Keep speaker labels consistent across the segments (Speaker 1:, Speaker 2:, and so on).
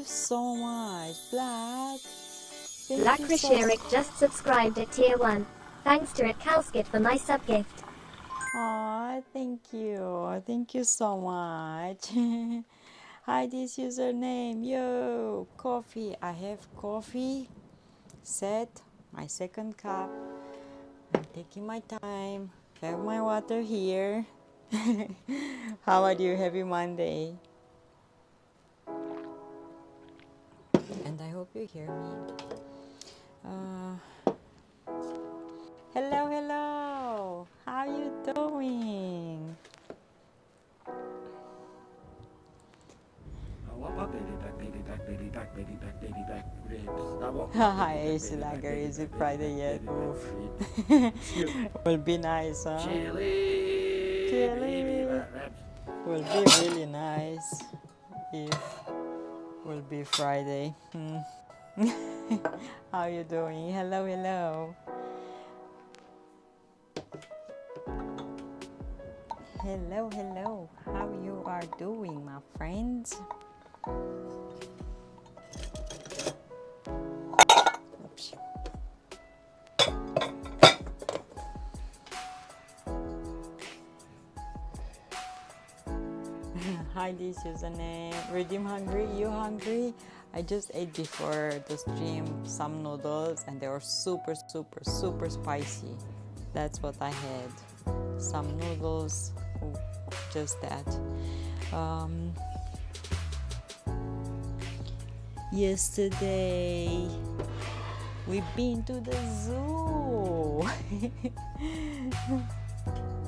Speaker 1: you so much, Black. Thank
Speaker 2: Black
Speaker 1: you so
Speaker 2: Rasheric just subscribed at tier 1. Thanks to Kalskit for my sub gift.
Speaker 1: Aw, thank you. Thank you so much. Hi, this username. Yo, coffee. I have coffee set, my second cup. I'm taking my time. Have my water here. How are you? Happy Monday. And I hope you hear me. Hello, hello. How you doing? Hi, Slagger. Is it Friday yet? Oof. Will be nice, huh? Chili. Will be really nice if will be Friday. How you doing? Hello, hello. Hello, hello. How you are doing, my friends? Oops. Hi, this is username. Redeem hungry? You hungry? I just ate before the stream some noodles and they were super, super, super spicy. That's what I had. Some noodles, just that. Yesterday we've been to the zoo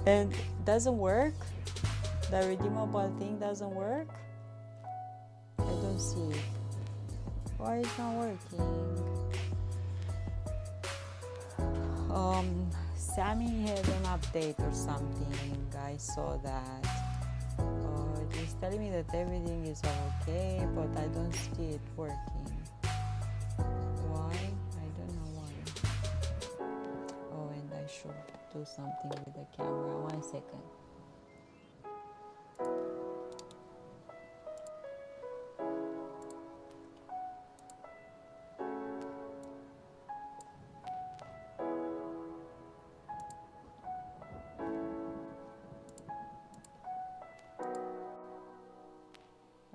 Speaker 1: and doesn't work. The redeemable thing doesn't work. I don't see it. Why is not working? Sammy had an update or something. I saw that. It's telling me that everything is okay, but I don't see it working. Why? I don't know why. Oh, and I should do something with the camera. 1 second.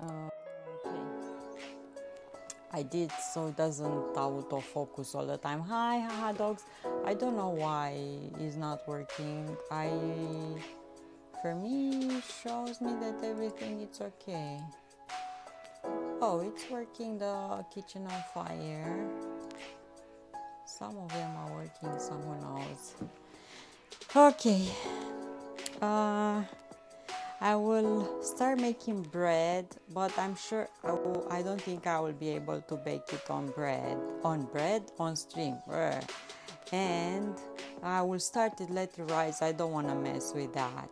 Speaker 1: Okay. I did, so it doesn't autofocus all the time. Hi, haha dogs. I don't know why it's not working. For me, shows me that everything is okay. Oh, it's working. The kitchen on fire. Some of them are working, some who knows. Okay. I will start making bread, but I'm sure I don't think I will be able to bake it on stream. And I will start it, let it rise. I don't want to mess with that.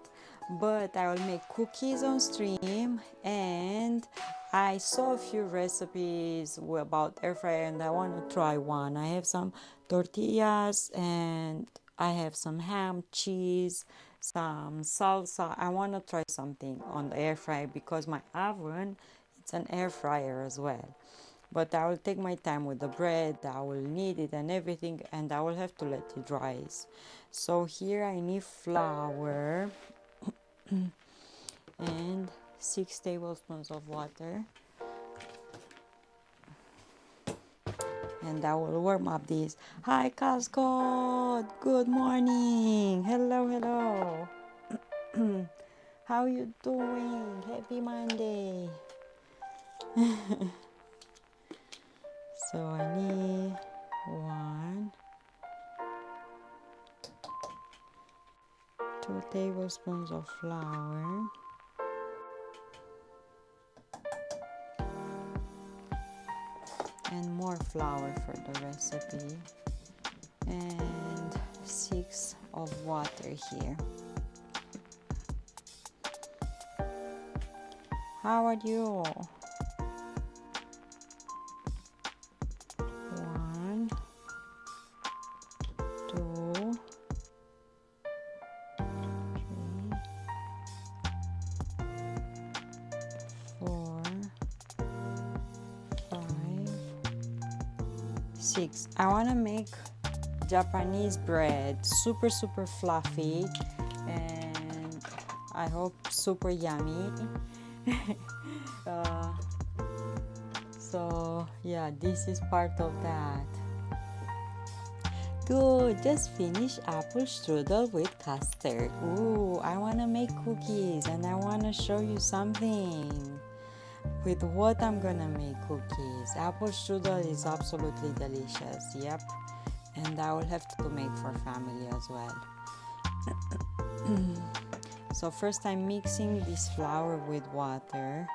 Speaker 1: But I will make cookies on stream, and I saw a few recipes about air fryer and I want to try one. I have some tortillas and I have some ham, cheese, some salsa. I want to try something on the air fryer because my oven, it's an air fryer as well. But I will take my time with the bread. I will knead it and everything, and I will have to let it rise. So here I need flour and 6 tablespoons of water, and I will warm up this. Hi, Cascode. Good morning. Hello, hello. How you doing? Happy Monday. So I need 2 tablespoons of flour, and more flour for the recipe, and 6 of water here. How are you? 1, 2, 3, 4, 6. I want to make Japanese bread, super fluffy, and I hope super yummy. uh, so yeah, this is part of that. Good, just finished apple strudel with custard. Ooh, I want to make cookies and I want to show you something with what I'm gonna make cookies. Apple strudel is absolutely delicious, yep. And I will have to make for family as well. So first I'm mixing this flour with water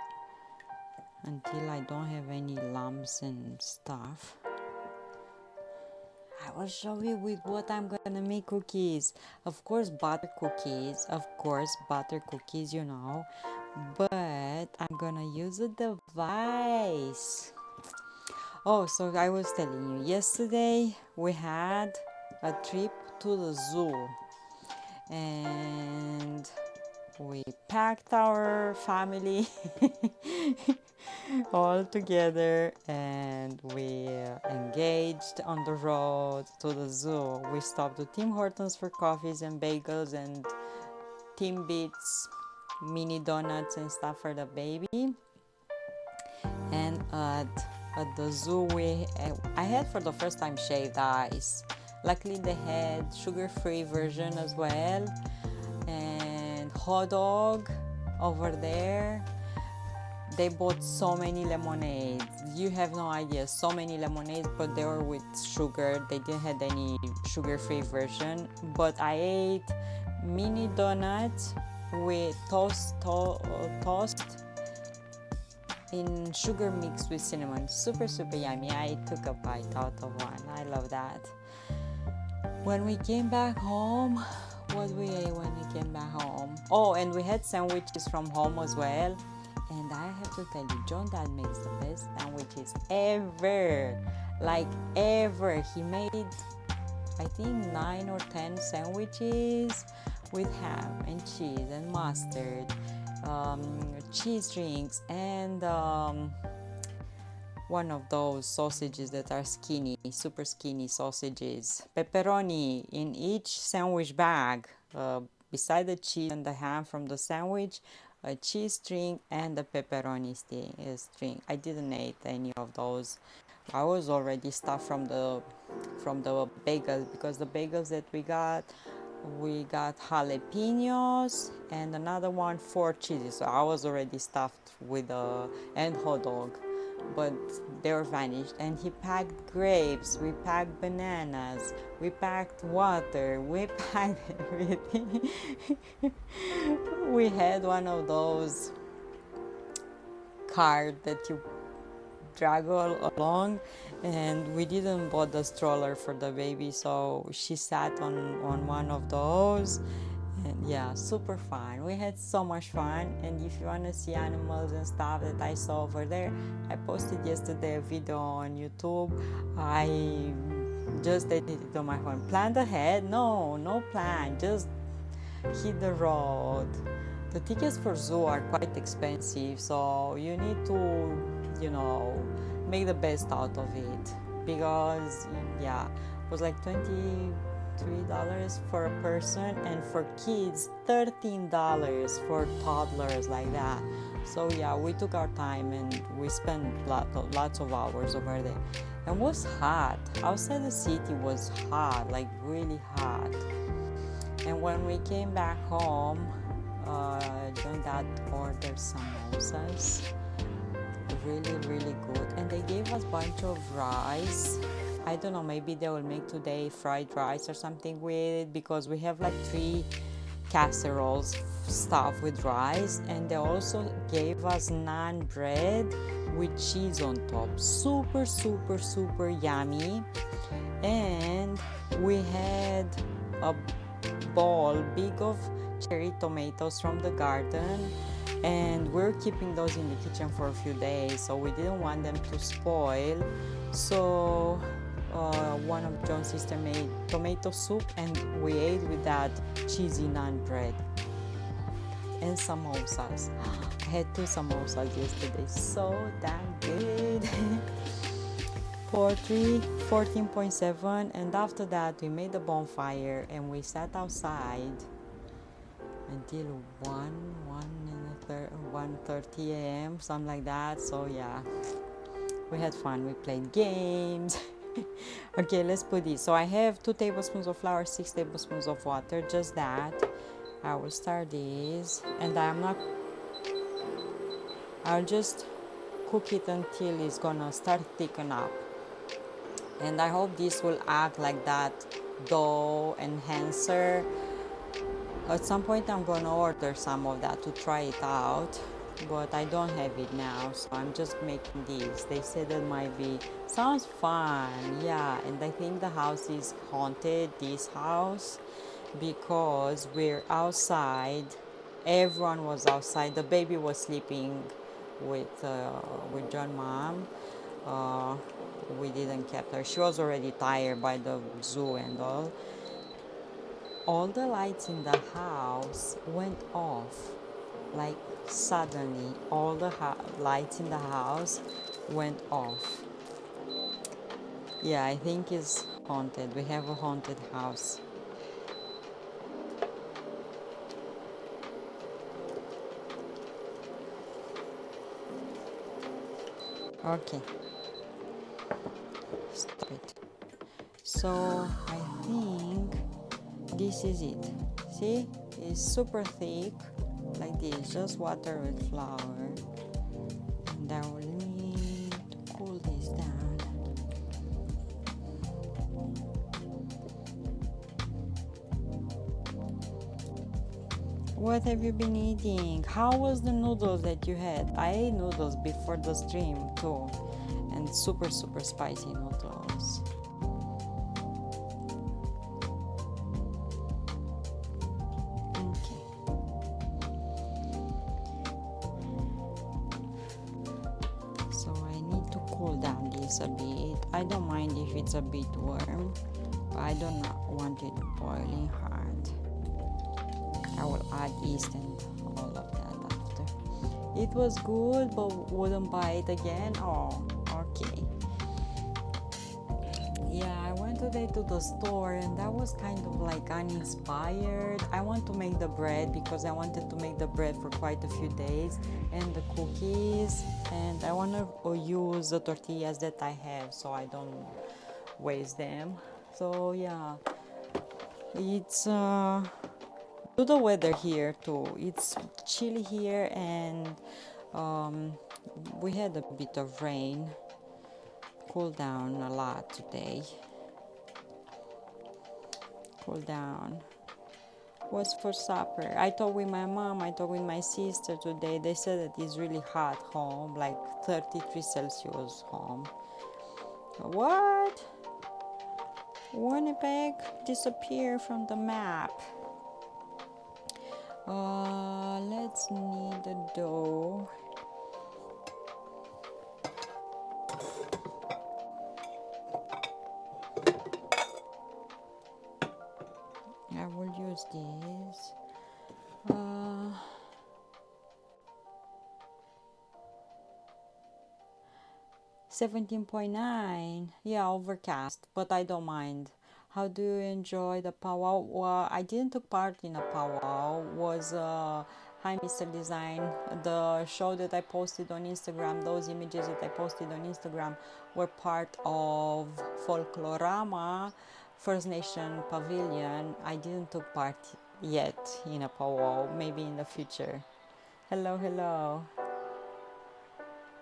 Speaker 1: until I don't have any lumps and stuff. I will show you with what I'm gonna make cookies. Of course butter cookies, you know, but I'm gonna use a device. Oh, so I was telling you, yesterday we had a trip to the zoo and we packed our family all together and we engaged on the road to the zoo. We stopped at Tim Hortons for coffees and bagels and Timbits mini donuts and stuff for the baby. And at the zoo I had for the first time shaved ice. Luckily they had sugar-free version as well, and hot dog over there. They bought so many lemonades. You have no idea, so many lemonades, but they were with sugar. They didn't have any sugar-free version. But I ate mini donuts with toast in sugar mixed with cinnamon. Super yummy. I took a bite out of one. I love that. When we came back home, what we ate when we came back home? Oh, and we had sandwiches from home as well. And I have to tell you, John Dad makes the best sandwiches ever. Like ever. He made, I think, 9 or 10 sandwiches with ham and cheese and mustard, cheese rings, and one of those sausages that are skinny, super skinny sausages. Pepperoni in each sandwich bag, beside the cheese and the ham from the sandwich, a cheese string and a pepperoni string. I didn't eat any of those. I was already stuffed from the bagels, because the bagels that we got jalapenos and another one 4 cheeses. So I was already stuffed with and hot dog, but they were vanished. And he packed grapes, we packed bananas, we packed water, we packed everything. We had one of those cart that you drag all along, and we didn't bought the stroller for the baby, so she sat on one of those. And yeah, super fun. We had so much fun. And if you want to see animals and stuff that I saw over there, I posted yesterday a video on YouTube. I just edited it on my phone. Planned ahead? No plan, just hit the road. The tickets for zoo are quite expensive, so you need to, make the best out of it, because yeah, it was like $23 for a person, and for kids $13 for toddlers, like that. So yeah, we took our time and we spent lots of hours over there. And it was hot. Outside the city was hot, like really hot. And when we came back home, John Dad ordered samosas. Really good. And they gave us a bunch of rice. I don't know, maybe they will make today fried rice or something with it, because we have like 3 casseroles stuffed with rice. And they also gave us naan bread with cheese on top. Super yummy. And we had a bowl big of cherry tomatoes from the garden, and we're keeping those in the kitchen for a few days, so we didn't want them to spoil. So one of John's sister made tomato soup, and we ate with that cheesy naan bread. And samosas. I had 2 samosas yesterday, so damn good. poetry 14.7, and after that we made a bonfire and we sat outside until 1:30 a.m., something like that. So yeah, we had fun. We played games. Okay, let's put this. So I have 2 tablespoons of flour, 6 tablespoons of water, just that. I will start this, and I'll just cook it until it's gonna start thicken up. And I hope this will act like that dough enhancer. At some point I'm gonna order some of that to try it out, but I don't have it now, so I'm just making this. They said it might be, sounds fun, yeah. And I think the house is haunted, this house, because we're outside. Everyone was outside. The baby was sleeping with John mom. uh, we didn't keep her. She was already tired by the zoo and all the lights in the house went off. Like suddenly all the lights in the house went off. Yeah, I think it's haunted. We have a haunted house. Okay, stop it. So I think this is it. See, it's super thick like this, just water with flour. And I will need to cool this down. What have you been eating? How was the noodles that you had? I ate noodles before the stream too, and super spicy noodles. Okay. So I need to cool down this a bit. I don't mind if it's a bit warm, but I don't want it boiling hard. I will add yeast and all of that after. It was good, but wouldn't buy it again. Oh, okay. Yeah, I went today to the store and that was kind of like uninspired. I want to make the bread because I wanted to make the bread for quite a few days, and the cookies, and I want to use the tortillas that I have so I don't waste them. So yeah, it's to the weather here too. It's chilly here, and we had a bit of rain. Cool down a lot today. Cool down. What's for supper? I talked with my mom, I talked with my sister today. They said that it's really hot home, like 33 Celsius home. What? Winnipeg disappear from the map. Let's knead the dough. I will use this. 17.9. Yeah, overcast, but I don't mind. How do you enjoy the powwow? Well, I didn't take part in a powwow. Was Hi Mr. Design. The show that I posted on Instagram, those images that I posted on Instagram were part of Folklorama First Nation Pavilion. I didn't take part yet in a powwow. Maybe in the future. Hello, hello.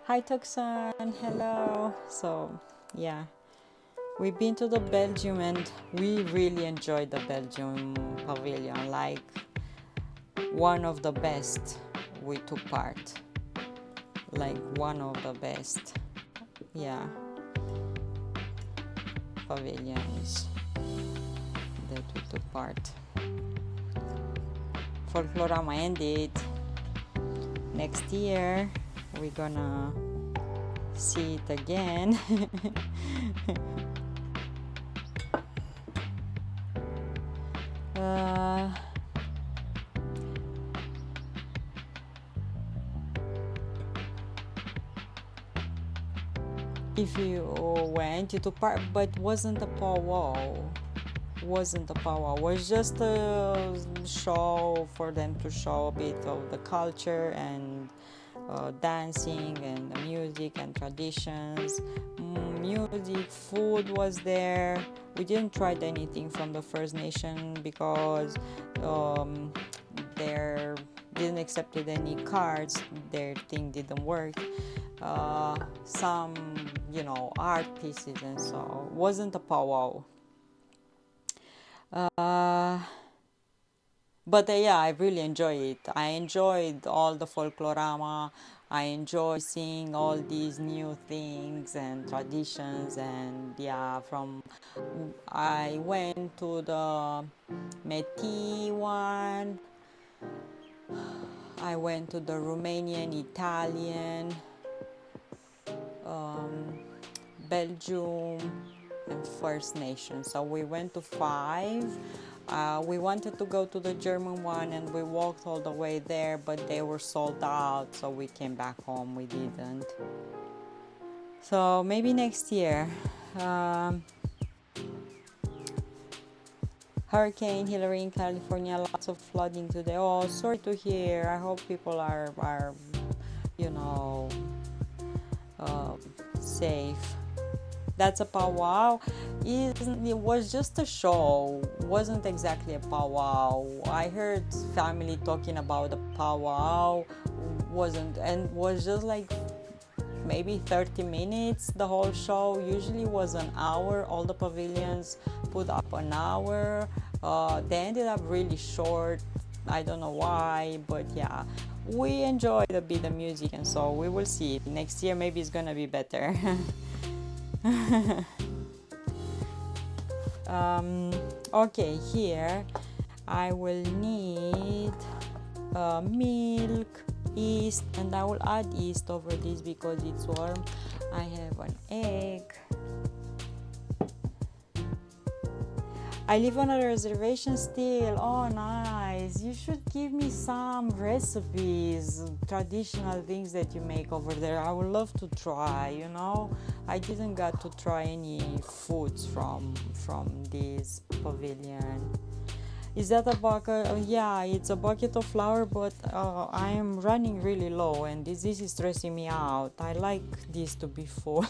Speaker 1: Hi Tucson, hello. So yeah, we've been to the Belgium and we really enjoyed the Belgium pavilion, like one of the best. We took part, like one of the best, yeah, pavilions that we took part. Folklorama ended. Next year we're gonna see it again. if you went to park, but wasn't a powwow. Wasn't a powwow. Was just a show for them to show a bit of the culture and dancing and the music and traditions. Music, food was there. We didn't try anything from the First Nation because they didn't accepted any cards. Their thing didn't work. Some, art pieces and so wasn't a powwow. But yeah, I really enjoy it. I enjoyed all the folklorama. I enjoy seeing all these new things and traditions. And yeah, I went to the Métis one. I went to the Romanian, Italian, Belgium, and First Nation. So we went to 5. We wanted to go to the German one and we walked all the way there, but they were sold out, so we came back home. We didn't. So maybe next year. Hurricane Hillary in California, lots of flooding today. Oh, sorry to hear. I hope people are safe. That's a powwow. It was just a show. Wasn't exactly a powwow. I heard family talking about a powwow. Was just like maybe 30 minutes. The whole show usually was an hour. All the pavilions put up an hour. They ended up really short. I don't know why, but yeah, we enjoyed a bit of music, and so we will see. Next year maybe it's gonna be better. Okay, here I will need milk, yeast, and I will add yeast over this because it's warm. I have an egg. I live on a reservation still. Oh, nice. You should give me some recipes, traditional things that you make over there. I would love to try, I didn't get to try any foods from this pavilion. Is that a bucket? Yeah, it's a bucket of flour, but I am running really low and this is stressing me out. I like this to be full.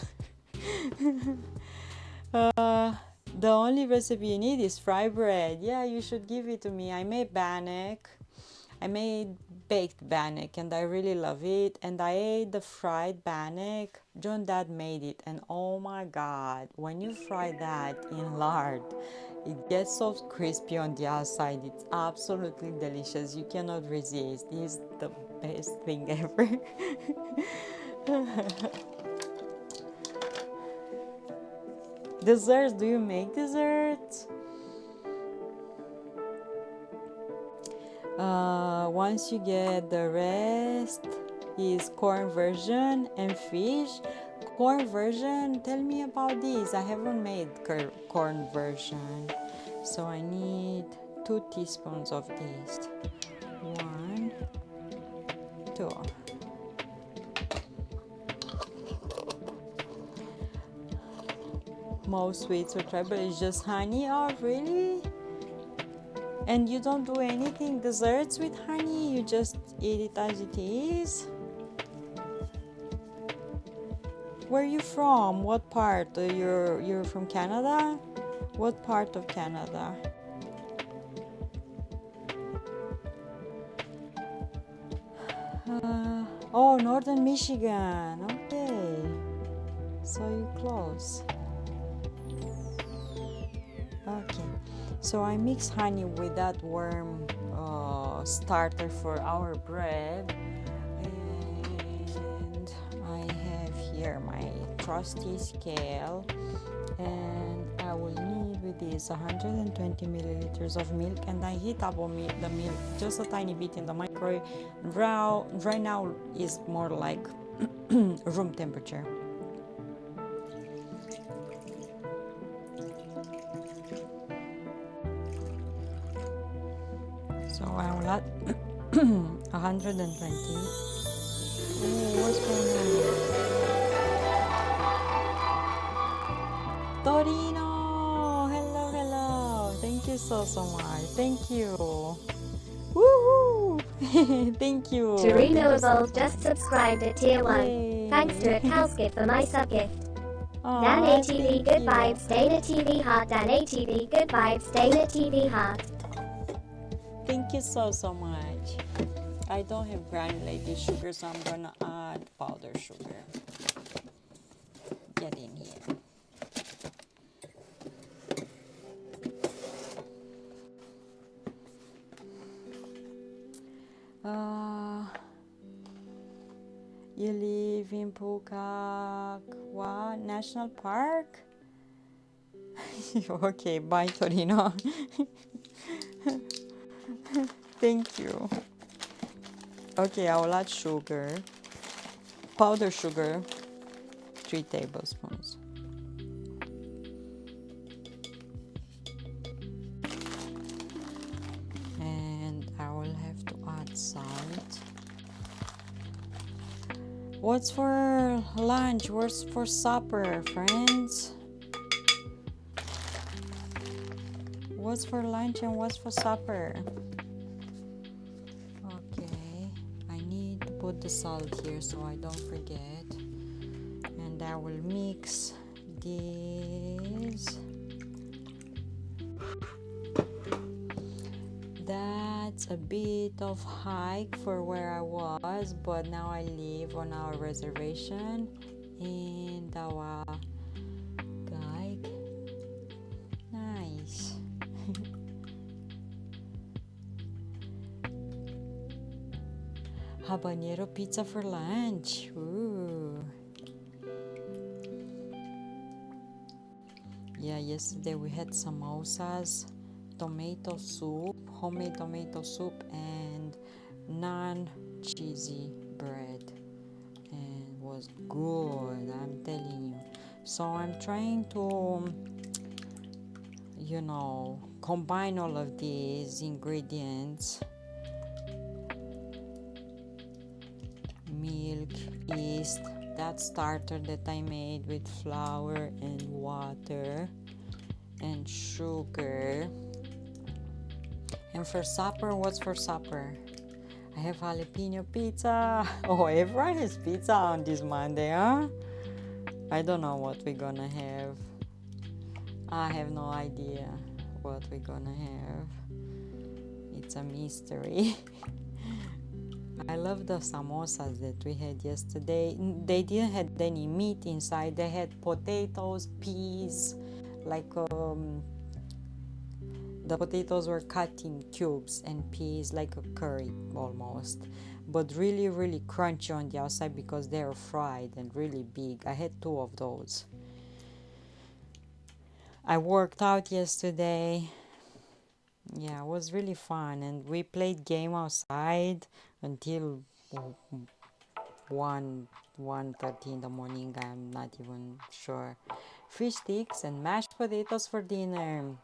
Speaker 1: The only recipe you need is fry bread. Yeah, you should give it to me. I made bannock. I made baked bannock and I really love it. And I ate the fried bannock. John Dad made it and oh my god, when you fry that in lard, it gets so crispy on the outside. It's absolutely delicious. You cannot resist. It's the best thing ever. Desserts, do you make desserts? Once you get the rest is corn version and fish. Corn version, tell me about this. I haven't made corn version. So I need 2 teaspoons of this. 1, 2. Most sweets or tribal is just honey. Oh, really? And you don't do anything desserts with honey? You just eat it as it is? Where are you from? What part? You're from Canada? What part of Canada? Oh, Northern Michigan. Okay. So you're close. Okay, so I mix honey with that worm starter for our bread, and I have here my trusty scale, and I will need with this 120 milliliters of milk, and I heat up the milk just a tiny bit in the microwave. Right now is more like room temperature. So I will add 120. Oh, what's going on? Torino! Hello, hello. Thank you so much. Thank you. Woohoo! Thank you.
Speaker 2: Torino Evolved just subscribed at tier 1.
Speaker 1: Yay.
Speaker 2: Thanks to a Calskit for my sub gift. Dan
Speaker 1: Aw,
Speaker 2: ATV
Speaker 1: thank
Speaker 2: good
Speaker 1: you.
Speaker 2: vibes, Dana TV heart, Dan ATV good vibes, Dana TV heart.
Speaker 1: Thank you so much. I don't have granulated sugar, so I'm gonna add powder sugar. Get in here. You live in Pukakwa National Park? Okay, bye Torino. Thank you. Okay, I will add sugar, powder sugar, 3 tablespoons. And I will have to add salt. What's for lunch? What's for supper, friends? What's for lunch and what's for supper? Okay, I need to put the salt here so I don't forget. And I will mix this. That's a bit of hike for where I was, but now I live on our reservation in Dawa Gaig. Nice. Habanero pizza for lunch. Ooh. Yeah, yesterday we had samosas, tomato soup, homemade tomato soup, and non-cheesy bread. And it was good, I'm telling you. So I'm trying to, combine all of these ingredients. Milk, yeast, that starter that I made with flour and water and sugar. And for supper, what's for supper? I have jalapeno pizza. Oh, everyone has pizza on this Monday, huh? I don't know what we're gonna have. I have no idea what we're gonna have. It's a mystery. I love the samosas that we had yesterday. They didn't have any meat inside. They had potatoes, peas, the potatoes were cut in cubes, and peas like a curry almost, but really, really crunchy on the outside because they are fried and really big. I had 2 of those. I worked out yesterday. Yeah, it was really fun, and we played game outside until 1:30 in the morning. I'm not even sure. Fish sticks and mashed potatoes for dinner.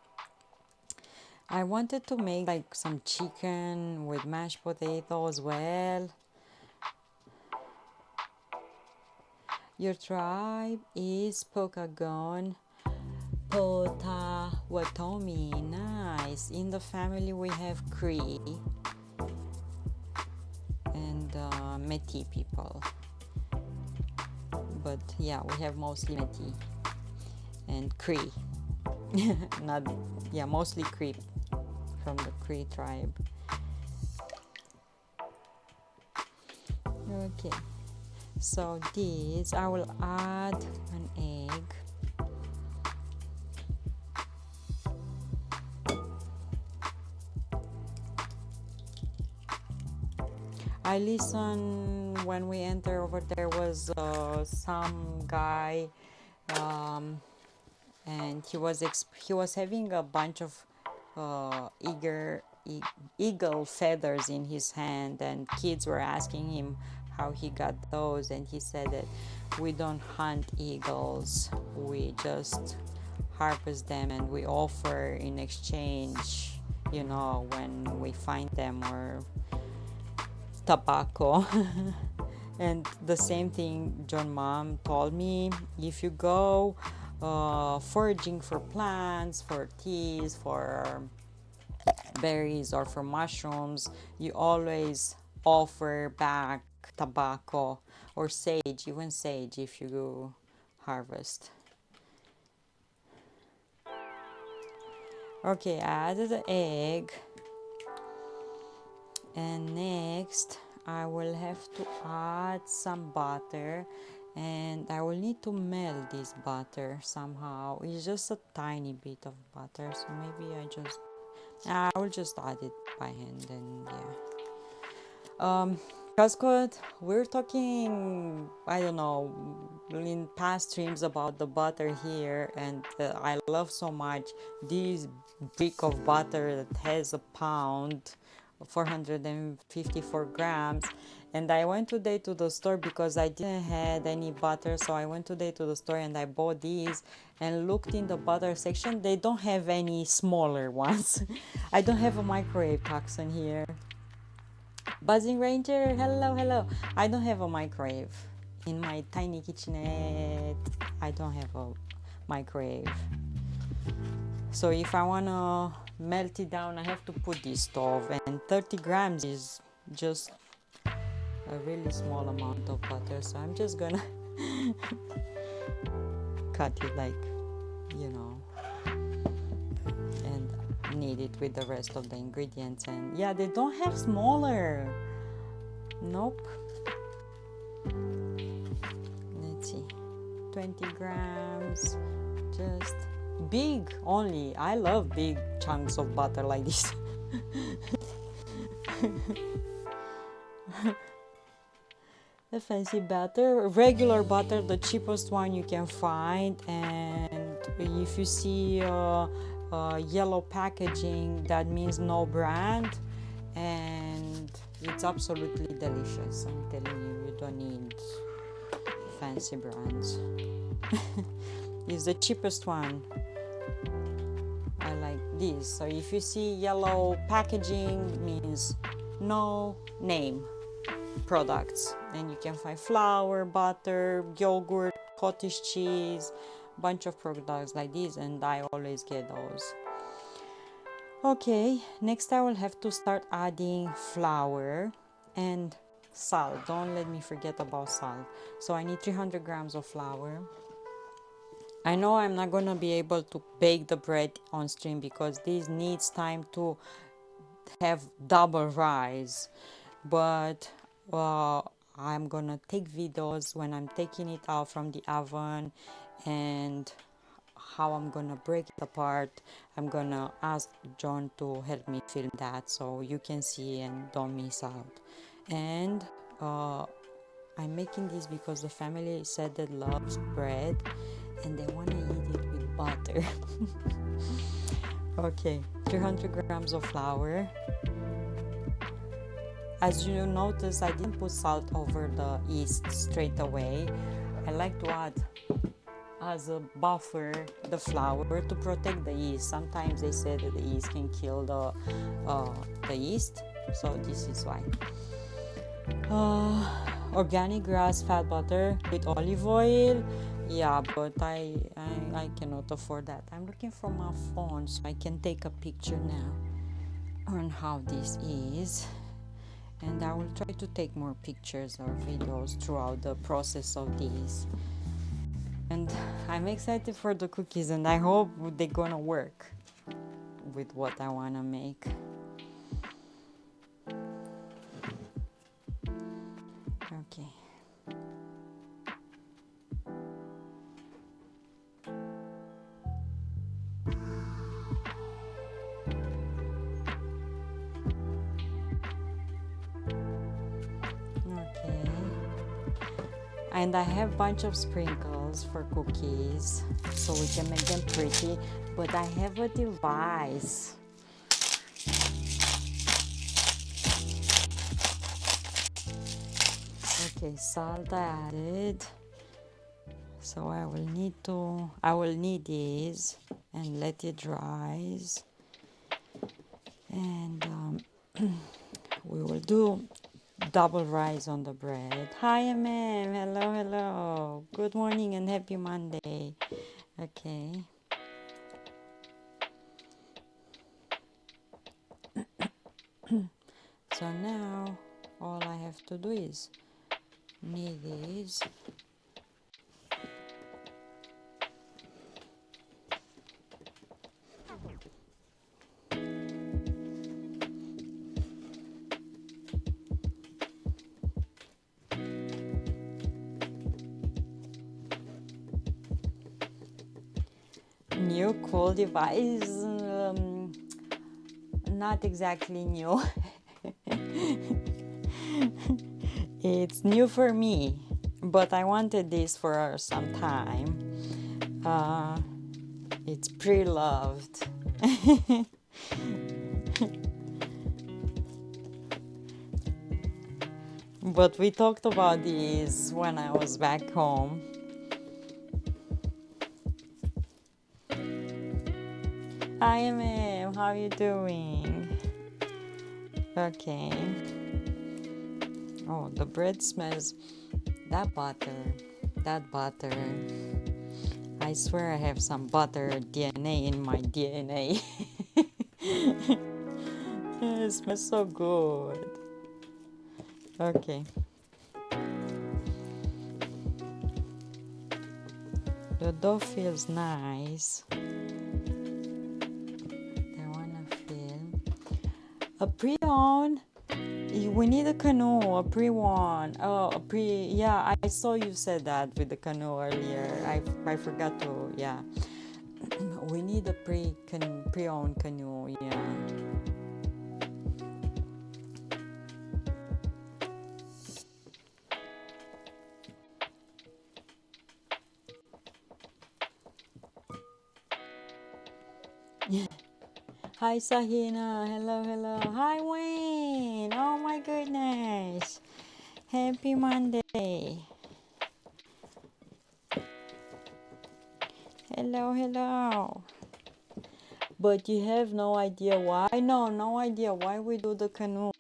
Speaker 1: I wanted to make like some chicken with mashed potato as well. Your tribe is Pokagon Potawatomi. Nice. In the family we have Cree and Métis people. But yeah, we have mostly Métis and Cree. Mostly Cree from the Cree tribe. Okay. So this, I will add an egg. I listened when we entered over there was some guy, and he was having a bunch of eagle feathers in his hand, and kids were asking him how he got those, and he said that we don't hunt eagles, we just harvest them and we offer in exchange, when we find them, or tobacco. And the same thing John Mom told me, if you go foraging for plants, for teas, for berries, or for mushrooms, you always offer back tobacco or sage, even sage if you harvest. Okay, I added the egg, and next I will have to add some butter, and I will need to melt this butter somehow. It's just a tiny bit of butter, so maybe I will just add it by hand, and yeah. Cascode, we're talking, I don't know, in past streams about the butter here, and I love so much this brick of butter that has a pound, 454 grams. And I went today to the store because I didn't have any butter, so I went today to the store and I bought these and looked in the butter section. They don't have any smaller ones. I don't have a microwave Taxon here. Buzzing Ranger, hello, hello. I don't have a microwave. In my tiny kitchenette, I don't have a microwave. So if I want to melt it down, I have to put this stove. And 30 grams is just a really small amount of butter. So I'm just gonna cut it like, you know, and knead it with the rest of the ingredients. And yeah, they don't have smaller. Nope. Let's see, 20 grams, just big only. I love big chunks of butter like this. The fancy butter, regular butter, the cheapest one you can find. And if you see yellow packaging, that means no brand, and it's absolutely delicious. I'm telling you, you don't need fancy brands. It's the cheapest one. I like this. So if you see yellow packaging, means no name products. And you can find flour, butter, yogurt, cottage cheese, bunch of products like this, and I always get those. Okay, next I will have to start adding flour and salt. Don't let me forget about salt. So I need 300 grams of flour. I know I'm not gonna be able to bake the bread on stream because this needs time to have double rise, but I'm gonna take videos when I'm taking it out from the oven and how I'm gonna break it apart. I'm gonna ask John to help me film that so you can see and don't miss out. And I'm making this because the family said they loves bread and they want to eat it with butter. Okay, 300 grams of flour. As you notice, I didn't put salt over the yeast straight away. I like to add as a buffer the flour to protect the yeast. Sometimes they say that the yeast can kill the yeast, so this is why. Organic grass fat butter with olive oil. Yeah, but I cannot afford that. I'm looking for my phone so I can take a picture now on how this is. And I will try to take more pictures or videos throughout the process of this. And I'm excited for the cookies and I hope they're gonna work with what I wanna make. Okay. Okay. And I have a bunch of sprinkles for cookies so we can make them pretty, but I have a device. Okay, salt I added. So I will need this and let it rise. And we will do double rise on the bread. Hi, ma'am. Hello, hello. Good morning and happy Monday. Okay. So now all I have to do is knit these. New cool device, not exactly new. It's new for me, but I wanted this for some time. It's pre-loved. But we talked about this when I was back home. Hi, ma'am. How you doing? Okay. Oh, the bread smells. That butter. That butter. I swear I have some butter DNA in my DNA. It smells so good. Okay. The dough feels nice. I wanna feel a pre-on. We need a canoe, a pre-one. Oh, a pre. Yeah, I saw you said that with the canoe earlier. I forgot to. Yeah, we need a pre-owned canoe. Yeah. Hi Sahina. Hello, hello. Hi Wayne. Oh my goodness. Happy Monday. Hello, hello. But you have no idea why? No, no idea why we do the canoe.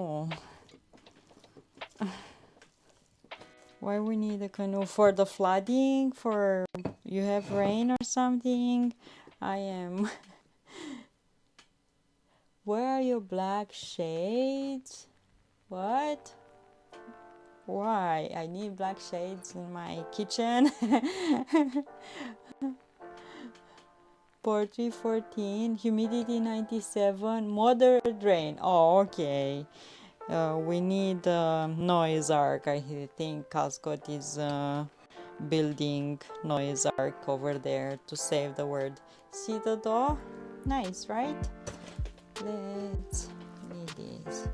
Speaker 1: Why we need a canoe? For the flooding? For you have rain or something? I am. Where are your black shades? What? Why? I need black shades in my kitchen. Poetry 14, humidity 97, moderate rain. Oh, okay. We need noise arc. I think Calscott is building noise arc over there to save the word. See the door? Nice, right? Let's need this.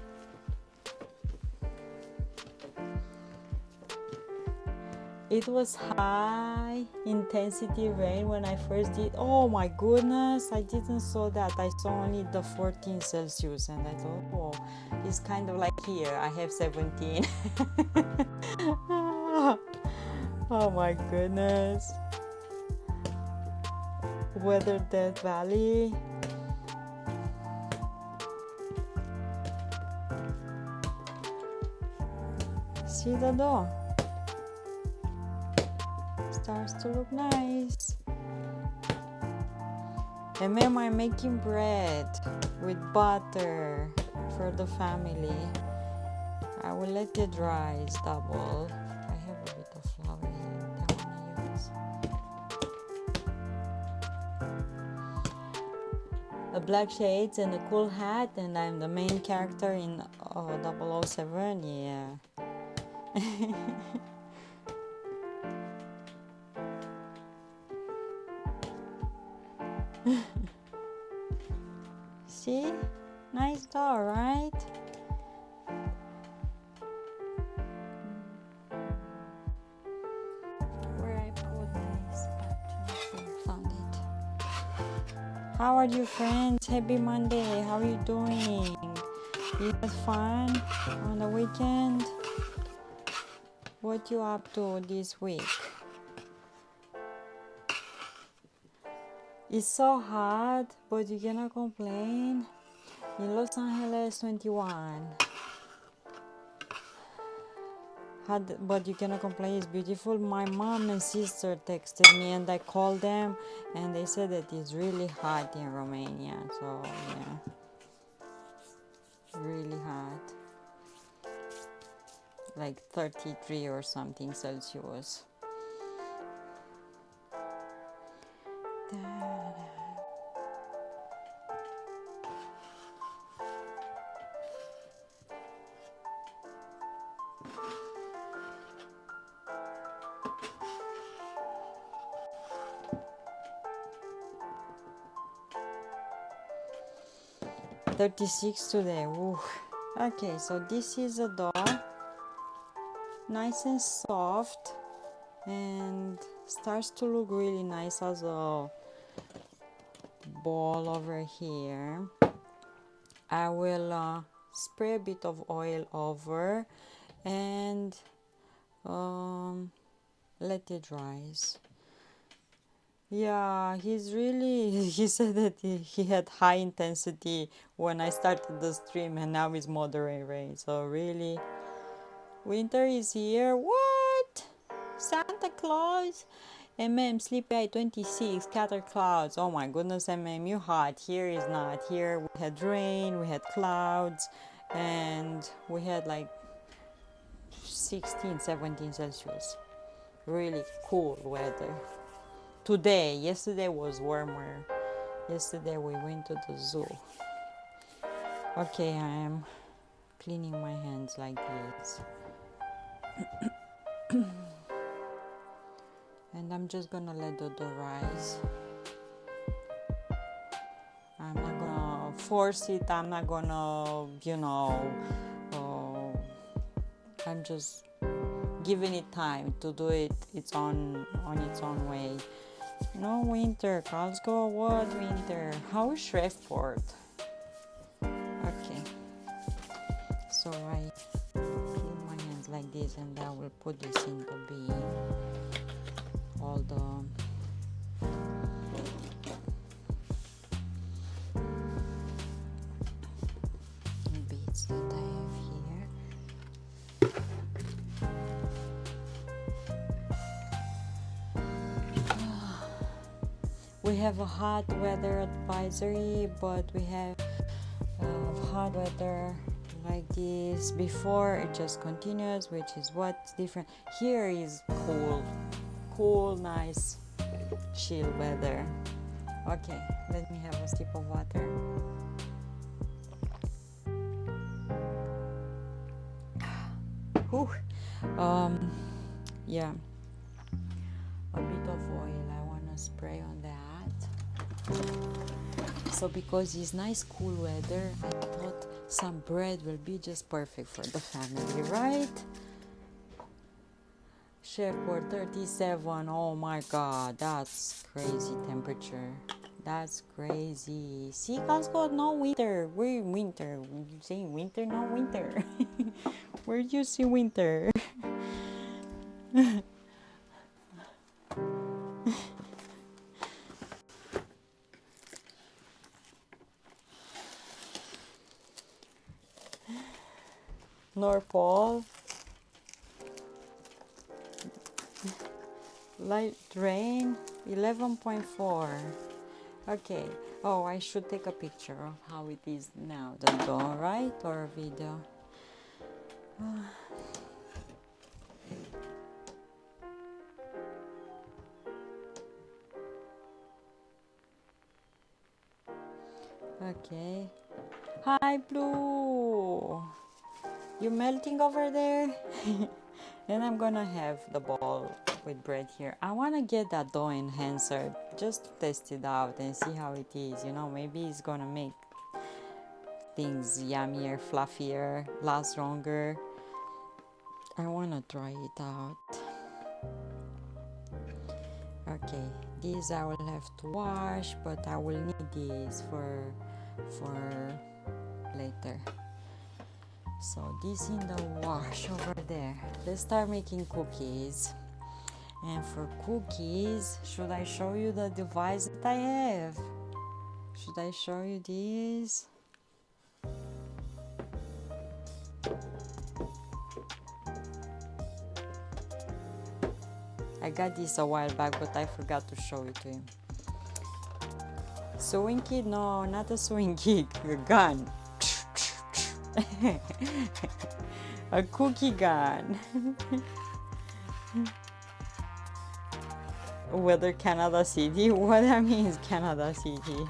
Speaker 1: It was high intensity rain when I first did. Oh my goodness, I didn't saw that. I saw only the 14 Celsius and I thought, oh, it's kind of like here. I have 17. Oh my goodness. Weather Death Valley. See the door? Starts to look nice. And then I'm making bread with butter for the family. I will let it dry, it's double. I have a bit of flour here that I wanna use. A black shades and a cool hat, and I'm the main character in 007, yeah. See? Nice door, right? Where I put my spatula? Found it. How are you, friends? Happy Monday. How are you doing? You had fun on the weekend? What you up to this week? It's so hot, but you cannot complain. In Los Angeles, 21. but you cannot complain, it's beautiful. My mom and sister texted me and I called them and they said that it's really hot in Romania. So yeah, really hot, like 33 or something Celsius. 36 today. Ooh. Okay, so this is a dough, nice and soft, and starts to look really nice as a ball over here. I will spray a bit of oil over and let it rise. Yeah, he's really, he said that he had high intensity when I started the stream and now it's moderate rain. So really, winter is here. What? Santa Claus? Sleepy Eye 26, scattered clouds. Oh my goodness, you hot. Here is not. Here we had rain, we had clouds, and we had like 16, 17 Celsius. Really cool weather. Today, yesterday was warmer. Yesterday we went to the zoo. Okay, I am cleaning my hands like this. And I'm just gonna let the dough rise. I'm not gonna force it. I'm not gonna, I'm just giving it time to do it. It's on its own way. No winter, Glasgow. What winter? How is Shreveport? Okay. So I clean my hands like this, and I will put this in the bin. All the bits that I have here. We have a hot weather advisory, but we have hot weather like this before. It just continues, which is what's different. Here is cool, nice, chill weather. Okay, let me have a sip of water. Whew. Yeah, a bit of oil I want to spray on that. So because it's nice cool weather, I thought some bread will be just perfect for the family, right? Shreveport 37. Oh my god, that's crazy temperature. That's crazy. See, Glasgow, no winter. We're in winter. You saying winter, no winter. Where do you see winter? North Pole. Light rain 11.4. Okay. Oh, I should take a picture of how it is now, the dough, right? Or a video. Okay. Hi, Blue. You melting over there? And I'm gonna have the ball with bread here. I wanna get that dough enhancer just to test it out and see how it is. Maybe it's gonna make things yummier, fluffier, last longer. I wanna try it out. Okay, these I will have to wash, but I will need these for later. So this in the wash over there. Let's start making cookies. And for cookies, should I show you the device that I have? Should I show you this? I got this a while back, but I forgot to show it to him. Sewing kit? No, not a sewing kit. A gun. A cookie gun. Whether Canada City? What that means, Canada City.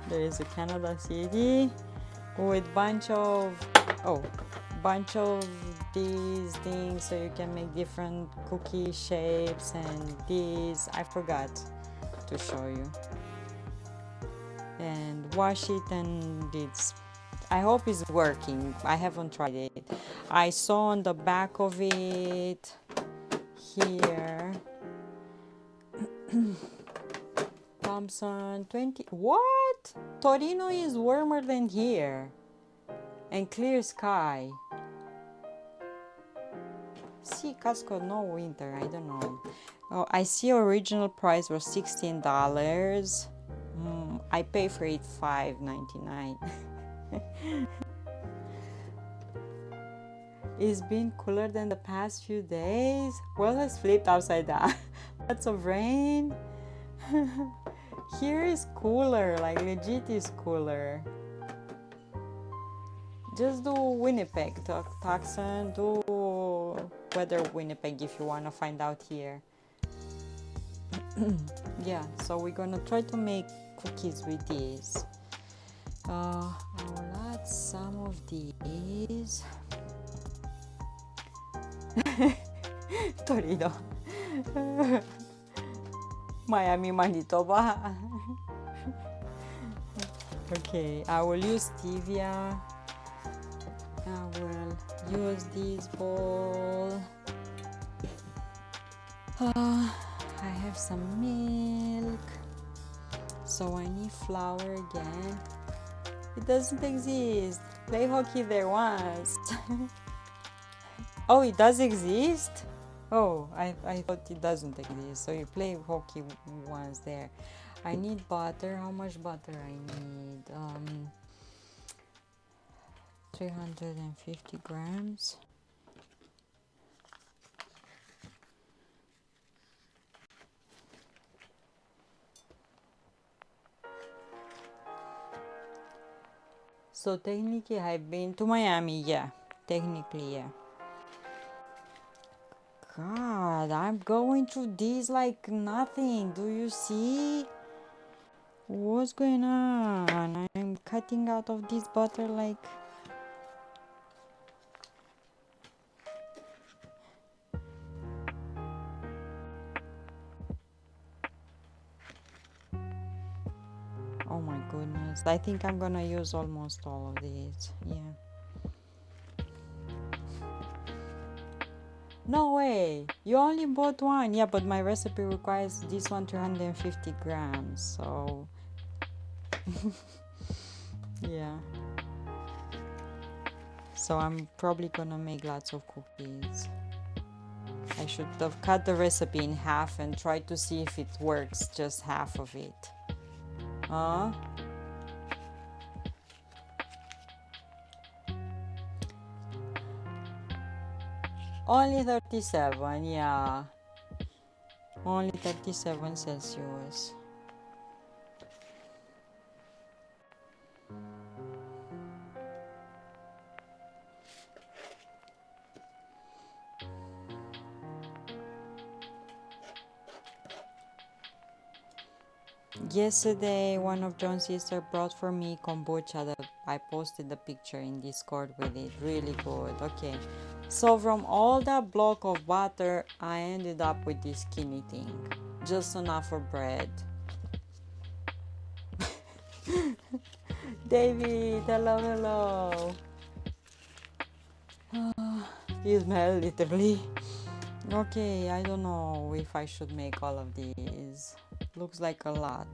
Speaker 1: There is a Canada City with bunch of these things so you can make different cookie shapes, and these I forgot to show you. And wash it, and it's, I hope it's working. I haven't tried it. I saw on the back of it here Thompson 20. What? Torino is warmer than here. And clear sky. See, Costco, no winter. I don't know. Oh, I see original price was $16. I pay for it $5.99. It's been cooler than the past few days. Well, it's flipped upside down. Lots of rain. Here is cooler, like legit is cooler. Just do Winnipeg, Tucson, do weather Winnipeg if you want to find out here. Yeah, so we're gonna try to make cookies with these. I will add some of these. Torino. Miami, Manitoba. Okay, I will use stevia. I will use this bowl. I have some milk. So I need flour again. It doesn't exist. Play hockey there once. Oh, it does exist? Oh, I thought it doesn't exist. So you play hockey once there. I need butter. How much butter I need? 350 grams. So technically I've been to Miami, yeah. Technically, yeah. God, I'm going through this like nothing. Do you see? What's going on? I'm cutting out of this butter like... Oh my goodness. I think I'm gonna use almost all of these. Yeah. No way! You only bought one. Yeah, but my recipe requires this one 350 grams. So... yeah. So I'm probably gonna make lots of cookies. I should have cut the recipe in half and try to see if it works, just half of it. Huh? Only 37, yeah. Only 37 Celsius. Yesterday, one of John's sister brought for me kombucha that I posted the picture in Discord with it. Really good. Okay. So from all that block of butter, I ended up with this skinny thing. Just enough for bread. David, hello. You smell literally. Okay, I don't know if I should make all of these. Looks like a lot.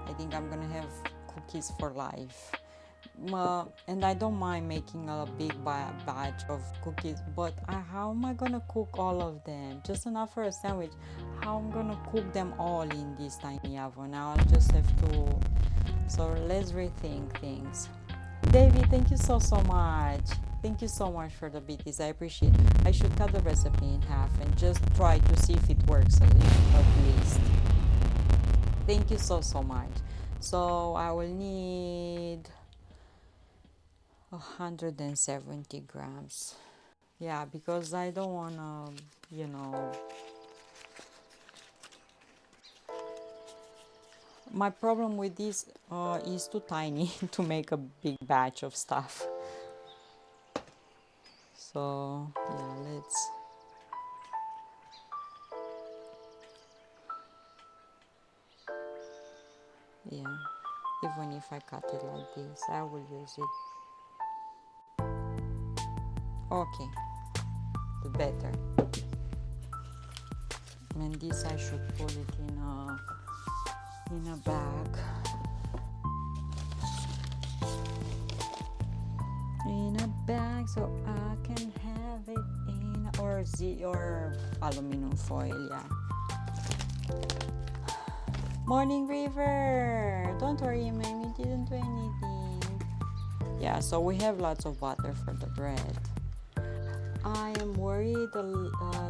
Speaker 1: I think I'm gonna have cookies for life. And I don't mind making a big batch of cookies, but how am I gonna cook all of them? Just enough for a sandwich. How am I gonna cook them all in this tiny oven? I'll just have to... So let's rethink things. David, thank you so much. Thank you so much for the BTs. I appreciate it. I should cut the recipe in half and just try to see if it works a little at least. Thank you so much. So I will need 170 grams. Yeah, because I don't want to, my problem with this is too tiny to make a big batch of stuff. So yeah, even if I cut it like this, I will use it. Okay, the better. And this I should put it in a bag. In a bag so I can have it in or aluminum foil, yeah. Morning River, don't worry, man, you didn't do anything. Yeah, so we have lots of butter for the bread. I am worried the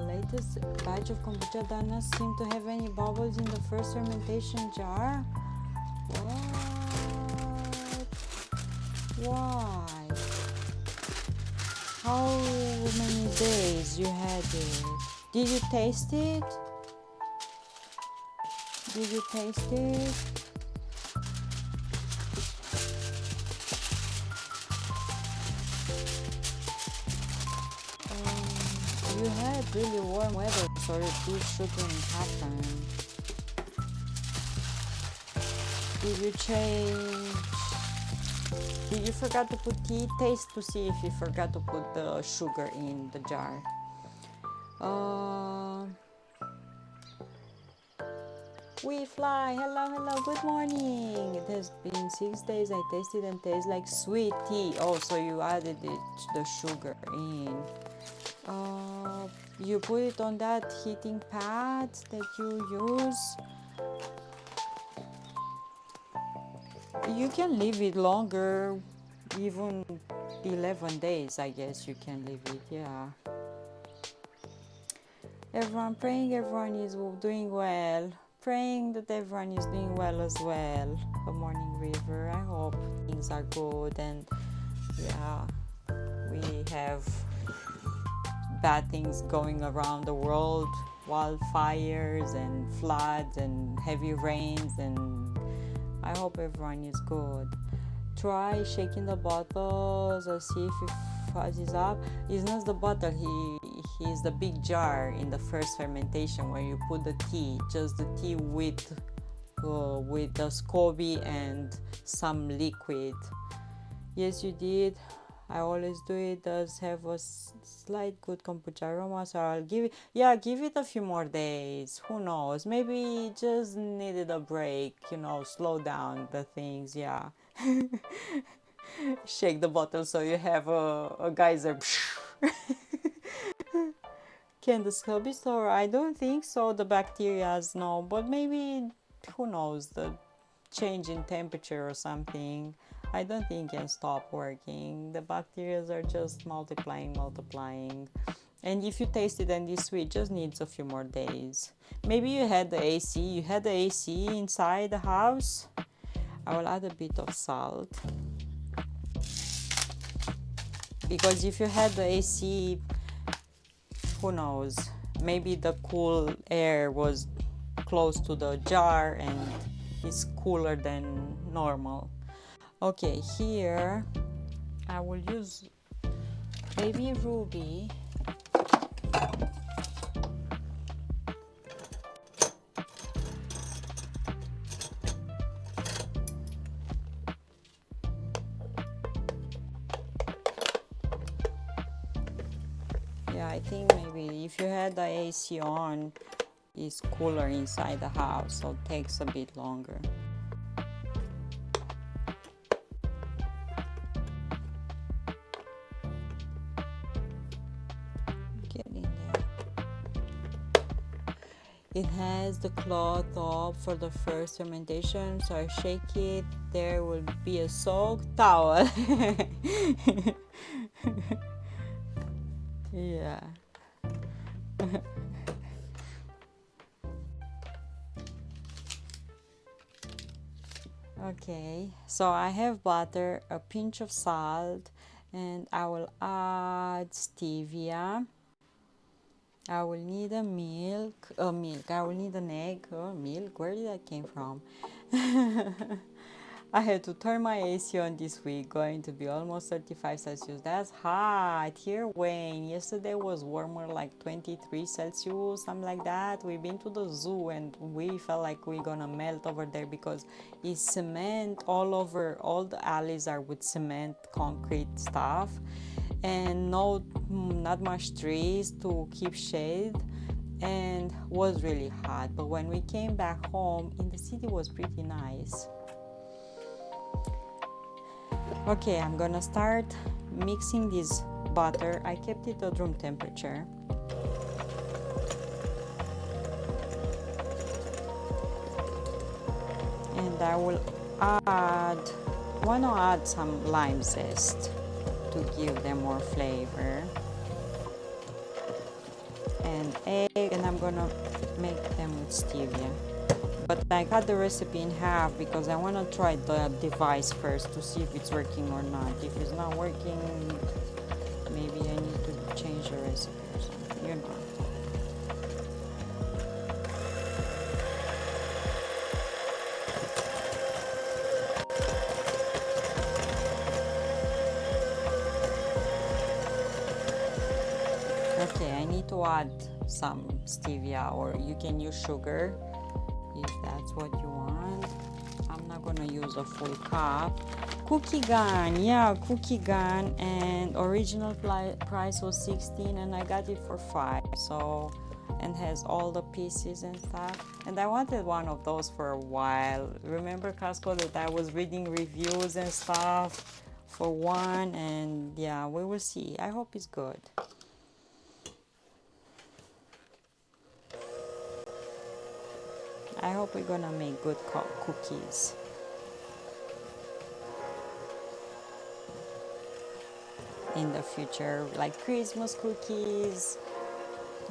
Speaker 1: latest batch of kombucha does not seem to have any bubbles in the first fermentation jar. What? Why? How many days you had it? Did you taste it? Did you taste it? You had really warm weather, so this shouldn't happen. Did you change? Did you forget to put tea? Taste to see if you forgot to put the sugar in the jar. We fly. Hello, good morning. It has been 6 days. I tasted and tastes like sweet tea. Oh, so you added the sugar in. You put it on that heating pad that you use. You can leave it longer, even 11 days, I guess you can leave it, yeah. Everyone praying everyone is doing well. Praying that everyone is doing well as well. Good morning, River. I hope things are good and yeah, we have bad things going around the world, wildfires and floods and heavy rains, and I hope everyone is good. Try shaking the bottles or see if it fuzzes up. It's not the bottle, he is the big jar in the first fermentation where you put the tea, just the tea with the SCOBY and some liquid. Yes, you did. I always do it. Does have a slight good kombucha aroma, so I'll give it a few more days. Who knows? Maybe just needed a break, slow down the things, yeah. Shake the bottle so you have a geyser. Can the SCOBY store? I don't think so. The bacterias, no, but maybe, who knows, the change in temperature or something. I don't think can stop working. The bacteria are just multiplying. And if you taste it and it's sweet, just needs a few more days. Maybe you had the AC. You had the AC inside the house. I will add a bit of salt. Because if you had the AC, who knows, maybe the cool air was close to the jar and it's cooler than normal. Okay, here I will use baby ruby. Yeah, I think maybe if you had the AC on, it's cooler inside the house, so it takes a bit longer. Get in there. It has the cloth up for the first fermentation, so I shake it. There will be a soaked towel. Yeah. Okay, so I have butter, a pinch of salt, and I will add stevia. I will need I will need an egg. Milk, where did that came from? I had to turn my AC on this week, going to be almost 35 Celsius. That's hot. Here, Wayne. Yesterday was warmer, like 23 Celsius, something like that. We've been to the zoo and we felt like we're gonna melt over there because it's cement all over. All the alleys are with cement, concrete stuff, and not much trees to keep shade, and was really hot. But when we came back home in the city, was pretty nice. Okay, I'm gonna start mixing this butter. I kept it at room temperature. And I will wanna add some lime zest to give them more flavor. And egg, and I'm gonna make them with stevia. But I cut the recipe in half because I want to try the device first to see if it's working or not. If it's not working, maybe I need to change the recipe or something, you know. Okay, I need to add some stevia, or you can use sugar if that's what you want. I'm not gonna use a full cup. Cookie gun, yeah, cookie gun, and original price was 16 and I got it for 5. So, and has all the pieces and stuff. And I wanted one of those for a while. Remember, Costco, that I was reading reviews and stuff for one, and yeah, we will see. I hope it's good. I hope we're gonna make good cookies. In the future, like Christmas cookies,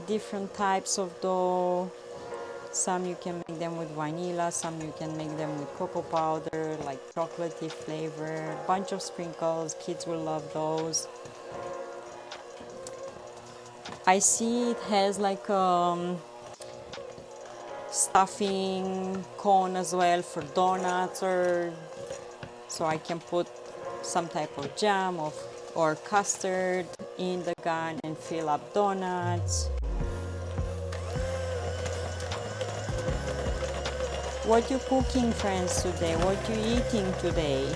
Speaker 1: different types of dough. Some you can make them with vanilla, some you can make them with cocoa powder, like chocolatey flavor, bunch of sprinkles. Kids will love those. I see it has like stuffing cone as well for donuts, or so I can put some type of jam or custard in the gun and fill up donuts. What you cooking, friends, today? What you eating today?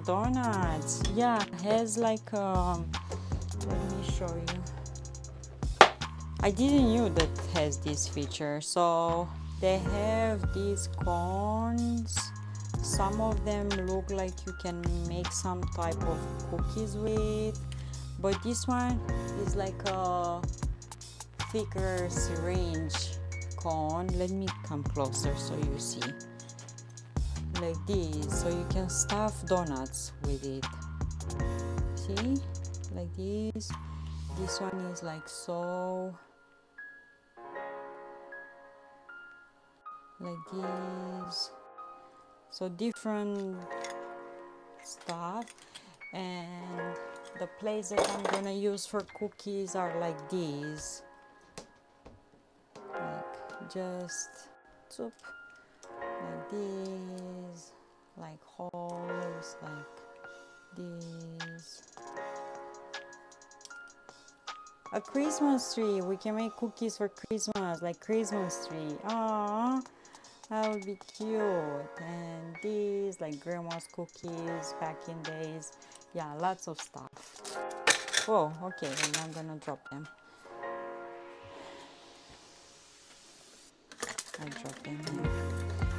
Speaker 1: Donuts. Yeah, has like let me show you. I didn't know that it has this feature. So they have these cones. Some of them look like you can make some type of cookies with, but this one is like a thicker syringe cone. Let me come closer so you see. Like this, so you can stuff donuts with it. See, like this. This one is like so, like this. So different stuff, and the plates that I'm gonna use for cookies are like these, like just soup. Like this, like holes, like this. A Christmas tree. We can make cookies for Christmas, like Christmas tree. Aww, that would be cute. And these, like grandma's cookies back in days. Yeah, lots of stuff. Oh, okay, and I'm gonna drop them. I drop them here.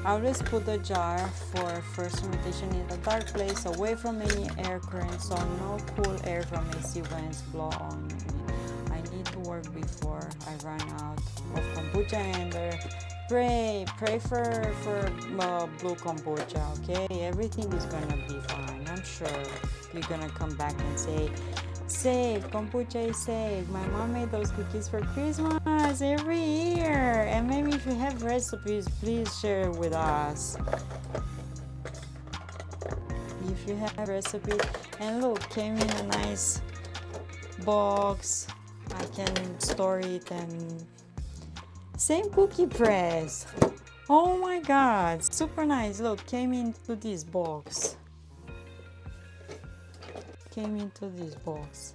Speaker 1: I always put the jar for first fermentation in a dark place, away from any air current, so no cool air from AC vents blow on me. I need to work before I run out of kombucha, and Pray for blue kombucha, okay? Everything is gonna be fine. I'm sure you're gonna come back and say, "Saved, kombucha is saved. My mom made those cookies for Christmas every year." And maybe if you have recipes, please share with us. If you have recipes, and look, came in a nice box. I can store it, and same cookie press. Oh my god, super nice. Look, came into this box. Came into this box.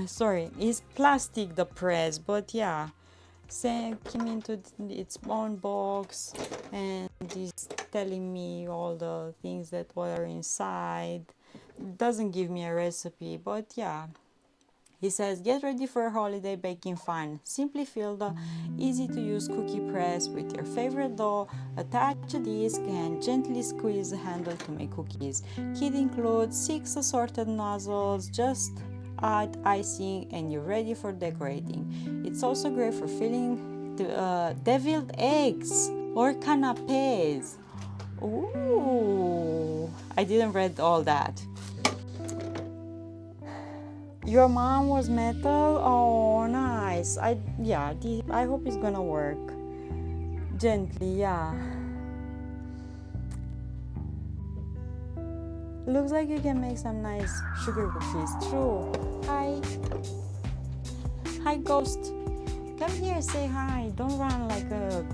Speaker 1: Sorry, it's plastic, the press, but yeah, same came into its own box, and it's telling me all the things that were inside. Doesn't give me a recipe, but yeah. He says, get ready for a holiday baking fun. Simply fill the easy-to-use cookie press with your favorite dough, attach a disc, and gently squeeze the handle to make cookies. Kit includes 6 assorted nozzles. Just add icing and you're ready for decorating. It's also great for filling deviled eggs or canapes. Ooh, I didn't read all that. Your mom was metal? Oh, nice. I hope it's gonna work. Gently, yeah. Looks like you can make some nice sugar cookies. True. Hi. Hi, Ghost. Come here, say hi. Don't run like a...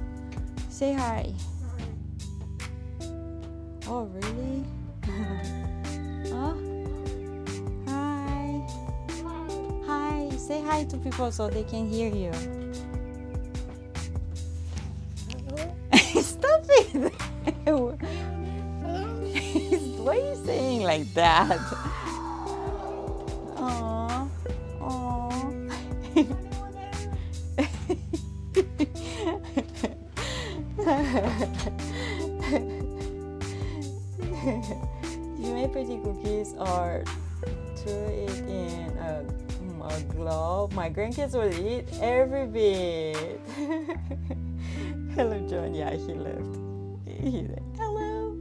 Speaker 1: Say hi. Oh, really? Huh? Say hi to people so they can hear you. Stop it! Why are you saying like that? Aww. Aww. You make pretty cookies or throw it in a globe. My grandkids will eat every bit. Hello, John. Yeah, he left. He's like, hello.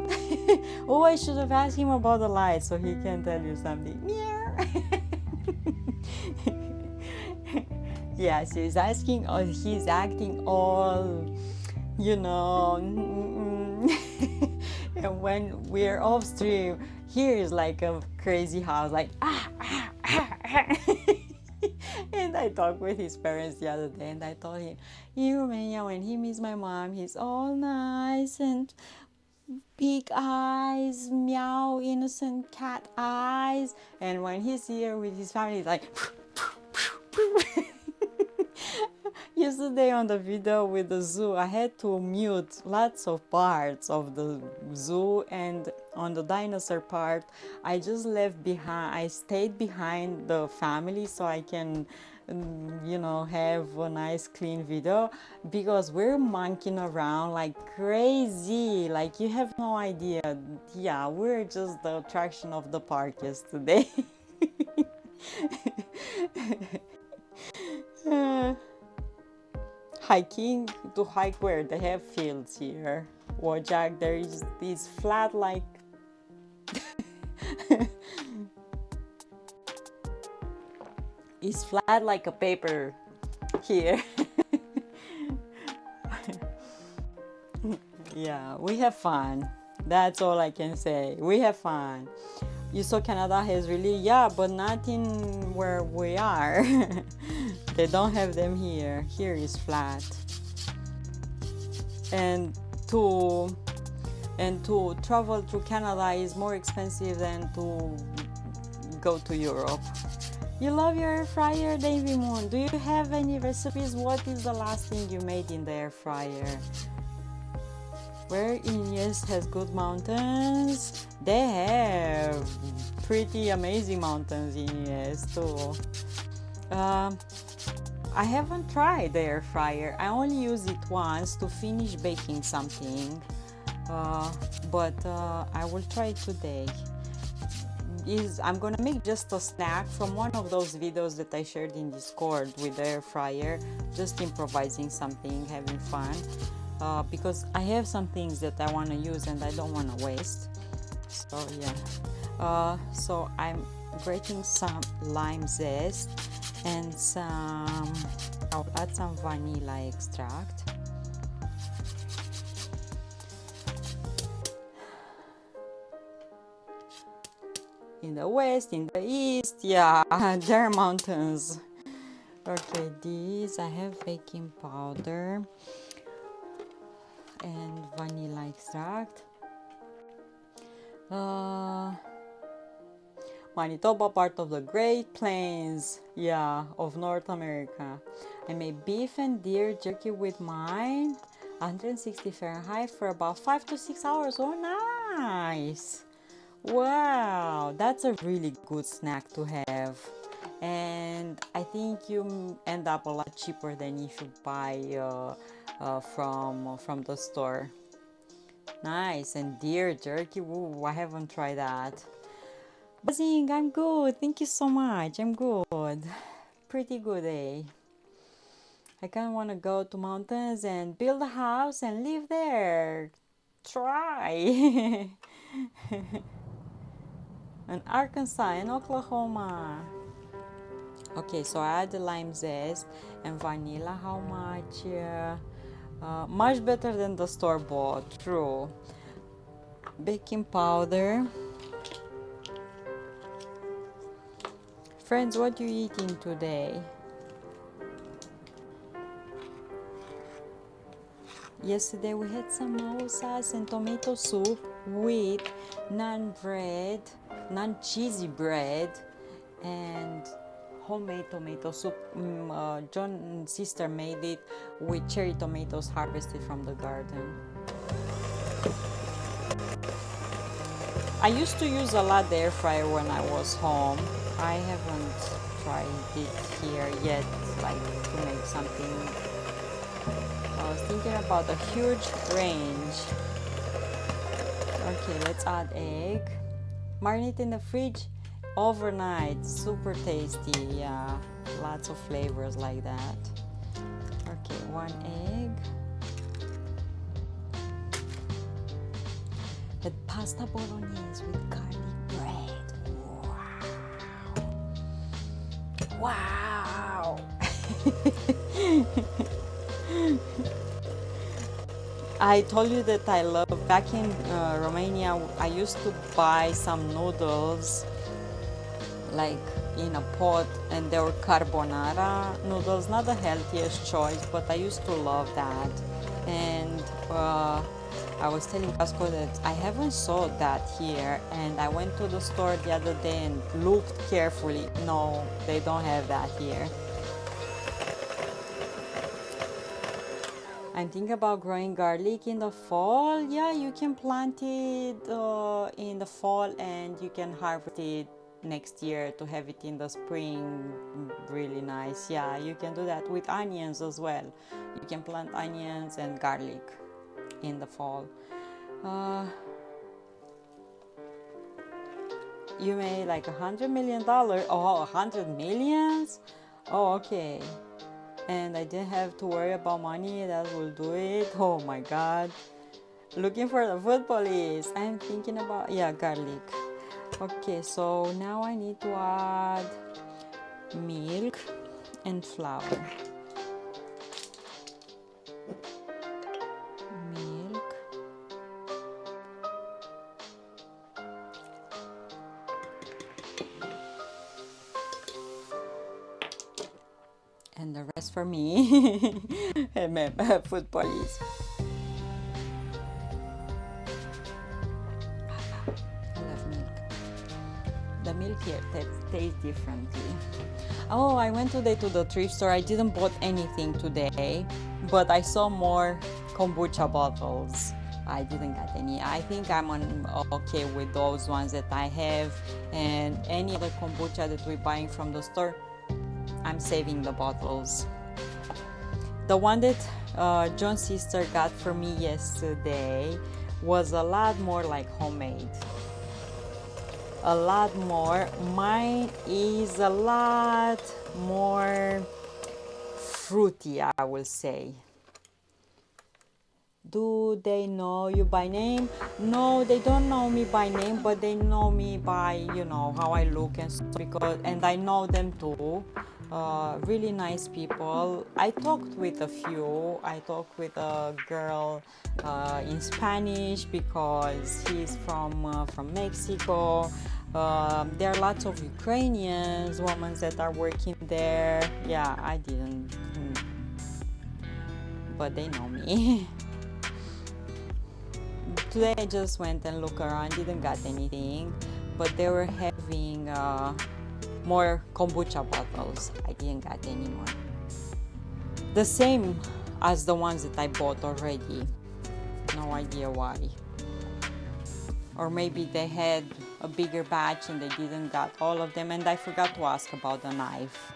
Speaker 1: Oh, I should have asked him about the light so he can tell you something. Meow. Yeah, so he's asking, or he's acting all, you know. And when we're off stream, here is like a crazy house, like And I talked with his parents the other day, and I told him, Romania, when he meets my mom, he's all nice and big eyes, meow, innocent cat eyes. And when he's here with his family, he's like... Yesterday on the video with the zoo, I had to mute lots of parts of the zoo, and on the dinosaur part, I just left behind, I stayed behind the family so I can, you know, have a nice clean video, because we're monkeying around like crazy, like you have no idea. Yeah, we're just the attraction of the park yesterday. Hiking, to hike where they have fields here. Wojak, there is this flat like it's flat like a paper here. Yeah, we have fun. That's all I can say. We have fun. You saw Canada has really, yeah, but not in where we are. They don't have them here. Here is flat. And to travel through Canada is more expensive than to go to Europe. You love your air fryer, Davy Moon. Do you have any recipes? What is the last thing you made in the air fryer? Where Ines has good mountains, they have pretty amazing mountains in Ines too. I haven't tried the air fryer. I only used it once to finish baking something, but I will try it today. I'm gonna make just a snack from one of those videos that I shared in Discord with the air fryer, just improvising something, having fun, because I have some things that I want to use and I don't want to waste. So yeah, so I'm grating some lime zest and I'll add some vanilla extract. In the west, in the east, yeah, there are mountains. Okay, these I have baking powder and vanilla extract. Manitoba, part of the Great Plains, yeah, of North America. I made beef and deer jerky with mine, 160 Fahrenheit for about 5 to 6 hours. Oh, nice! Wow, that's a really good snack to have. And I think you end up a lot cheaper than if you buy from the store. Nice. And deer jerky, ooh, I haven't tried that. Buzzing, I'm good. Thank you so much. I'm good. Pretty good, eh? I kind of want to go to mountains and build a house and live there. Try. In Arkansas and Oklahoma. Okay, so I add the lime zest and vanilla. How much? Much better than the store-bought, true. Baking powder. Friends, what you eating today? Yesterday we had samosas and tomato soup with naan bread, non-cheesy bread, and homemade tomato soup. John's sister made it with cherry tomatoes harvested from the garden. I used to use a lot the air fryer when I was home. I haven't tried it here yet, like to make something. I was thinking about a huge range. Okay, let's add egg. Marinate in the fridge overnight. Super tasty, yeah. Lots of flavors like that. Okay, 1 egg. The pasta bolognese with garlic bread. Wow! Wow! I told you that I love, back in Romania, I used to buy some noodles like in a pot, and they were carbonara noodles, not the healthiest choice, but I used to love that. And I was telling Pasco that I haven't saw that here, and I went to the store the other day and looked carefully. No, they don't have that here. I'm thinking about growing garlic in the fall. Yeah, you can plant it in the fall and you can harvest it next year to have it in the spring. Really nice. Yeah, you can do that with onions as well. You can plant onions and garlic in the fall. You made like $100 million. Oh, 100 millions? Oh, okay. And I didn't have to worry about money. That will do it. Oh my god. Looking for the food police. I'm thinking about, yeah, garlic. Okay, so now I need to add milk and flour. Milk. And the rest for me. Food police. I love milk. The milk here tastes differently. Oh, I went today to the thrift store. I didn't bought anything today, but I saw more kombucha bottles. I didn't get any. I think I'm okay with those ones that I have, and any other kombucha that we're buying from the store, I'm saving the bottles. The one that John's sister got for me yesterday was a lot more like homemade. a lot more. Mine is a lot more fruity, I will say. Do they know you by name? No, they don't know me by name, but they know me by, you know, how I look and stuff. Because, and I know them too. Really nice people. I talked with a few. I talked with a girl in Spanish because he's from Mexico. There are lots of Ukrainians, women that are working there. Yeah, I didn't, but they know me. Today I just went and looked around, didn't get anything, but they were having more kombucha bottles. I didn't get any more. The same as the ones that I bought already. No idea why. Or maybe they had a bigger batch and they didn't get all of them, and I forgot to ask about the knife.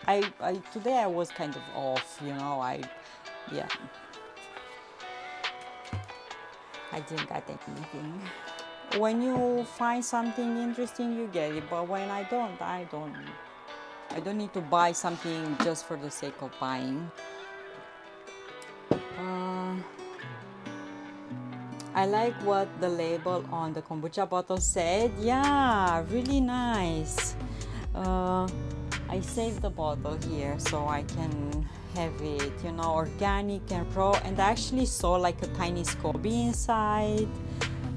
Speaker 1: Today I was kind of off, you know. Yeah. I didn't get anything. When you find something interesting, you get it. But when I don't need to buy something just for the sake of buying. I like what the label on the kombucha bottle said. Yeah, really nice. I saved the bottle here so I can have it, you know, organic and raw. And I actually saw like a tiny SCOBY inside.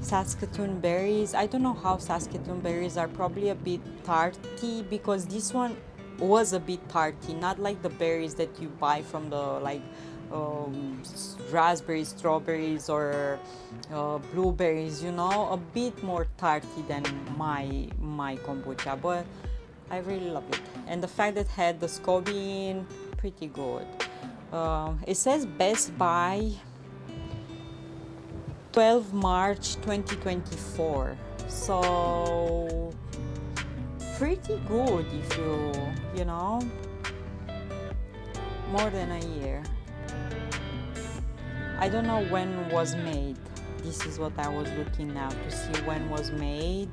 Speaker 1: Saskatoon berries. I don't know how Saskatoon berries are, probably a bit tarty, because this one was a bit tarty, not like the berries that you buy from the like raspberries, strawberries, or blueberries, you know, a bit more tarty than my kombucha, but I really love it. And the fact that it had the SCOBY in, pretty good. It says Best Buy 12 March 2024, so pretty good if you know, more than a year. I don't know when was made. This is what I was looking now to see when was made.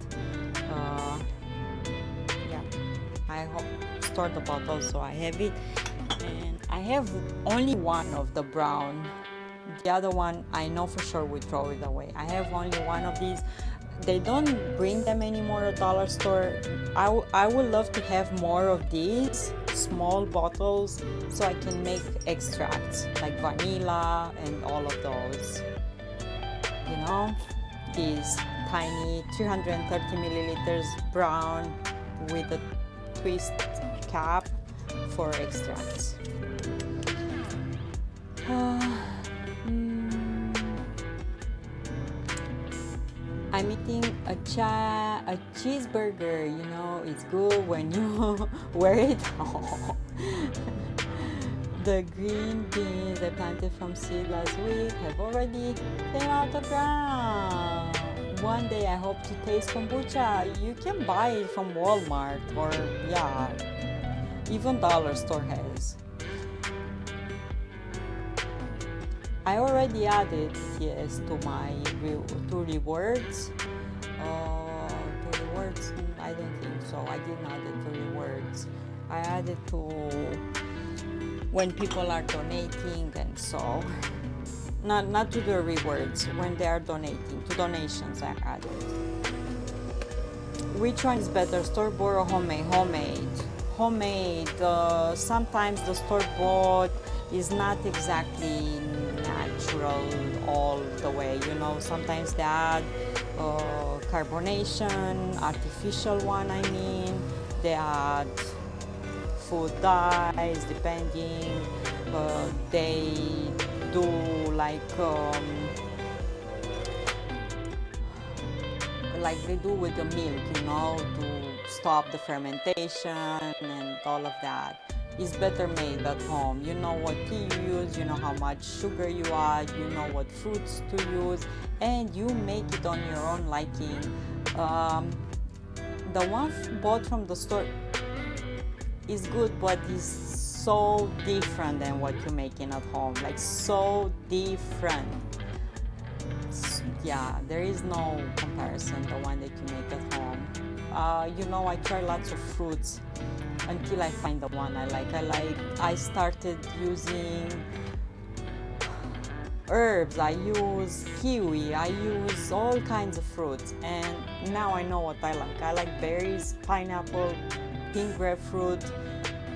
Speaker 1: Yeah, I hope stored the bottle so I have it, and I have only one of the brown. The other one I know for sure we throw it away. I have only one of these. They don't bring them anymore at dollar store. I would love to have more of these small bottles so I can make extracts like vanilla and all of those. You know, these tiny 330 milliliters brown with a twist cap for extracts. I'm eating a cheeseburger, you know, it's good when you wear it. The green beans I planted from seed last week have already came out of ground. One day I hope to taste kombucha. You can buy it from Walmart, or yeah, even dollar store has. I already added, yes, to my to rewards. To rewards, I don't think so. I didn't add it to rewards. I added to when people are donating, and so not to the rewards. When they are donating, to donations I added. Which one is better, store-bought or homemade? Homemade. Sometimes the store-bought is not exactly natural all the way, you know. Sometimes they add carbonation, artificial one, I mean. They add food dyes, depending. They do like they do with the milk, you know, to stop the fermentation and all of that. It's better made at home. You know what tea you use, you know how much sugar you add, you know what fruits to use, and you make it on your own liking. The one bought from the store is good, but is so different than what you're making at home. Like, so different. Yeah, there is no comparison, the one that you make at home. You know, I try lots of fruits until I find the one I like. I started using herbs, I use kiwi, I use all kinds of fruits, and now I know what I like. I like berries, pineapple, pink grapefruit,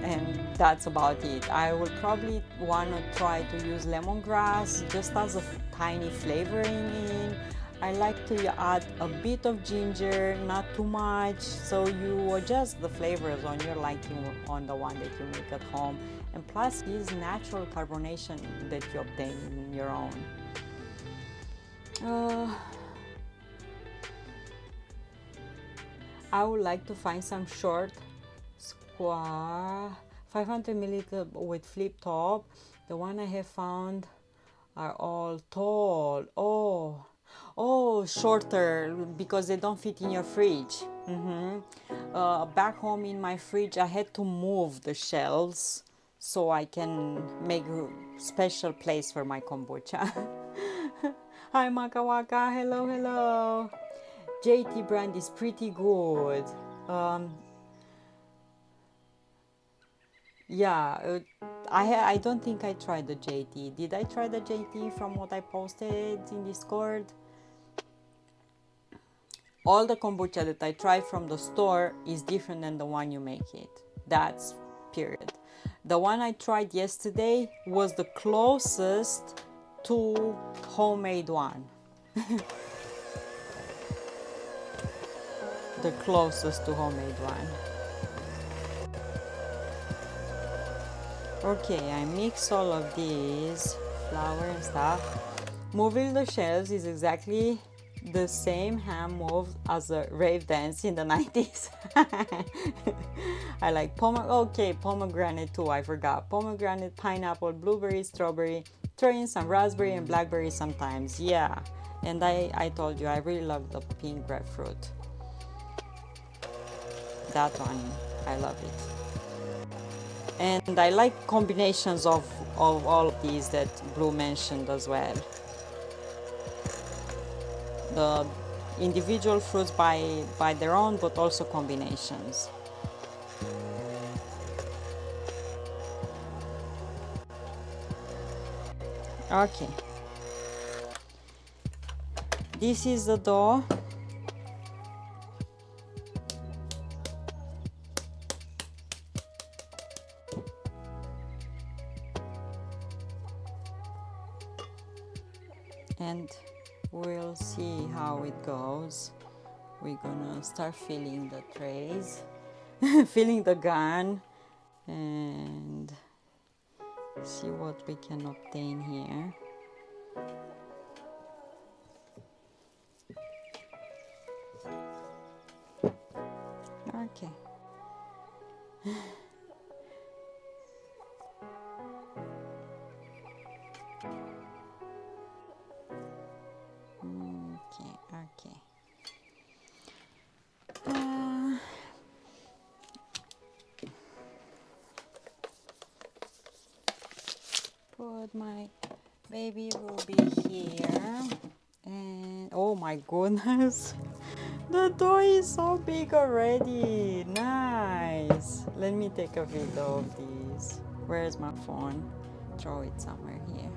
Speaker 1: and that's about it. I will probably want to try to use lemongrass just as a tiny flavoring in. I like to add a bit of ginger, not too much, so you adjust the flavors on your liking on the one that you make at home. And plus, use natural carbonation that you obtain in your own. I would like to find some short square 500 milliliter with flip top. The one I have found are all tall. Shorter because they don't fit in your fridge. Back home in my fridge, I had to move the shelves so I can make a special place for my kombucha. Hi Makawaka, hello. JT brand is pretty good. I don't think I tried the JT. Did I try the JT from what I posted in Discord? All the kombucha that I tried from the store is different than the one you make it. That's period. The one I tried yesterday was the closest to homemade one. The closest to homemade one. Okay, I mix all of these flour and stuff. Moving the shells is exactly the same hand move as a rave dance in the 90s. I like pomegranate too, I forgot. Pomegranate, pineapple, blueberry, strawberry, throw in some raspberry and blackberry sometimes, yeah. And I told you, I really love the pink grapefruit. That one, I love it. And I like combinations of all of these that Blue mentioned as well. The individual fruits by their own, but also combinations. Okay. This is the dough. And we'll see how it goes. We're gonna start filling the trays, filling the gun, and see what we can obtain here. Okay. Okay. Put my baby will be here, and oh my goodness, the dough is so big already. Nice. Let me take a video of these. Where's my phone? Throw it somewhere here.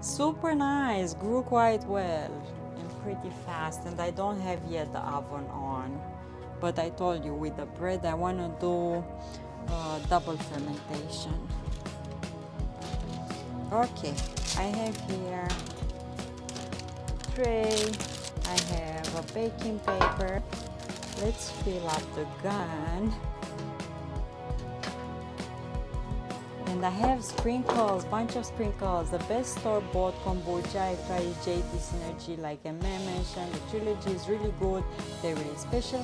Speaker 1: Super nice, grew quite well and pretty fast, and I don't have yet the oven on, but I told you with the bread I want to do double fermentation. Okay, I have here tray, I have a baking paper. Let's fill up the gun. And I have sprinkles, bunch of sprinkles. The best store-bought kombucha I tried is JT Synergy, like I mentioned. The trilogy is really good. They're really special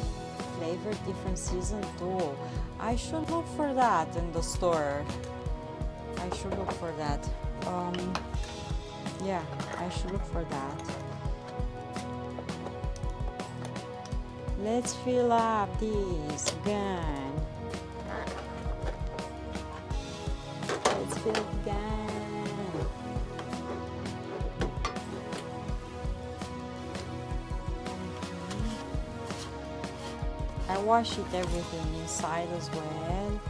Speaker 1: flavor, different season too. I should look for that in the store. I should look for that. Yeah, I should look for that. Let's fill up this gun. Let's fill the gun. I wash it everything inside as well.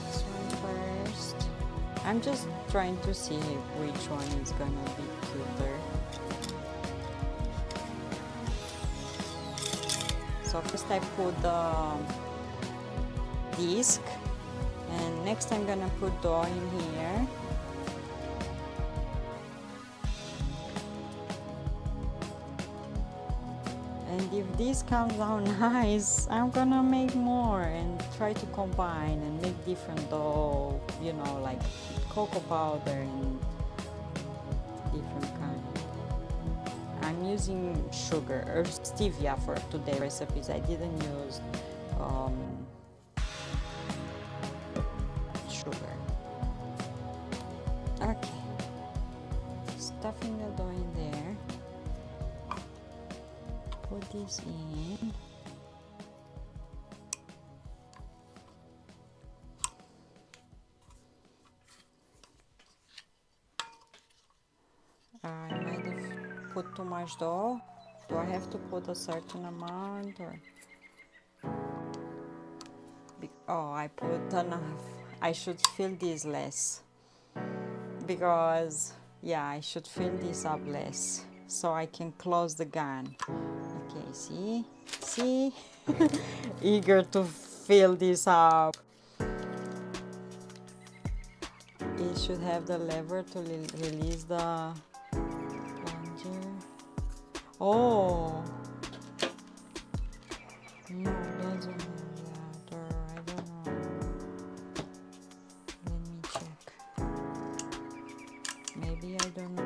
Speaker 1: This one first. I'm just trying to see which one is gonna be cuter. So first I put the disc, and next I'm gonna put dough in here. And if this comes out nice, I'm gonna make more and try to combine and make different dough, you know, like cocoa powder and different kind. I'm using sugar or stevia for today's recipes. I didn't use sugar. Okay, stuffing the dough in there. Put this in. I might have put too much dough. Do I have to put a certain amount or? Oh, I put enough. I should fill this less because yeah, I should fill this up less so I can close the gun. Okay, see, eager to fill this up. It should have the lever to release the plunger. Oh, no, it doesn't have that, or I don't know. Let me check. Maybe I don't know.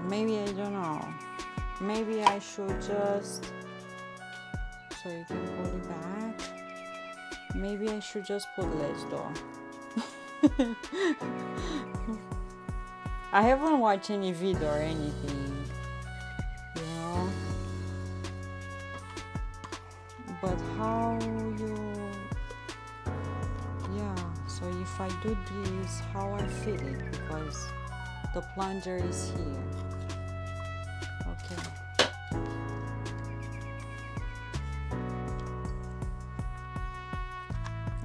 Speaker 1: Maybe I don't know. Maybe I should just, so you can pull it back. Maybe I should just put less dough. I haven't watched any video or anything, you know. But how you, yeah, so if I do this, how I feel it, because the plunger is here. Okay.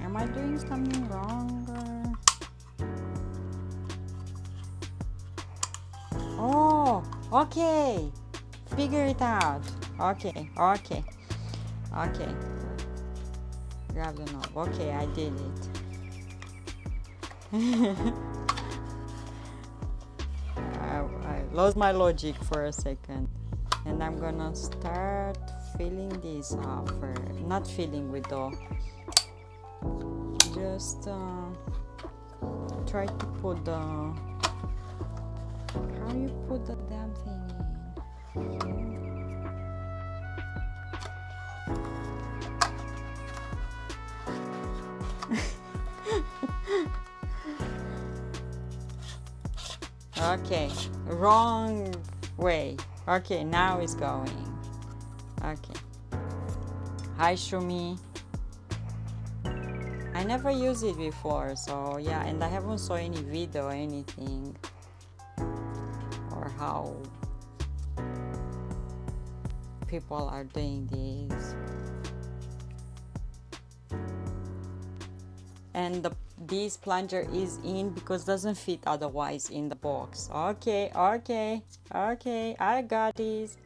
Speaker 1: Am I doing something wrong? Oh, okay. Figure it out. Okay. Grab the knob. Okay, I did it. I lost my logic for a second. And I'm gonna start filling this up. Not filling with dough. Just try to put the, how do you put the damn thing in? Okay, wrong way. Okay, now it's going. Okay. Hi Shumi. I never used it before, so yeah, and I haven't saw any video or anything, or how people are doing this. And this plunger is in because doesn't fit otherwise in the box. Okay, I got this.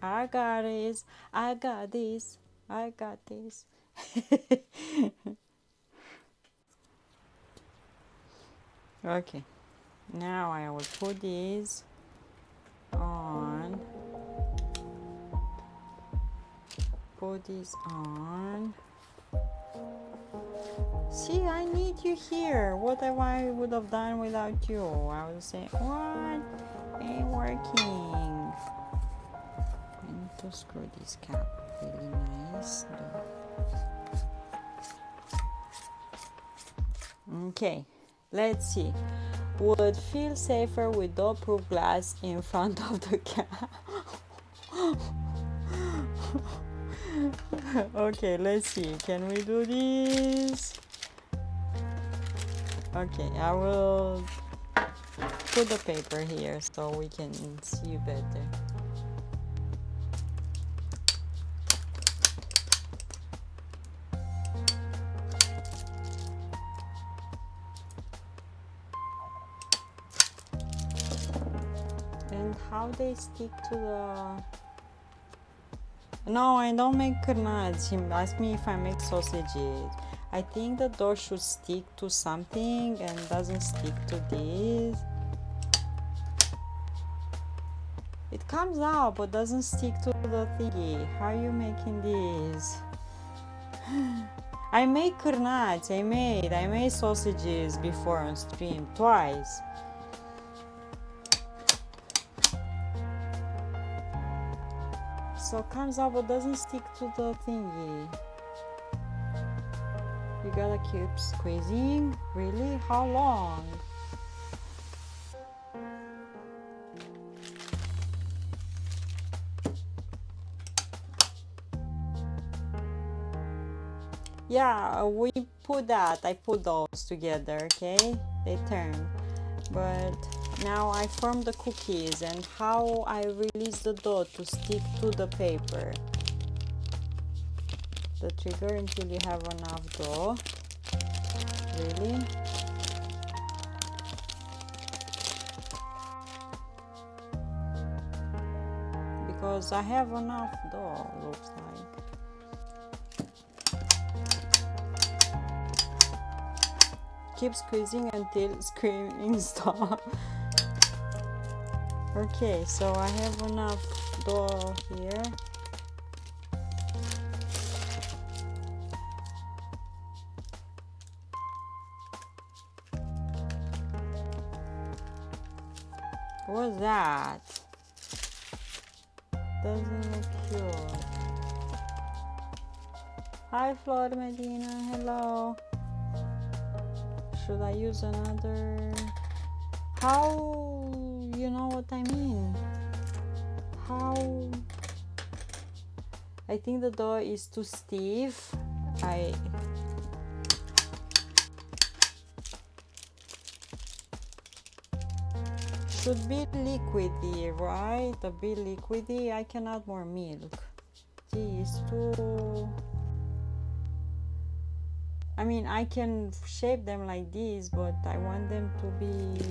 Speaker 1: Okay, now I will put this on. Put this on. See, I need you here. What if I would have done without you? I would say, what? Ain't working. I need to screw this cap really nice. Okay, let's see. Would feel safer with door-proof glass in front of the cap. Okay, let's see. Can we do this? Okay, I will put the paper here so we can see better. And how they stick to the... No, I don't make nuts. He asked me if I make sausages. I think the door should stick to something and doesn't stick to this. It comes out but doesn't stick to the thingy. How are you making this? I make nuts. I made sausages before on stream twice. So it comes out but doesn't stick to the thingy. You gotta keep squeezing. Really? How long? Yeah, we put that. I put those together, okay? They turn. But now I form the cookies and how I release the dough to stick to the paper. The trigger until you have enough dough. Really? Because I have enough dough, looks like. Keep squeezing until screaming stop. Okay, so I have enough dough here. What's that? Doesn't look cute. Hi Flor Medina, hello. Should I use another? How, you know what I mean? How? I think the dough is too stiff. Should be liquidy, right? A bit liquidy. I can add more milk. Gee, it's too... I mean, I can shape them like this, but I want them to be...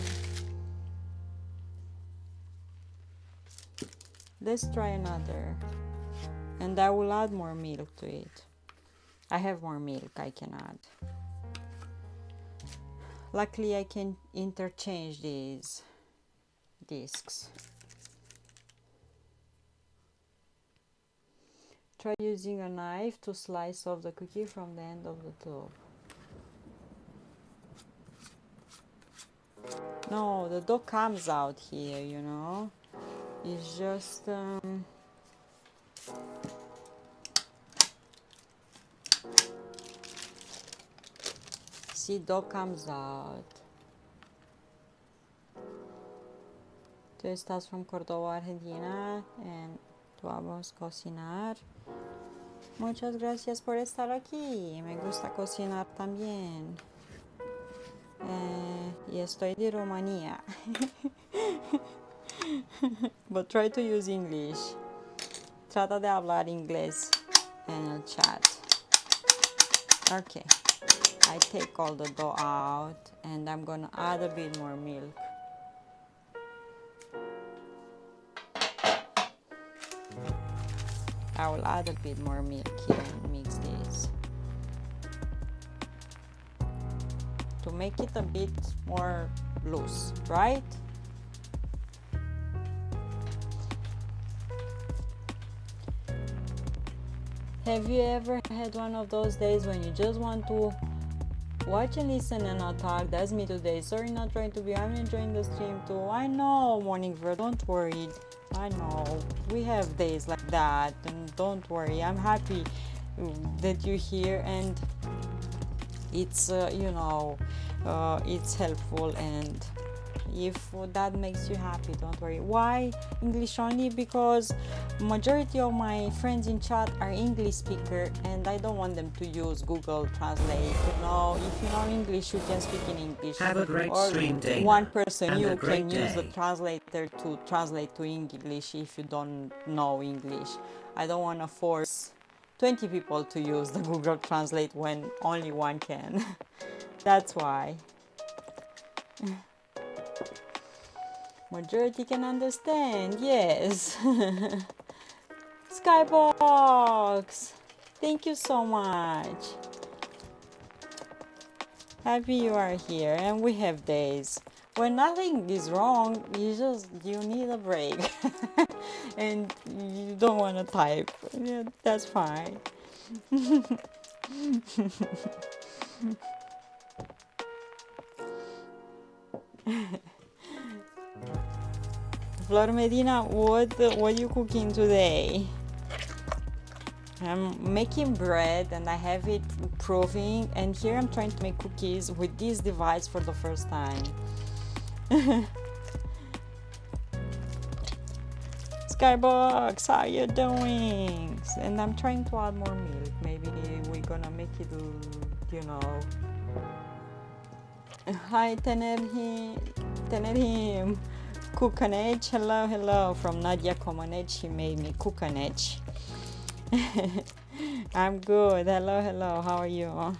Speaker 1: Let's try another. And I will add more milk to it. I have more milk I can add. Luckily, I can interchange these discs. Try using a knife to slice off the cookie from the end of the tube. No, the dough comes out here, you know. It's just see, dough comes out. Tú estás from Córdoba, Argentina, and tú vamos a cocinar. Muchas gracias por estar aquí. Me gusta cocinar también. Y estoy de Rumanía. But try to use English. Trata de hablar inglés en el chat. Okay. I take all the dough out and I'm gonna add a bit more milk. I will add a bit more milk here and mix this to make it a bit more loose, right? Have you ever had one of those days when you just want to watch and listen and not talk. That's me today. Sorry, not trying to be. I'm enjoying the stream too. I know, Morning Bird. Don't worry. I know. We have days like that, and don't worry. I'm happy that you're here, and it's it's helpful, and if that makes you happy, don't worry. Why English only? Because majority of my friends in chat are English speaker, and I don't want them to use Google Translate. If you know English, you can speak in English.
Speaker 3: Have a great
Speaker 1: Or
Speaker 3: stream, Dana.
Speaker 1: one person,
Speaker 3: And
Speaker 1: you
Speaker 3: a great
Speaker 1: can use the
Speaker 3: day.
Speaker 1: translator to translate to English if you don't know English. I don't want to force 20 people to use the Google Translate when only one can. That's why. Majority can understand, yes. Skybox, thank you so much. Happy you are here, and we have days when nothing is wrong. You need a break, and you don't want to type. Yeah, that's fine. Flor Medina, what are you cooking today? I'm making bread, and I have it proving, and here I'm trying to make cookies with this device for the first time. Skybox, how you doing? And I'm trying to add more milk. Maybe we're gonna make it, Hi, Tenerhim. Kukanech, hello from Nadia Comanech. She made me Kukanech. I'm good. Hello. How are you?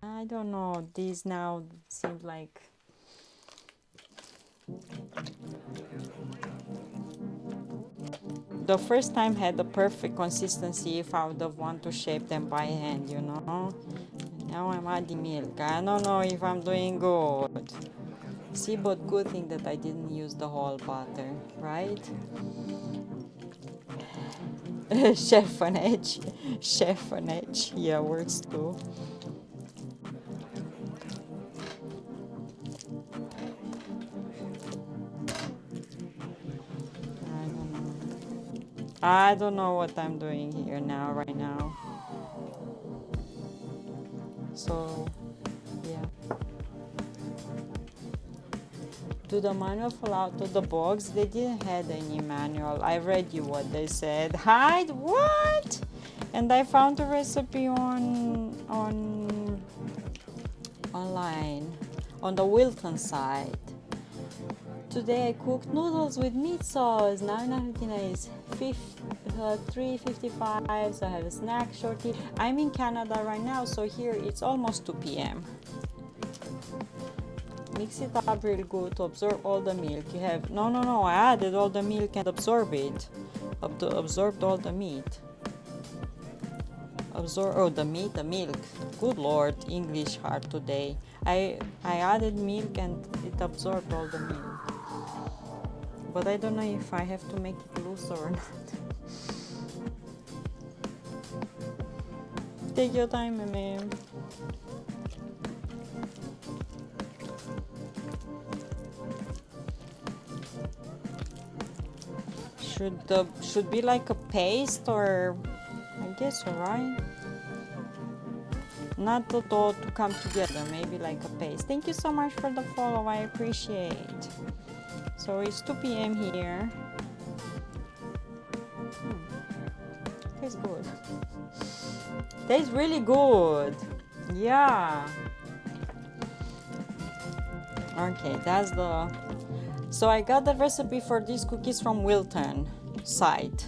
Speaker 1: I don't know. These now seem like the first time had the perfect consistency if I would have want to shape them by hand, Now I'm adding milk. I don't know if I'm doing good. See, but good thing that I didn't use the whole butter, right? Chef on edge. Yeah, works too. I don't know what I'm doing here right now. So, yeah. Do the manual fall out of the box? They didn't have any manual. I read you what they said. Hide what? And I found a recipe online on the Wilton site. Today I cooked noodles with meat sauce. Now is $3.55, so I have a snack shortly. I'm in Canada right now, so here it's almost 2 p.m. Mix it up real good to absorb all the milk. You have no. I added all the milk and absorbed all the meat. The milk. Good Lord, English hard today. I added milk and it absorbed all the milk. But I don't know if I have to make it looser or not. Take your time, ma'am. Should be like a paste, or I guess so, right? Not the dough to come together, maybe like a paste. Thank you so much for the follow, I appreciate. So it's 2 p.m. here. Tastes good. Tastes really good. Yeah. Okay, so I got the recipe for these cookies from Wilton site,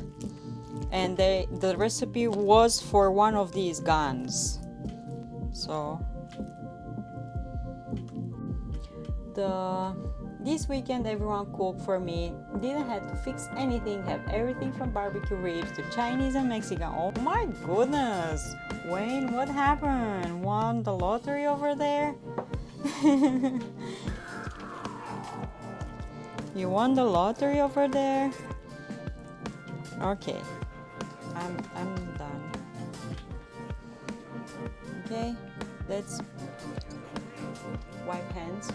Speaker 1: and the recipe was for one of these guns. So this weekend everyone cooked for me. Didn't have to fix anything. Have everything from barbecue ribs to Chinese and Mexican. Oh my goodness, Wayne, what happened? Won the lottery over there? You won the lottery over there? Okay, I'm done. Okay, let's wipe hands.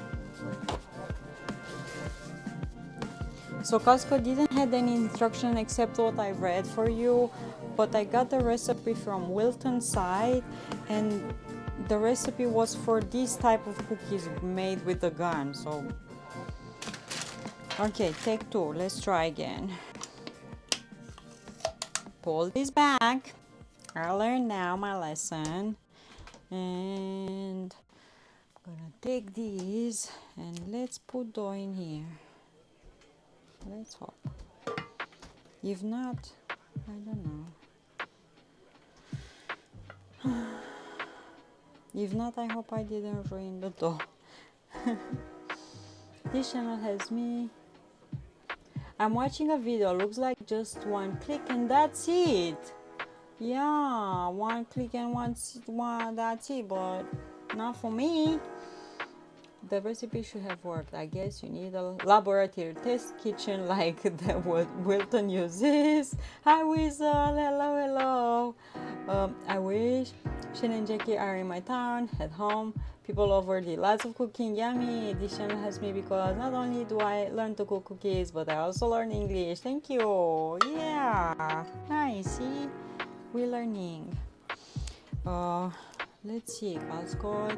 Speaker 1: So Costco didn't have any instruction except what I read for you, but I got the recipe from Wilton's site, and the recipe was for this type of cookies made with the gun. So okay, take two, let's try again. Pull this back. I learned now my lesson, and I'm gonna take these and let's put dough in here. Let's hope. If not, I don't know. If not, I hope I didn't ruin the dough. This channel has me. I'm watching a video, looks like just one click and that's it. Yeah, one click and one that's it, but not for me. The recipe should have worked. I guess you need a laboratory test kitchen like that what Wilton uses. Hi Weasel, hello. I wish Shane and Jackie are in my town, at home. People over there, lots of cooking, yummy. This channel has me because not only do I learn to cook cookies, but I also learn English. Thank you. Yeah, nice. See, we're learning. Let's see, Costco.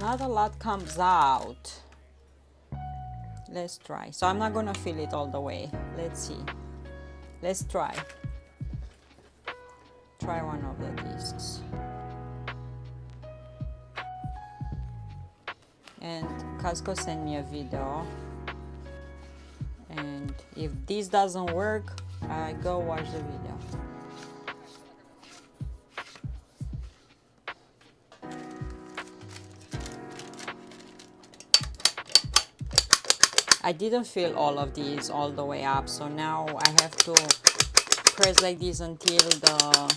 Speaker 1: Not a lot comes out. Let's try. So I'm not gonna fill it all the way. Let's see. Let's try. Try one of the discs. And Costco sent me a video. And if this doesn't work, I go watch the video. I didn't fill all of these all the way up, so now I have to press like this until the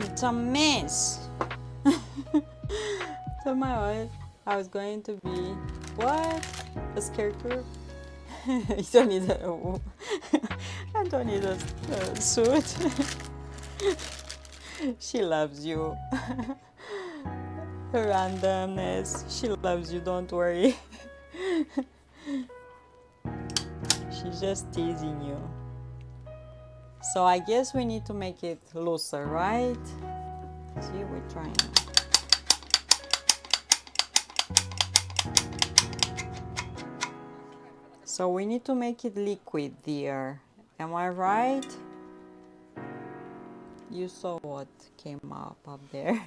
Speaker 1: it's a mess. So I was going to be what? A scarecrow? You don't need a I don't need a suit. She loves you. Her randomness. She loves you, don't worry. She's just teasing you. So I guess we need to make it looser, right? See, we're trying. So we need to make it liquid there. Am I right? You saw what came up there.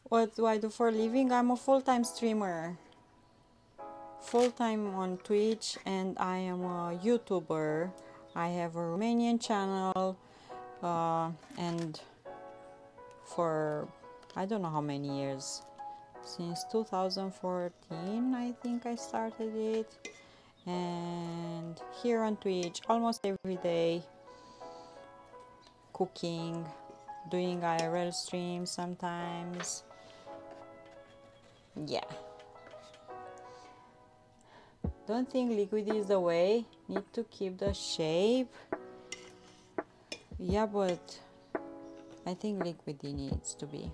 Speaker 1: What do I do for a living? I'm a full-time streamer. Full-time on Twitch, and I am a YouTuber. I have a Romanian channel, and for I don't know how many years, since 2014 I think I started it, and here on Twitch almost every day, cooking, doing IRL streams sometimes. Yeah, don't think liquid is the way. Need to keep the shape. Yeah, but I think liquid needs to be.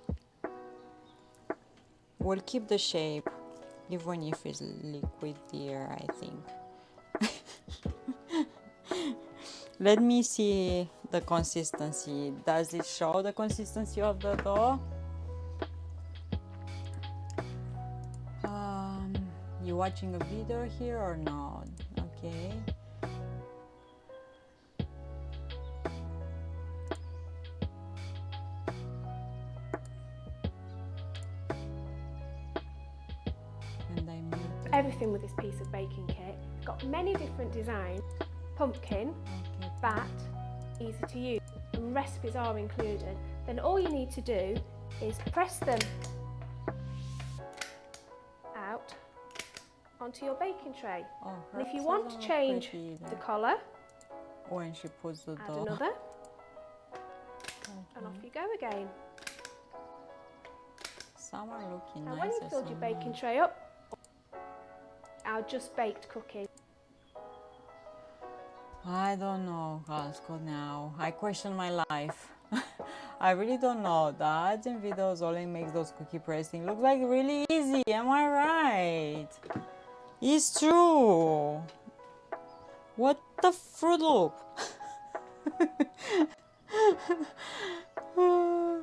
Speaker 1: We'll keep the shape even if it's liquid here, I think. Let me see the consistency. Does it show the consistency of the dough? You watching a video here or not? Okay. And I mute
Speaker 3: everything with this piece of baking kit. It's got many different designs. Pumpkin, bat, easy to use, and recipes are included. Then all you need to do is press them out onto your baking tray.
Speaker 1: Oh,
Speaker 3: And if you
Speaker 1: hers
Speaker 3: want
Speaker 1: are
Speaker 3: to
Speaker 1: not
Speaker 3: change
Speaker 1: pretty
Speaker 3: the
Speaker 1: either.
Speaker 3: colour,
Speaker 1: When she puts the
Speaker 3: add
Speaker 1: dough.
Speaker 3: another, and off you go again.
Speaker 1: Some are looking
Speaker 3: Now
Speaker 1: nicer.
Speaker 3: when you've filled your baking tray up, our just baked cookies.
Speaker 1: I don't know, Galsko, now. I question my life. I really don't know. The ads and videos only makes those cookie pressing look like really easy. Am I right? It's true. What the Fruit Loop?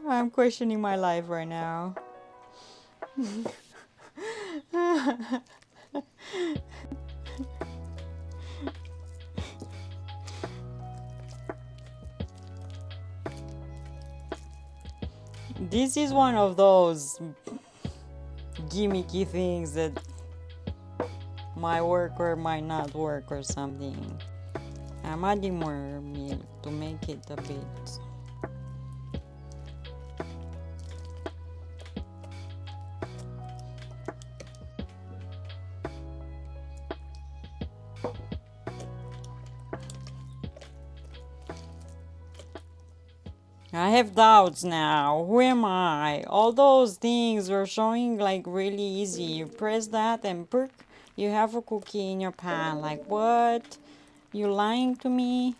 Speaker 1: I'm questioning my life right now. This is one of those gimmicky things that might work or might not work or something. I'm adding more milk to make it a bit. I have doubts now. Who am I? All those things were showing like really easy. You press that and perk, you have a cookie in your pan. Like what? You lying to me?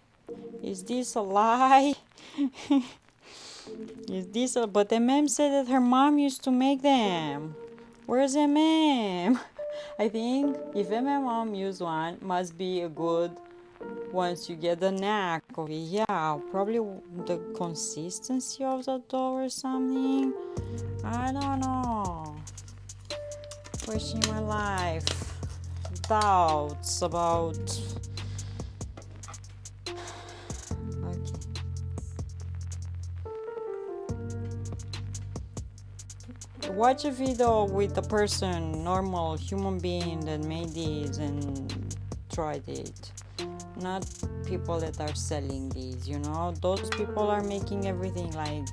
Speaker 1: Is this a lie? Is this a... But MM said that her mom used to make them. Where's MM? I think if MM mom used one, must be a good... Once you get the knack of it, yeah, probably the consistency of the dough or something. I don't know. Questioning my life. Doubts about... Okay. Watch a video with a person, normal human being that made this and tried it. Not people that are selling these, you know. Those people are making everything like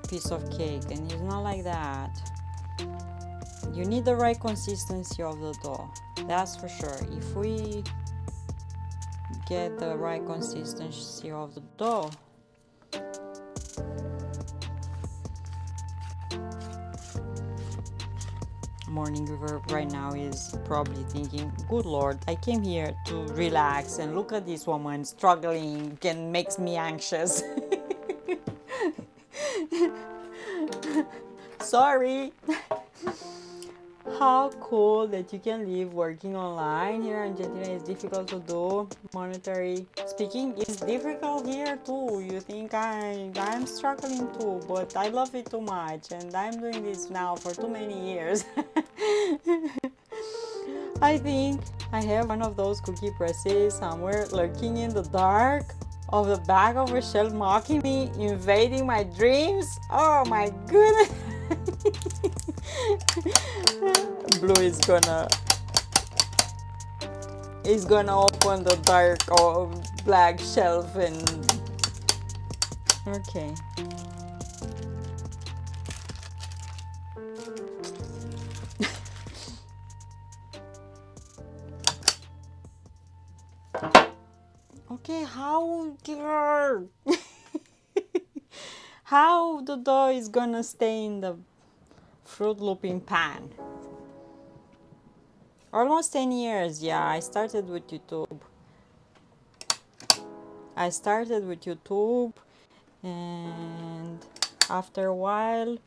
Speaker 1: piece of cake, and it's not like that. You need the right consistency of the dough, that's for sure. If we get the right consistency of the dough, Morning River right now is probably thinking, good lord, I came here to relax and look at this woman struggling and makes me anxious. Sorry. How cool that you can live working online. Here in Argentina is difficult to do. Monetary speaking is difficult here too. You think I'm struggling too, but I love it too much and I'm doing this now for too many years. I think I have one of those cookie presses somewhere lurking in the dark of the back of a shelf, mocking me, invading my dreams. Oh my goodness. Blue is gonna open the dark or black shelf and okay. Okay, how how the dough is gonna stay in the Fruit Looping pan? Almost 10 years, yeah. I started with YouTube and after a while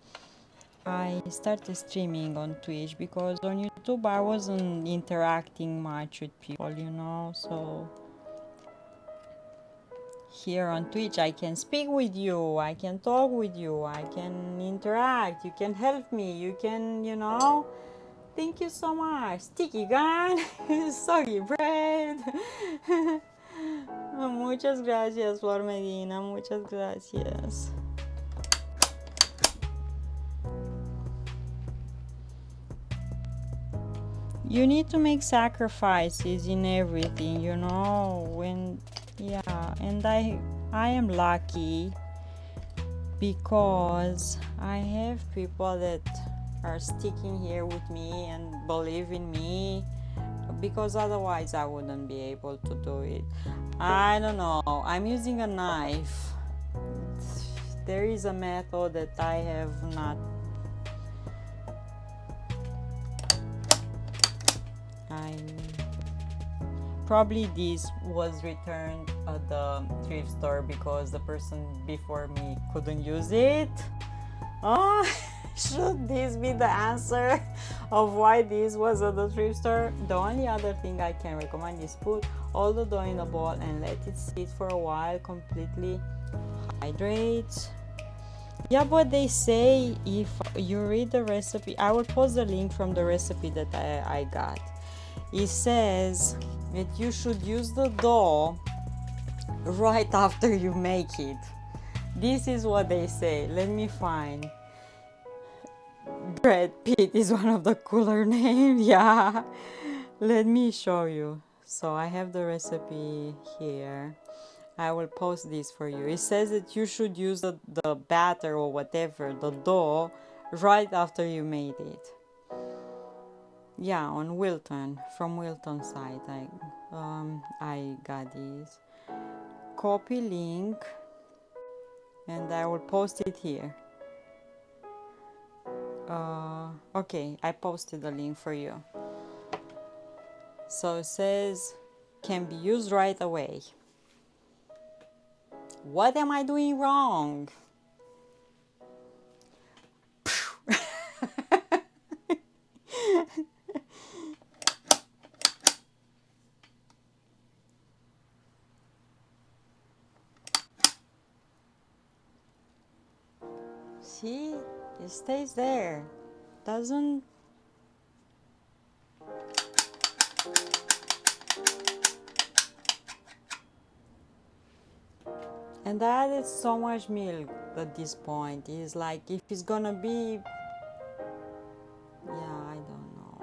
Speaker 1: I started streaming on Twitch because on YouTube I wasn't interacting much with people, you know, so here on Twitch I can speak with you, I can talk with you, I can interact, you can help me, you can, you know. Thank you so much. Sticky gun, soggy bread. Muchas gracias, Flor Medina. Muchas gracias. You need to make sacrifices in everything, you know. When, yeah, and I am lucky because I have people that are sticking here with me and believe in me, because otherwise I wouldn't be able to do it. I don't know. I'm using a knife. There is a method that I have not. Probably this was returned at the thrift store because the person before me couldn't use it. Oh, should this be the answer of why this was at the thrift store? The only other thing I can recommend is put all the dough in a bowl and let it sit for a while, completely hydrate. Yeah, but they say if you read the recipe, I will post the link from the recipe that I got. It says that you should use the dough right after you make it. This is what they say. Let me find. Brad Pitt is one of the cooler names. Yeah. Let me show you. So I have the recipe here. I will post this for you. It says that you should use the batter or whatever, the dough, right after you made it. Yeah, on Wilton, from Wilton site, I got this. Copy link, and I will post it here. Okay, I posted the link for you. So it says can be used right away. What am I doing wrong? See, it stays there. Doesn't. And I added so much milk at this point. It's like if it's gonna be. Yeah, I don't know.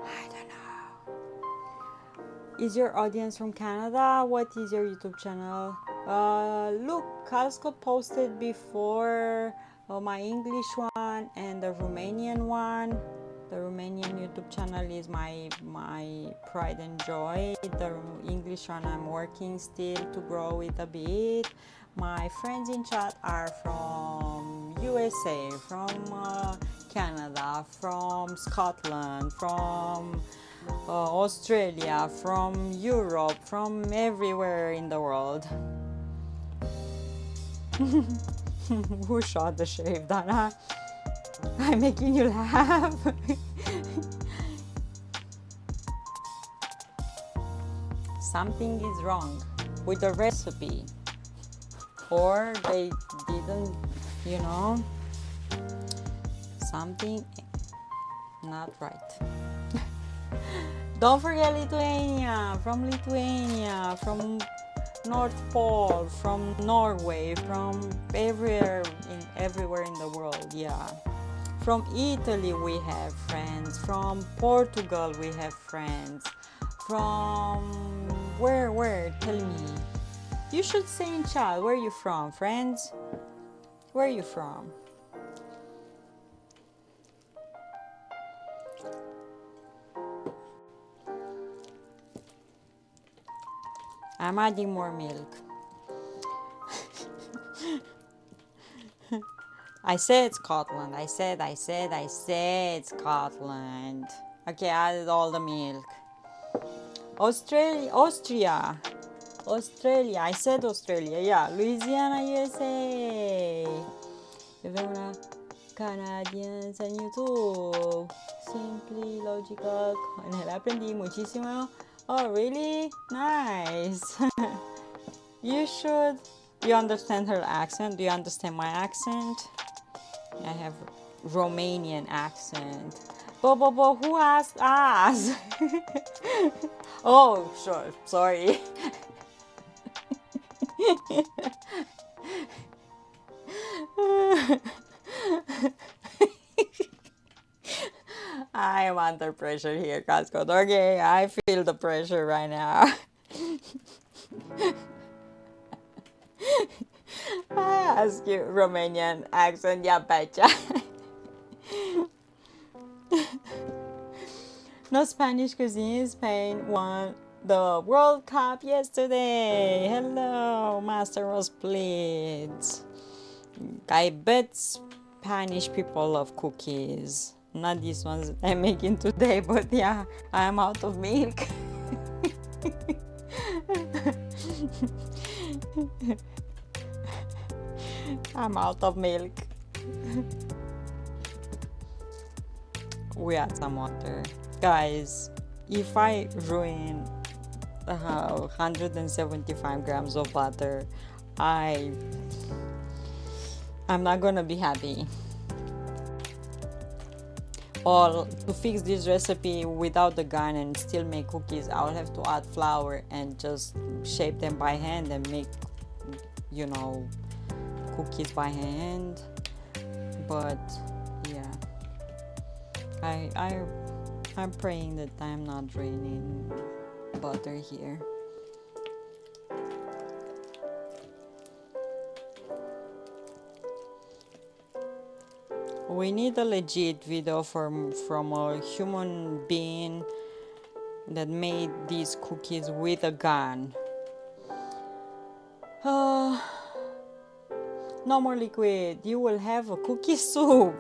Speaker 1: I don't know. Is your audience from Canada? What is your YouTube channel? Look, Calsco posted before my English one and the Romanian one. The Romanian YouTube channel is my pride and joy. The English one I'm working still to grow it a bit. My friends in chat are from USA, from Canada, from Scotland, from Australia, from Europe, from everywhere in the world. Who shot the sheriff, Dana? I'm making you laugh. Something is wrong with the recipe, or they didn't, something not right. Don't forget Lithuania, from North Pole, from Norway, from everywhere in the world. Yeah. From Italy we have friends, from Portugal we have friends, from where? Tell me. You should say in chat, where are you from, friends? Where are you from? I'm adding more milk. I said Scotland. I said Scotland. Okay, I added all the milk. Austria. I said Australia. Yeah, Louisiana, USA. Avem una Canadians en YouTube. Simply logical. Ne aprendí muchísimo. Oh, really? Nice. You should. You understand her accent? Do you understand my accent? I have Romanian accent. But who asked us? Oh, sure. Sorry. I am under pressure here, Cascot. Okay, I feel the pressure right now. ask you Romanian accent, yeah, betcha. No Spanish cuisine. Spain won the World Cup yesterday. Hello, Master of Splits. I bet Spanish people love cookies. Not these ones I'm making today, but yeah, I'm out of milk. I'm out of milk. We add some water. Guys, if I ruin 175 grams of butter, I'm not gonna be happy. Or to fix this recipe without the gun and still make cookies, I will have to add flour and just shape them by hand and make, you know, cookies by hand. But yeah, I'm praying that I'm not draining butter here. We need a legit video from a human being that made these cookies with a gun. No more liquid. You will have a cookie soup.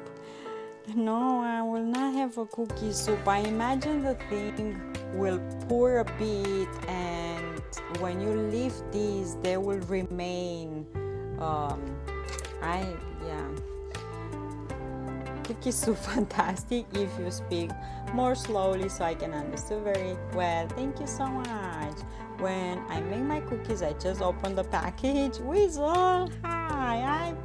Speaker 1: No, I will not have a cookie soup. I imagine the thing will pour a bit, and when you lift these, they will remain. Cookie soup fantastic if you speak more slowly so I can understand very well. Thank you so much. When I make my cookies, I just open the package. Weasel, hi, I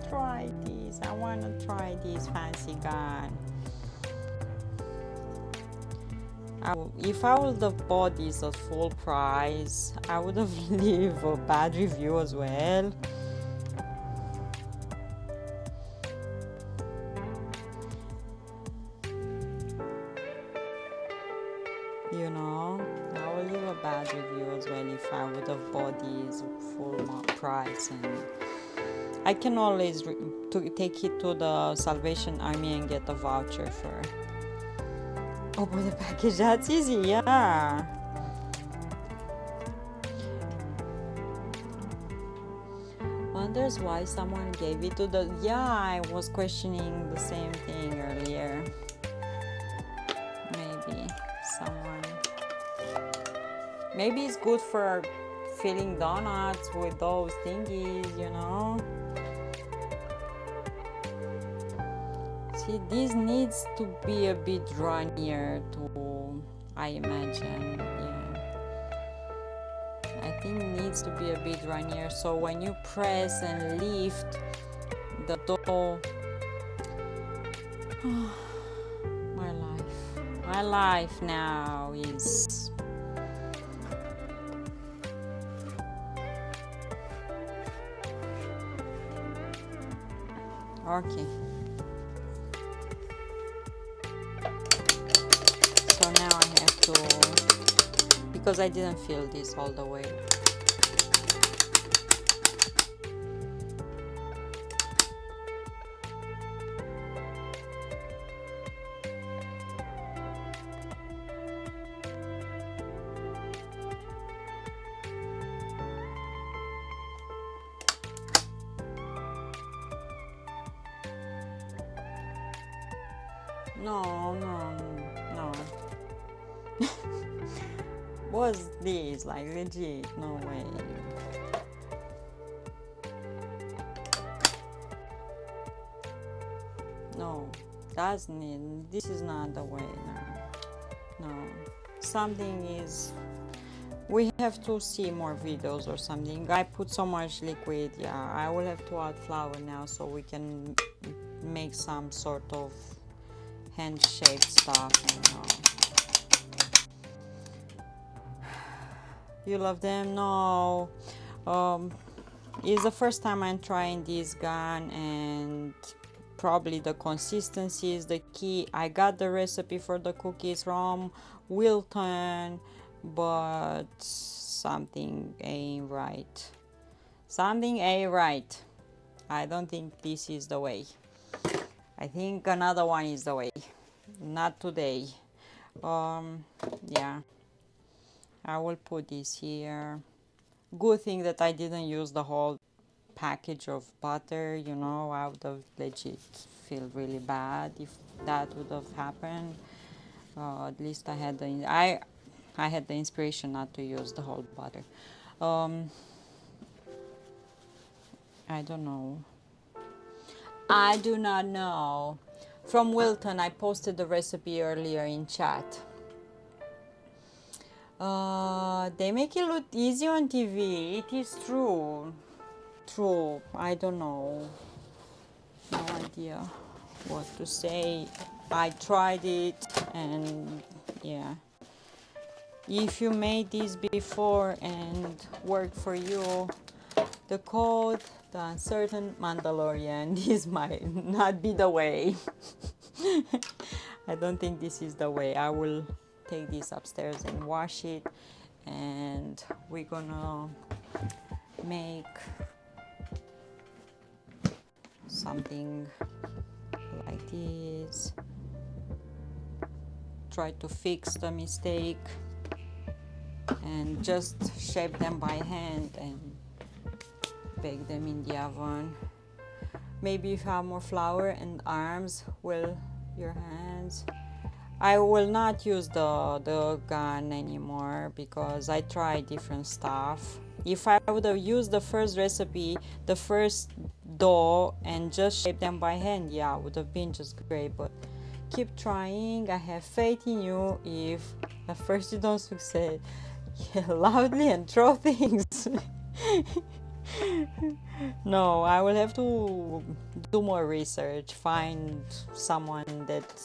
Speaker 1: tried this. I want to try this fancy gun. If I would have bought this at full price, I would have leave a bad review as well. You know, I will leave a bad review as well if I would have bought these full price. And I can always take it to the Salvation Army and get a voucher for open the package. That's easy, yeah. Wonders why someone gave it to the. Yeah, I was questioning the same thing earlier. Maybe it's good for filling donuts with those thingies, you know. See, this needs to be a bit runnier to, I imagine, yeah. I think it needs to be a bit runnier, so when you press and lift the dough, my life now is okay. So now I have to, because I didn't fill this all the way. No. What's this? Like legit? No way. No, this is not the way. No. Something is. We have to see more videos or something. I put so much liquid. Yeah, I will have to add flour now so we can make some sort of hand-shaped stuff, you know. You love them? No. It's the first time I'm trying this gun, and probably the consistency is the key. I got the recipe for the cookies from Wilton, but something ain't right. I don't think this is the way. I think another one is the way. Not today. Yeah, I will put this here. Good thing that I didn't use the whole package of butter, you know. I would have legit feel really bad if that would have happened. At least I had I had the inspiration not to use the whole butter. I don't know. I do not know. From Wilton, I posted the recipe earlier in chat. They make it look easy on TV. It is true. True. I don't know. No idea what to say. I tried it and yeah. If you made this before and worked for you, the code, the uncertain Mandalorian, this might not be the way. I don't think this is the way. I will take this upstairs and wash it, and we're gonna make something like this. Try to fix the mistake and just shape them by hand and bake them in the oven. Maybe if you have more flour and arms, well, your hands. I will not use the gun anymore because I tried different stuff. If I would have used the first recipe, the first dough, and just shape them by hand, yeah, would have been just great. But keep trying. I have faith in you. If at first you don't succeed, yell loudly and throw things. No, I will have to do more research, find someone that,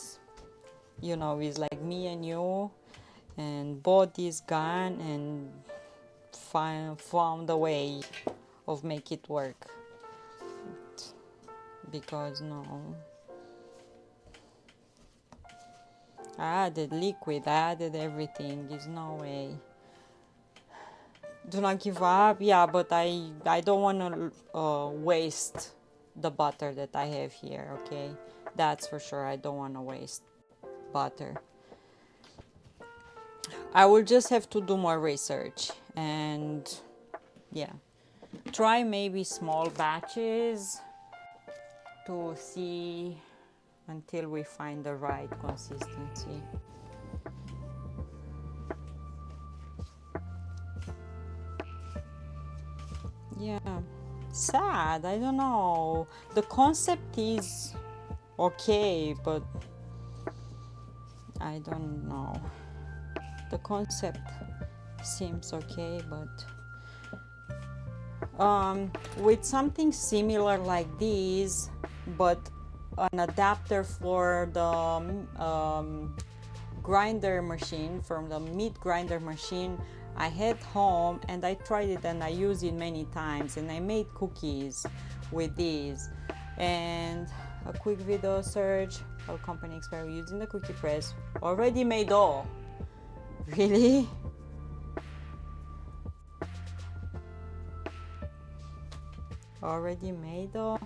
Speaker 1: you know, is like me and you, and bought this gun and found a way of make it work. Because no, I added liquid, I added everything. There's no way. Do not give up. Yeah, but I don't want to waste the butter that I have here. Okay, that's for sure. I don't want to waste butter. I will just have to do more research and yeah, try maybe small batches to see until we find the right consistency. Yeah, sad. I don't know. The concept is okay, but I don't know. The concept seems okay, but with something similar like this, but an adapter for the grinder machine, from the meat grinder machine I had home, and I tried it and I used it many times, and I made cookies with these. And a quick video search, our company expert using the cookie press, already made dough. Really? Already made dough?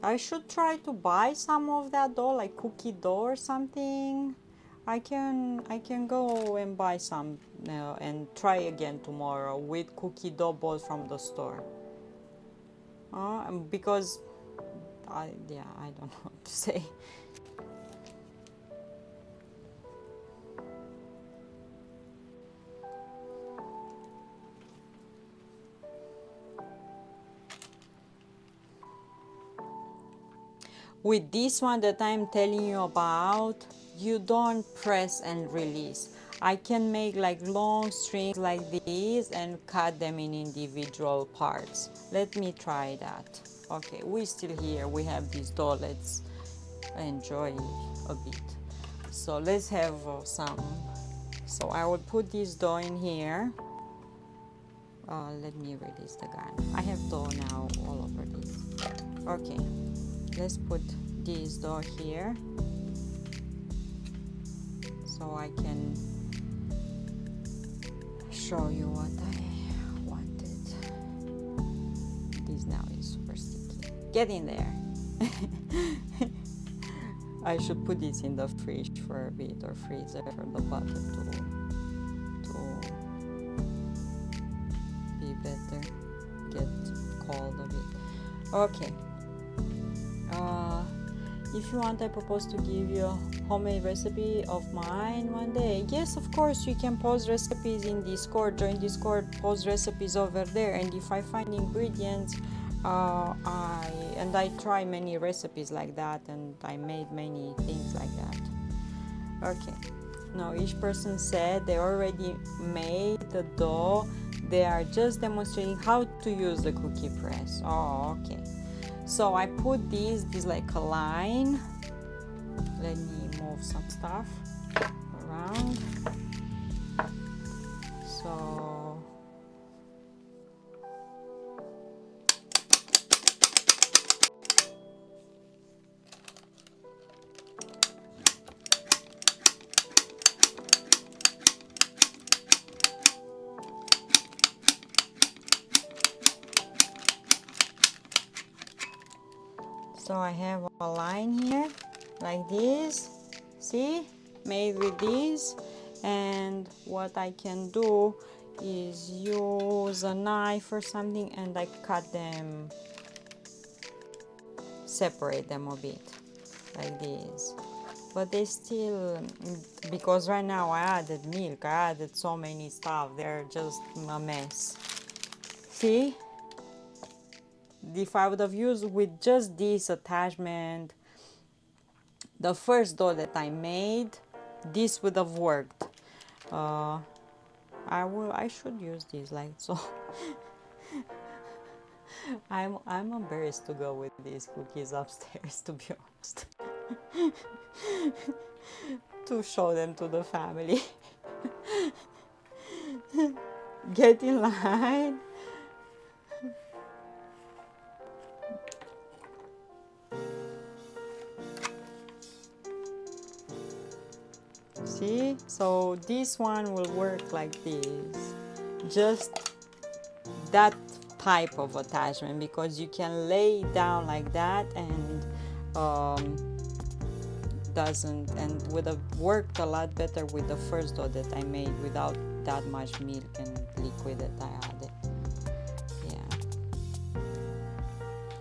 Speaker 1: I should try to buy some of that dough, like cookie dough or something. I can go and buy some and try again tomorrow with cookie dough bought from the store. Because I don't know what to say. With this one that I'm telling you about, you don't press and release. I can make like long strings like these and cut them in individual parts. Let me try that. Okay, we're still here. We have this dough. Let's enjoy a bit. So let's have some. So I will put this dough in here. Let me release the gun. I have dough now all over this. Okay. Let's put this dough here. so I can show you what I wanted. This now is super sticky. Get in there. I should put this in the fridge for a bit, or freezer, for the butter to be better, get cold a bit. Okay. If you want, I propose to give you a homemade recipe of mine one day. Yes, of course, you can post recipes in Discord. Join Discord, post recipes over there, and if I find ingredients, I try many recipes like that, and I made many things like that. Okay. Now each person said they already made the dough. They are just demonstrating how to use the cookie press. Oh, okay. So I put this like a line. Let me move some stuff around. So I have a line here like this, see, made with this, and what I can do is use a knife or something and I cut them, separate them a bit like this. But they still, because right now I added milk, I added so many stuff, they're just a mess. See? If I would have used with just this attachment, the first dough that I made, this would have worked. I should use this like so. I'm embarrassed to go with these cookies upstairs, to be honest. To show them to the family. Get in line. See, so this one will work like this, just that type of attachment, because you can lay it down like that and would have worked a lot better with the first dough that I made without that much milk and liquid that I added. Yeah,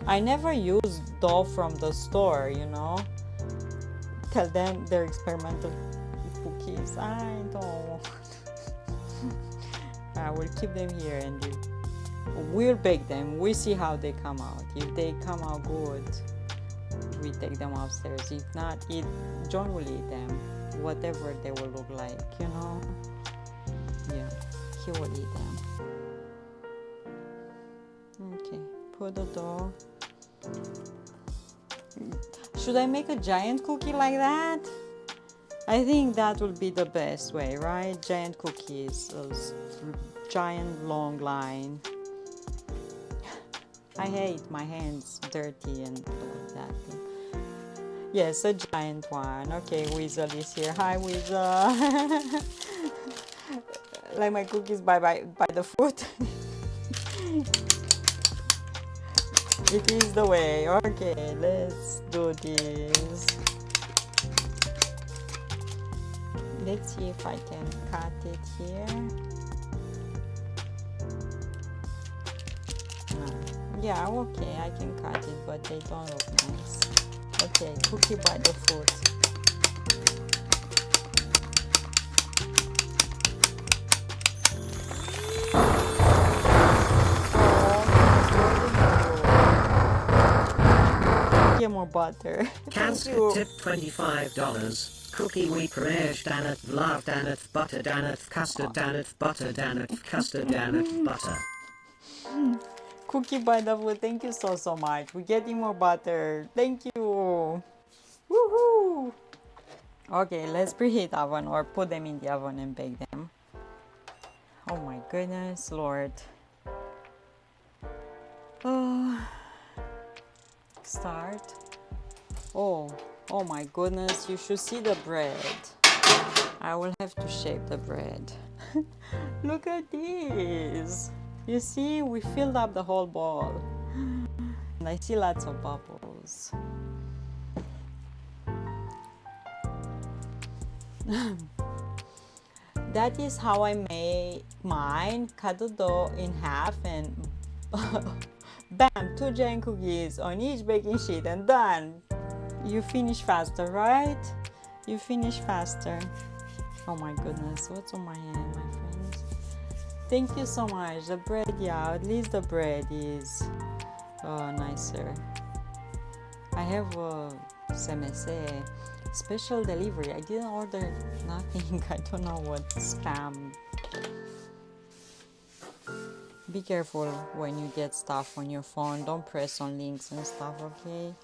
Speaker 1: I never use dough from the store, you know. Tell them they're experimental cookies. I don't. I will keep them here and we'll bake them. We see how they come out. If they come out good, we take them upstairs. If not, John will eat them, whatever they will look like, you know. Yeah, he will eat them. Okay, put the dough. Should I make a giant cookie like that? I think that will be the best way, right? Giant cookies, a giant long line. I hate my hands dirty and all that thing. Yes, a giant one. Okay, Weasel is here. Hi, Weasel. Like my cookies by the foot. It is the way. Okay, let's do this. Let's see if I can cut it here. Yeah, okay, I can cut it, but they don't look nice. Okay, cookie by the foot. Get more butter.
Speaker 4: Cancer tip $25. Cookie wheat parage daneth vlav daneth butter daneth custard daneth butter daneth custard daneth butter.
Speaker 1: Cookie by the foot. Thank you so much. We're getting more butter. Thank you. Woohoo! Okay, let's preheat oven or put them in the oven and bake them. Oh my goodness, Lord. Start. Oh my goodness, you should see the bread. I will have to shape the bread. Look at this. You see, we filled up the whole bowl. And I see lots of bubbles. That is how I made mine. Cut the dough in half and bam, 2 giant cookies on each baking sheet and done. You finish faster, right? You finish faster. Oh my goodness, what's on my hand, my friends? Thank you so much. The bread, yeah, at least the bread is nicer. I have a CMC special delivery. I didn't order nothing. I don't know what spam. Be careful when you get stuff on your phone. Don't press on links and stuff, okay?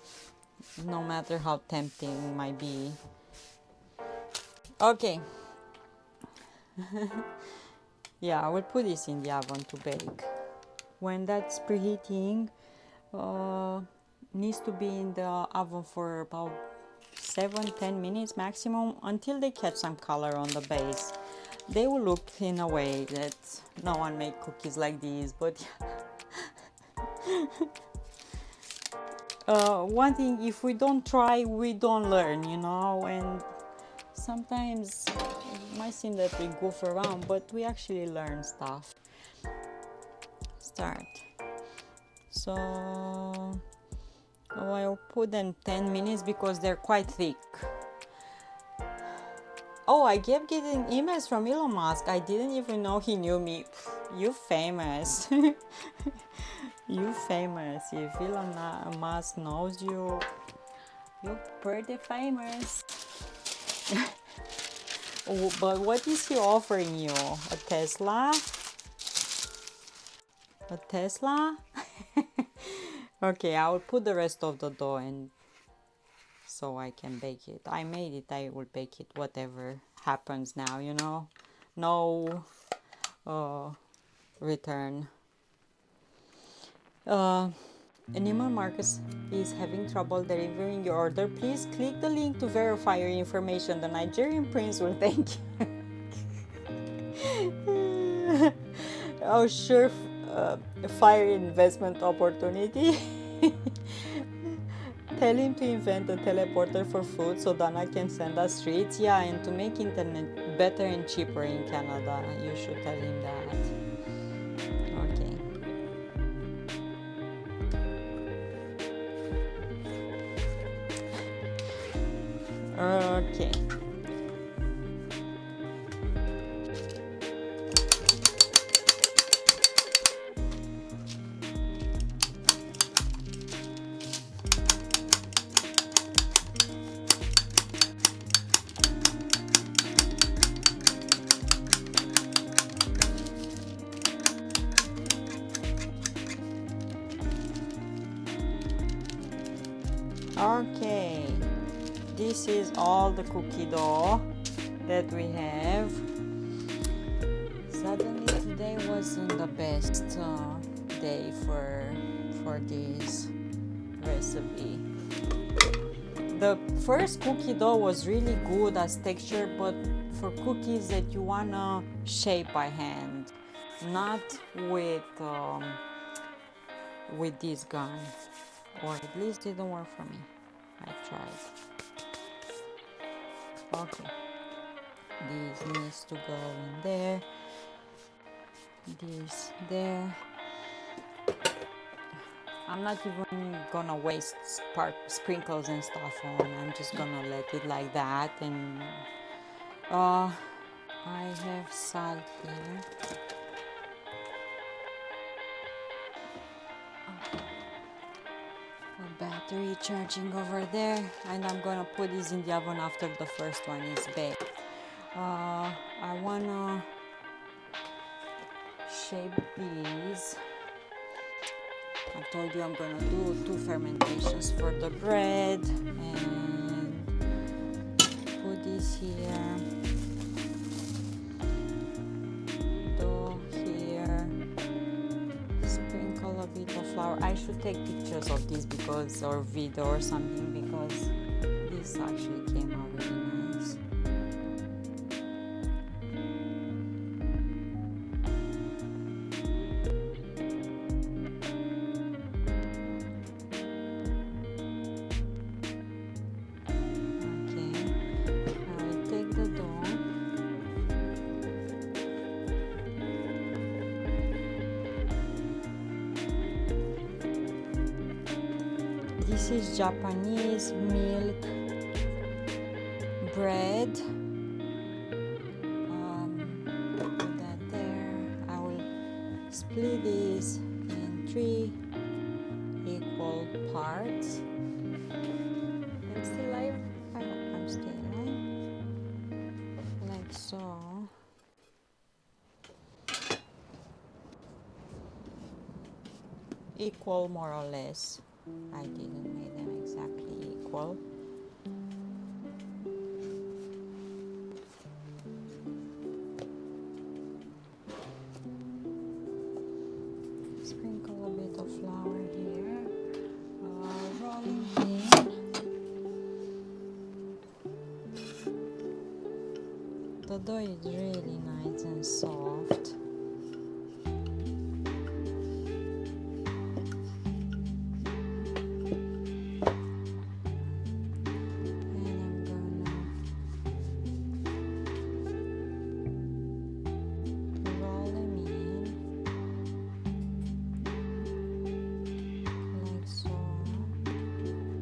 Speaker 1: No matter how tempting it might be. Okay. Yeah, I will put this in the oven to bake. When that's preheating, needs to be in the oven for about 7-10 minutes maximum until they catch some color on the base. They will look in a way that no one made cookies like these, but one thing, if we don't try, we don't learn, you know, and sometimes it might seem that we goof around, but we actually learn stuff. Start. So I'll put them 10 minutes because they're quite thick. Oh, I kept getting emails from Elon Musk. I didn't even know he knew me. You famous. You famous. If Elon Musk knows you, you're pretty famous. But what is he offering you? A Tesla? A Tesla? Okay, I will put the rest of the dough in so I can bake it. I made it, I will bake it, whatever happens now, you know. No return. Neiman Marcus is having trouble delivering your order. Please click the link to verify your information. The Nigerian prince will thank you. Oh, sure. Fire investment opportunity. Tell him to invent a teleporter for food so Donna can send us treats. Yeah, and to make internet better and cheaper in Canada. You should tell him that. Okay. Okay. Okay, this is all the cookie dough that we have. Suddenly today wasn't the best day for this recipe. The first cookie dough was really good as texture, but for cookies that you wanna shape by hand, not with this gun, or at least it didn't work for me. I tried. Okay, this needs to go in there, this there. I'm not even gonna waste sprinkles and stuff on. I'm just gonna let it like that. And I have salt here. Battery charging over there, and I'm gonna put this in the oven after the first one is baked. I wanna shape these. I told you I'm gonna do 2 fermentations for the bread, and put this here, dough here, sprinkle a bit of flour. I should take pictures of this because, or video or something, because this actually came out really nice. this is Japanese milk bread. Put that there. I will split this in 3 equal parts. I'm still live. I hope I'm still live. Like so. Equal more or less. I didn't make them exactly equal. Sprinkle a bit of flour here. Rolling pin. The dough is really nice and soft.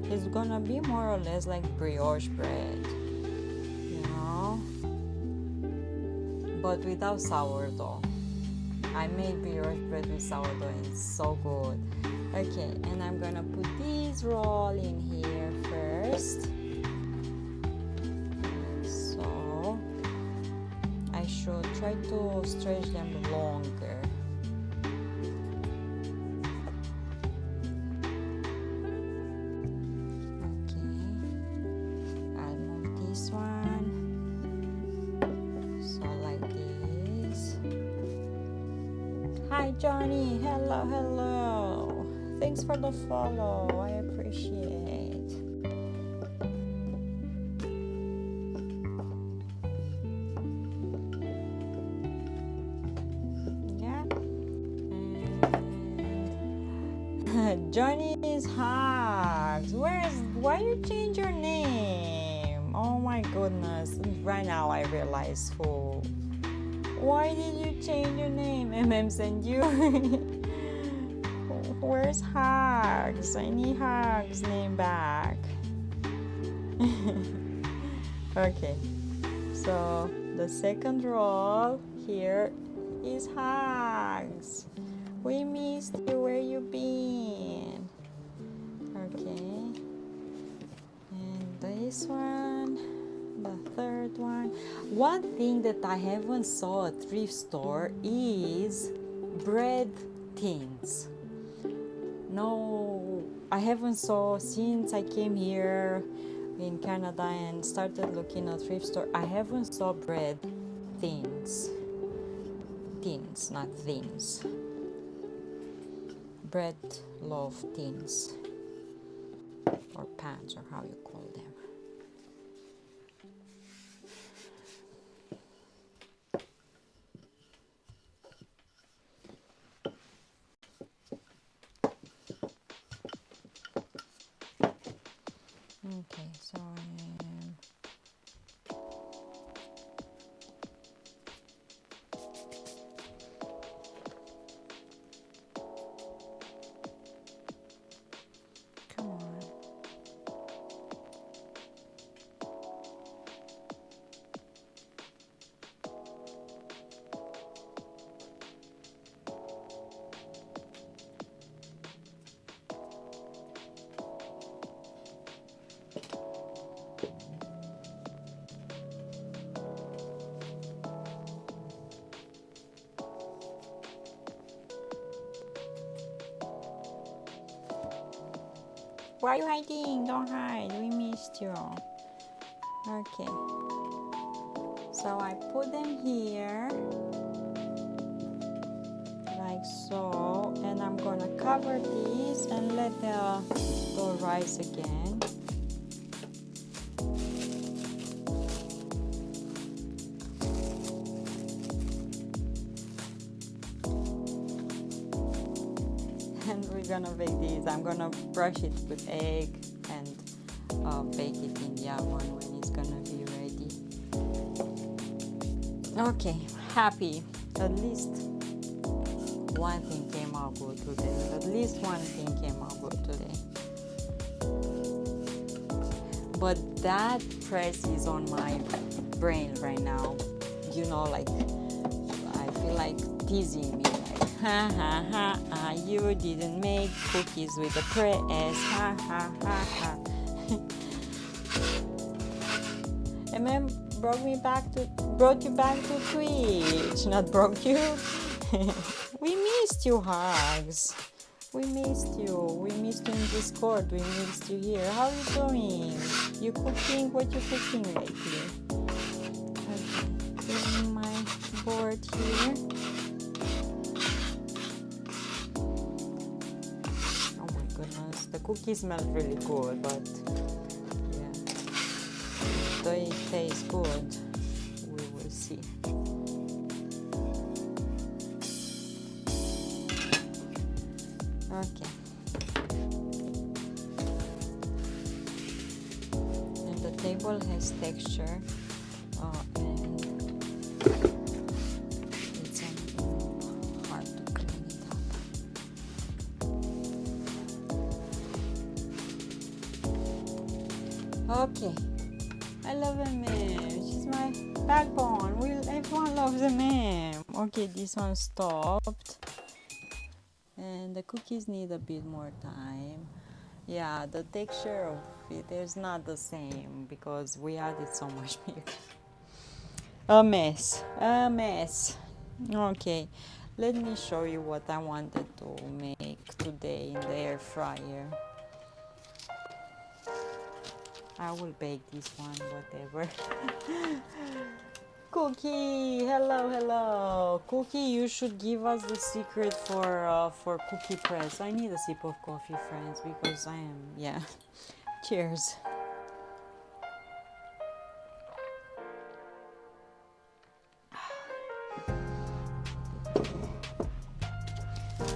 Speaker 1: It's gonna be more or less like brioche bread, you know, but without sourdough. I made brioche bread with sourdough and it's so good. Okay, and I'm gonna put this roll in here first. So I should try to stretch them longer. Hi Johnny, hello. Thanks for the follow, I appreciate. Yeah. And Johnny's hugs. Why you change your name? Oh my goodness, right now I realize who. Why did you change your name? MM sent you. Where's Hugs? I need Hugs name back. Okay, so the second roll here is Hugs. We missed you. Where you been? Okay, and this one. The third one. One thing that I haven't saw at thrift store is bread tins. No, I haven't saw since I came here in Canada and started looking at thrift store. I haven't saw bread tins. Tins, not thins. Bread loaf tins or pans or how you call them. Okay, so come on. Why are you hiding? Don't hide. We missed you. Okay. So I put them here. Like so. And I'm gonna cover this and let the dough rise again. And we're gonna bake these. I'm gonna brush it with egg and bake it in the oven when it's gonna be ready. Okay, happy. At least one thing came out good today. At least one thing came out good today. but that press is on my brain right now. You know, like I feel like teasing me, like ha ha ha ha, you didn't make cookies with the press, ha ha ha ha. And then brought you back to Twitch, not broke you. We missed you, Hugs. We missed you. We missed you in Discord. We missed you here. How are you doing? You cooking? What you cooking lately? Okay, getting my board here. Oh my goodness, the cookies smell really good, but yeah, if they taste good, we will see. Okay. And the table has texture, and it's hard to clean it up. Okay. I love a meme. She's my backbone. Everyone loves a meme. Okay, this one stopped. And the cookies need a bit more time. Yeah, the texture of it is not the same because we added so much milk. A mess. Okay, let me show you what I wanted to make today in the air fryer. I will bake this one, whatever. Cookie, hello. Cookie, you should give us the secret for cookie press. I need a sip of coffee, friends, because I am, yeah. Cheers.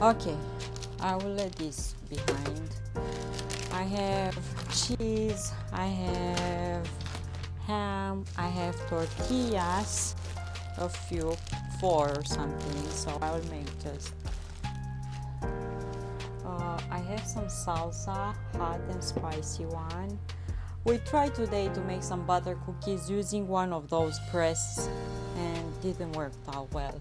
Speaker 1: Okay, I will let this behind. I have cheese, I have ham, I have tortillas, a few, 4 or something, so I will make just I have some salsa, hot and spicy one. We tried today to make some butter cookies using one of those press and didn't work out well.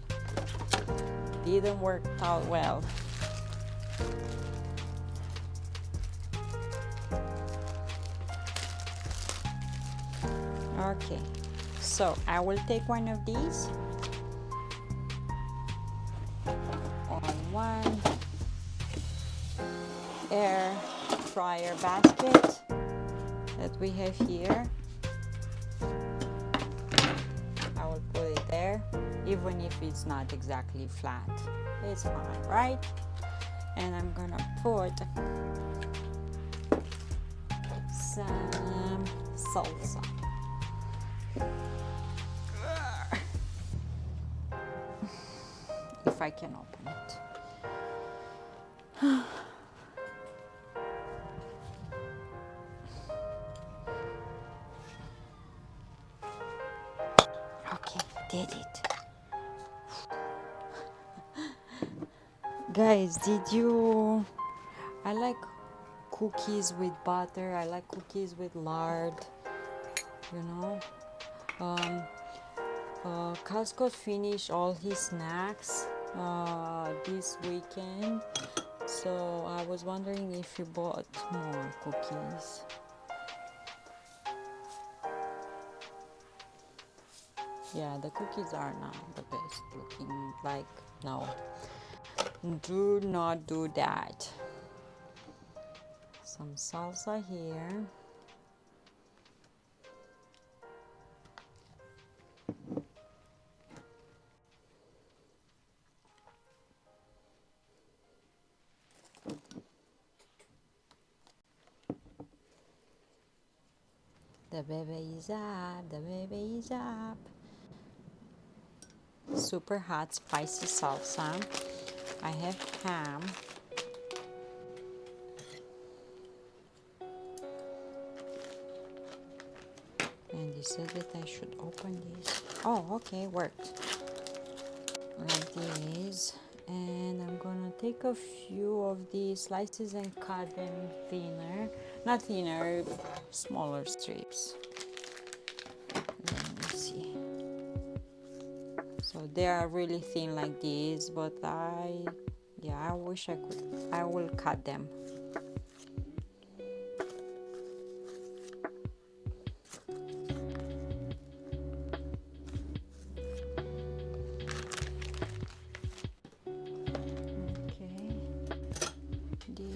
Speaker 1: Okay, so I will take one of these on one air fryer basket that we have here. I will put it there, even if it's not exactly flat. It's fine, right? And I'm gonna put some salsa. If I can open it. Okay, did it. Guys, I like cookies with butter. I like cookies with lard, you know. Casco finished all his snacks this weekend, so I was wondering if you bought more cookies. Yeah, the cookies are not the best looking, like, no, do not do that. Some salsa here. The baby is up. Super hot spicy salsa. I have ham. And you said that I should open this. Oh, okay, worked. Like this. And I'm gonna take a few of these slices and cut them thinner, not thinner, smaller strips. Let me see. So they are really thin like this, but I wish I could. I will cut them.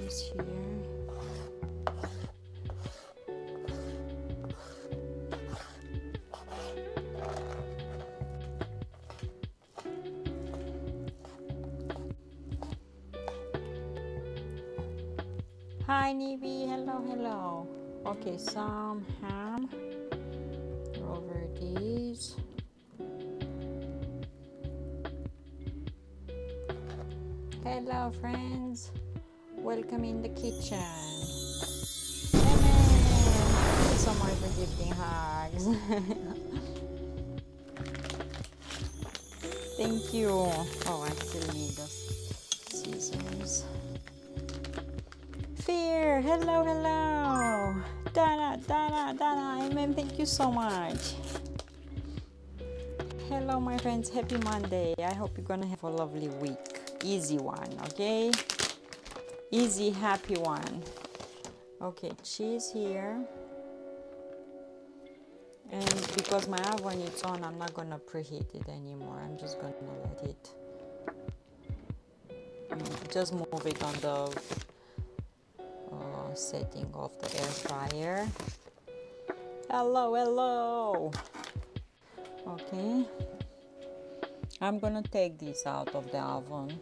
Speaker 1: Here. Hi Nibi, hello. Okay, some ham over these. Hello friends. Welcome in the kitchen. Amen. Thank you so much for giving hugs. Thank you. Oh, I still need the scissors. Fear. Hello. Dana. Amen. Thank you so much. Hello, my friends. Happy Monday. I hope you're gonna have a lovely week. Easy one, okay? Easy, happy one. Okay, cheese here. And because my oven is on, I'm not gonna preheat it anymore. I'm just gonna let it, just move it on the setting of the air fryer. Hello. Okay. I'm gonna take this out of the oven.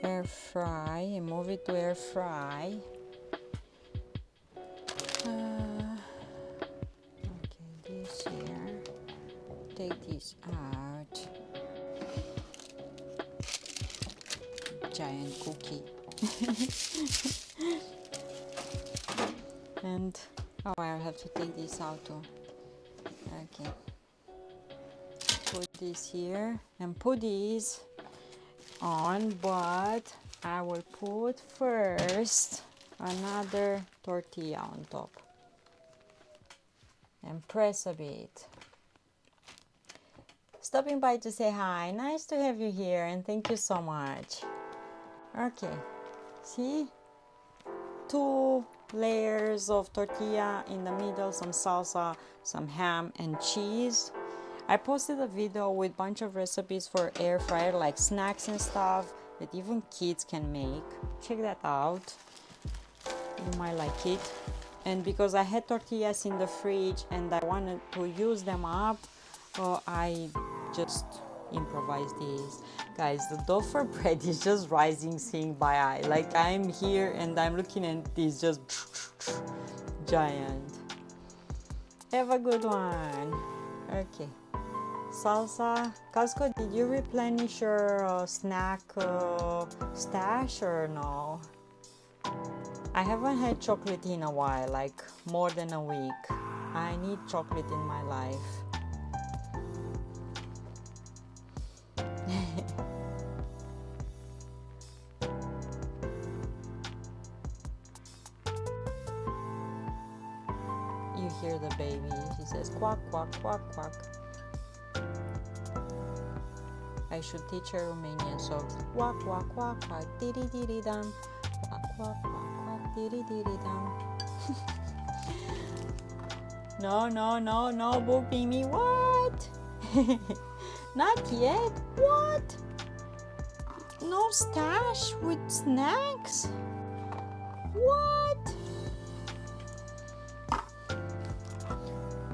Speaker 1: Air fry and move it to air fry. Okay, this here. Take this out. Giant cookie. And I have to take this out too. Okay. Put this here and put these on, but I will put first another tortilla on top and press a bit. Stopping by to say hi. Nice to have you here and thank you so much. Okay, see? 2 layers of tortilla in the middle, some salsa, some ham and cheese. I posted a video with a bunch of recipes for air fryer, like snacks and stuff that even kids can make. Check that out. You might like it. And because I had tortillas in the fridge and I wanted to use them up, I just improvised these. Guys, the dough for bread is just rising seeing by eye. Like I'm here and I'm looking at this just giant. Have a good one. Okay. Salsa. Casco, did you replenish your snack stash or no? I haven't had chocolate in a while, like more than a week. I need chocolate in my life. You hear the baby. She says quack, quack, quack, quack. I should teach her Romanian, so quack, quack, quack, quack, diddy diddy dum. Quack, quack, quack, quack, diddy diddy dum. No, booking me. What? Not yet? What? No stash with snacks? What?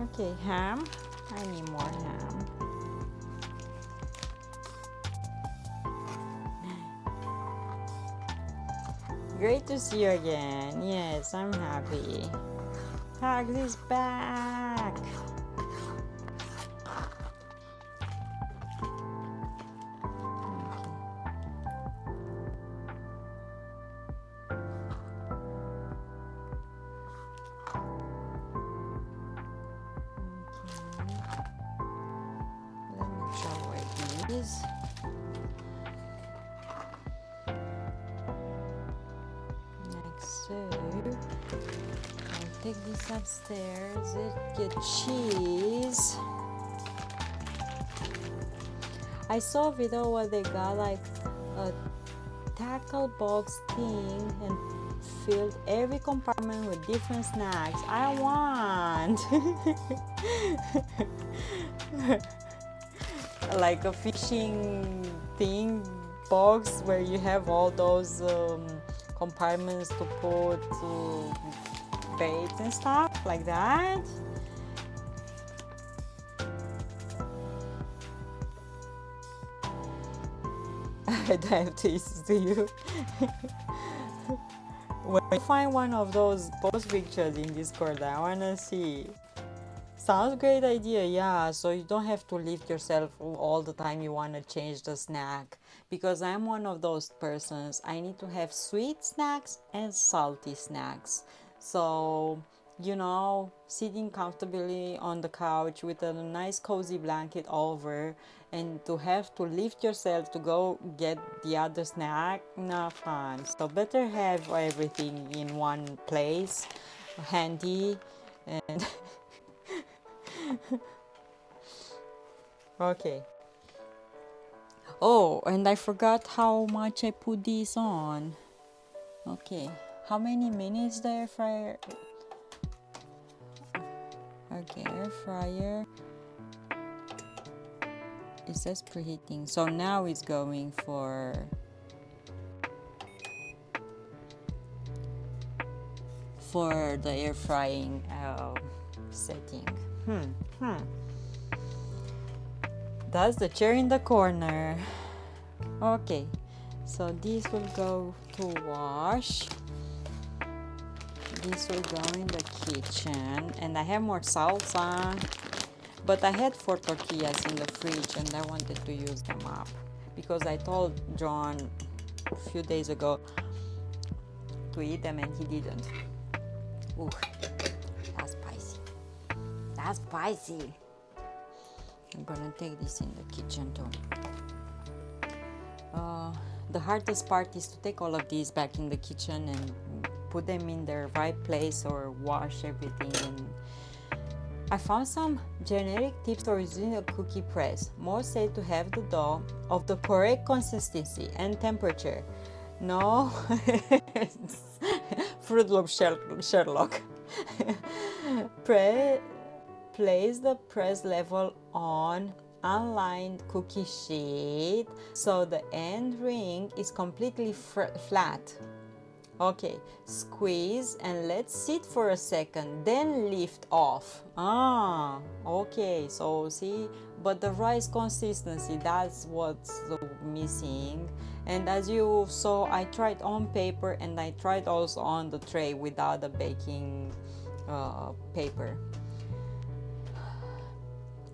Speaker 1: Okay, ham. I need more ham. Great to see you again. Yes, I'm happy. Hugs is back. Let me throw away these. take this upstairs. Get cheese. I saw a video where they got like a tackle box thing and filled every compartment with different snacks. I want like a fishing thing box where you have all those compartments to put baits and stuff like that. I don't have to you. When you find one of those post pictures in Discord, I wanna see. Sounds great idea, yeah. So you don't have to lift yourself all the time you wanna change the snack. Because I'm one of those persons. I need to have sweet snacks and salty snacks. So, you know, sitting comfortably on the couch with a nice cozy blanket over, and to have to lift yourself to go get the other snack, not fun. So better have everything in one place, handy, and okay. Oh, and I forgot how much I put this on. Okay, how many minutes the air fryer? Okay, air fryer. It says preheating, so now it's going for the air frying setting. That's the chair in the corner. Okay, so this will go to wash. This will go in the kitchen, and I have more salsa. But I had 4 tortillas in the fridge and I wanted to use them up because I told John a few days ago to eat them and he didn't. Ooh, that's spicy. That's spicy. I'm gonna take this in the kitchen too. The hardest part is to take all of these back in the kitchen and put them in their right place or wash everything. And I found some generic tips for using a cookie press. Most say to have the dough of the correct consistency and temperature. No, Fruit Loop Sherlock. Place the press level on unlined cookie sheet so the end ring is completely flat. Okay, squeeze and let sit for a second, then lift off. Okay, so see, but the rice consistency, that's what's missing. And as you saw, I tried on paper and I tried also on the tray without the baking paper.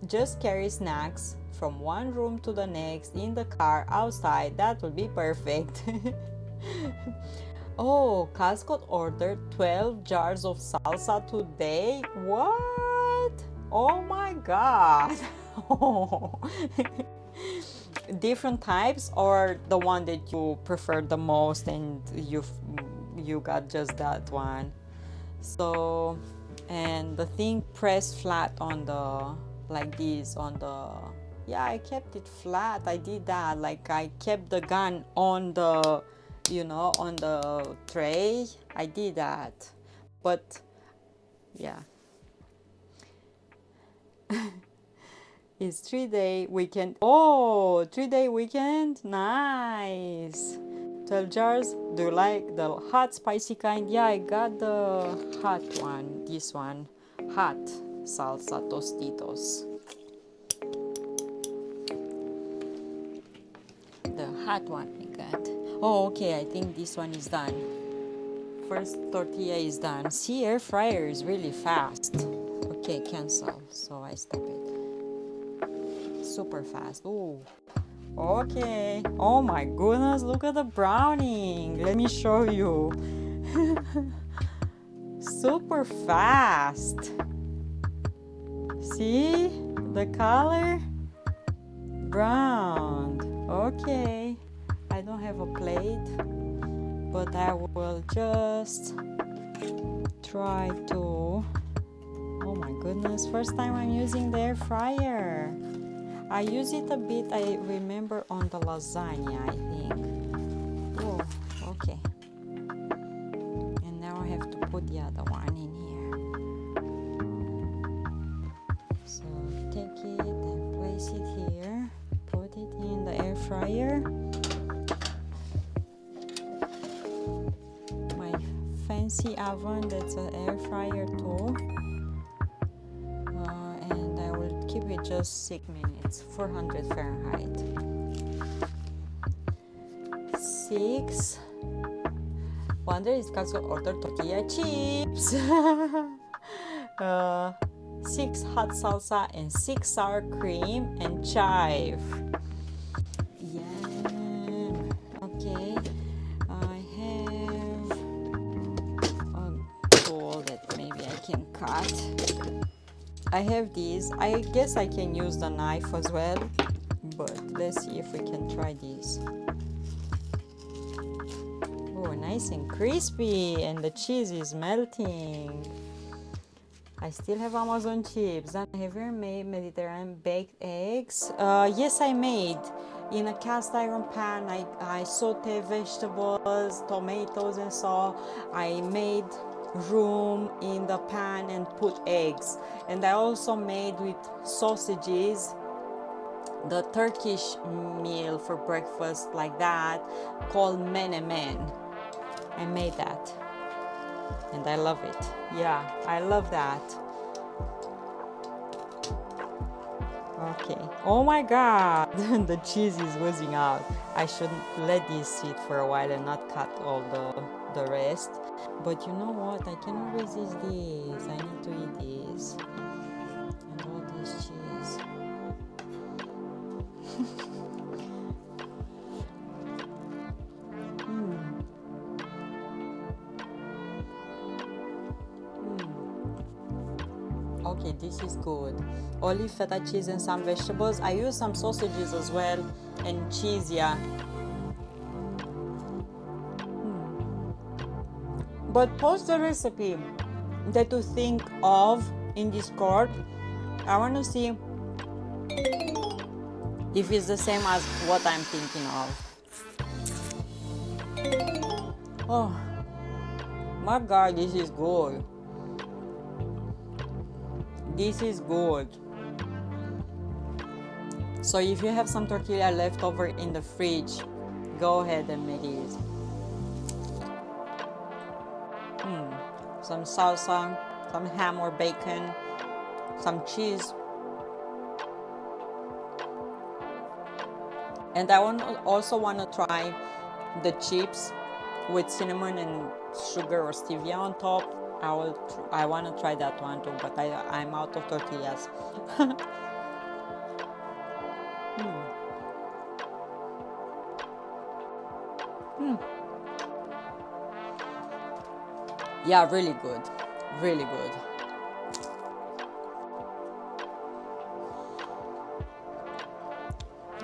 Speaker 1: Just carry snacks from one room to the next, in the car, outside, that would be perfect. Oh, Cascot ordered 12 jars of salsa today. What? Oh my god. Different types or the one that you prefer the most and you got just that one. So, and the thing pressed flat on the, like this, on the, yeah, I kept it flat. I did that, like I kept the gun on the, you know, on the tray. I did that, but yeah. It's 3-day weekend. Oh, 3-day weekend, nice. 12 jars. Do you like the hot spicy kind? Yeah, I got the hot one, this one, hot salsa tostitos. The hot one I got. Oh, okay, I think this one is done. First tortilla is done. See, air fryer is really fast. Okay, cancel. So I stop it. Super fast. Oh, okay. Oh my goodness, look at the browning. Let me show you. Super fast. See the color? Brown. Okay. I don't have a plate, but I will just try to, oh my goodness, first time I'm using the air fryer. I use it a bit, I remember, on the lasagna, I think. Oh, okay. And now I have to put the other one in here. So take it and place it here. Put it in the air fryer. My fancy oven, that's an air fryer too. And I will keep it just 6 minutes, 400 Fahrenheit. 6. Wonder is because I ordered tortilla chips. 6 hot salsa and 6 sour cream and chive. Yum. Okay, I have a tool that maybe I can cut. I have these. I guess I can use the knife as well, but let's see if we can try these. Oh, nice and crispy, and the cheese is melting. I still have Amazon chips. Have you ever made Mediterranean baked eggs? Yes, I made. In a cast iron pan, I saute vegetables, tomatoes and so. I made room in the pan and put eggs. And I also made with sausages, the Turkish meal for breakfast like that, called menemen. I made that. And I love it. Yeah, I love that. Okay. Oh my god, the cheese is oozing out. I should let this sit for a while and not cut all the rest. But you know what? I cannot resist this. I need to eat this. And all this cheese. Okay, this is good. Olive, feta cheese, and some vegetables. I use some sausages as well and cheese, yeah. But post the recipe that you think of in Discord. I want to see if it's the same as what I'm thinking of. Oh my god, this is good. This is good. So if you have some tortilla left over in the fridge, go ahead and make it. Some salsa, some ham or bacon, some cheese. And I also want to try the chips with cinnamon and sugar or stevia on top. I want to try that one too, but I'm out of tortillas. Yeah, really good. Really good.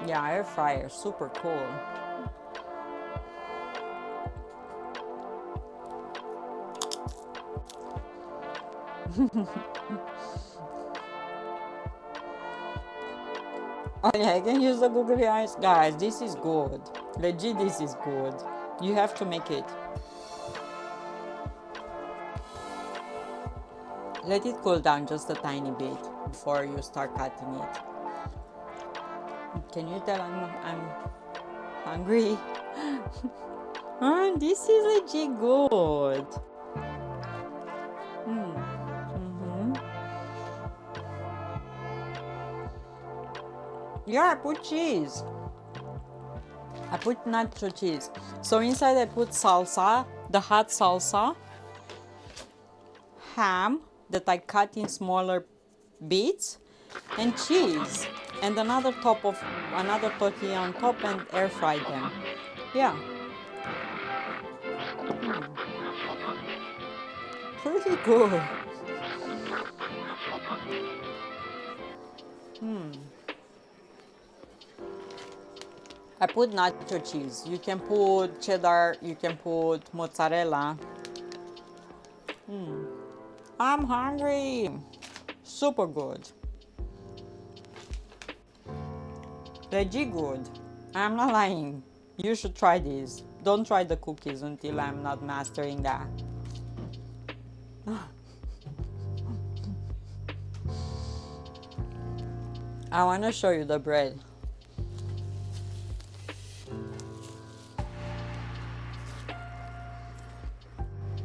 Speaker 1: Yeah, air fryer, super cool. Oh yeah, I can use the googly eyes. Guys, this is good. Legit, this is good. You have to make it. Let it cool down just a tiny bit before you start cutting it. Can you tell I'm hungry? This is legit good. Yeah, I put cheese. I put nacho cheese. So inside I put salsa, the hot salsa, ham that I cut in smaller bits, and cheese, and another tortilla on top, and air fry them. Yeah. Pretty good. I put nacho cheese. You can put cheddar, you can put mozzarella. I'm hungry. Super good. Legit good. I'm not lying. You should try this. Don't try the cookies until I'm not mastering that. I want to show you the bread.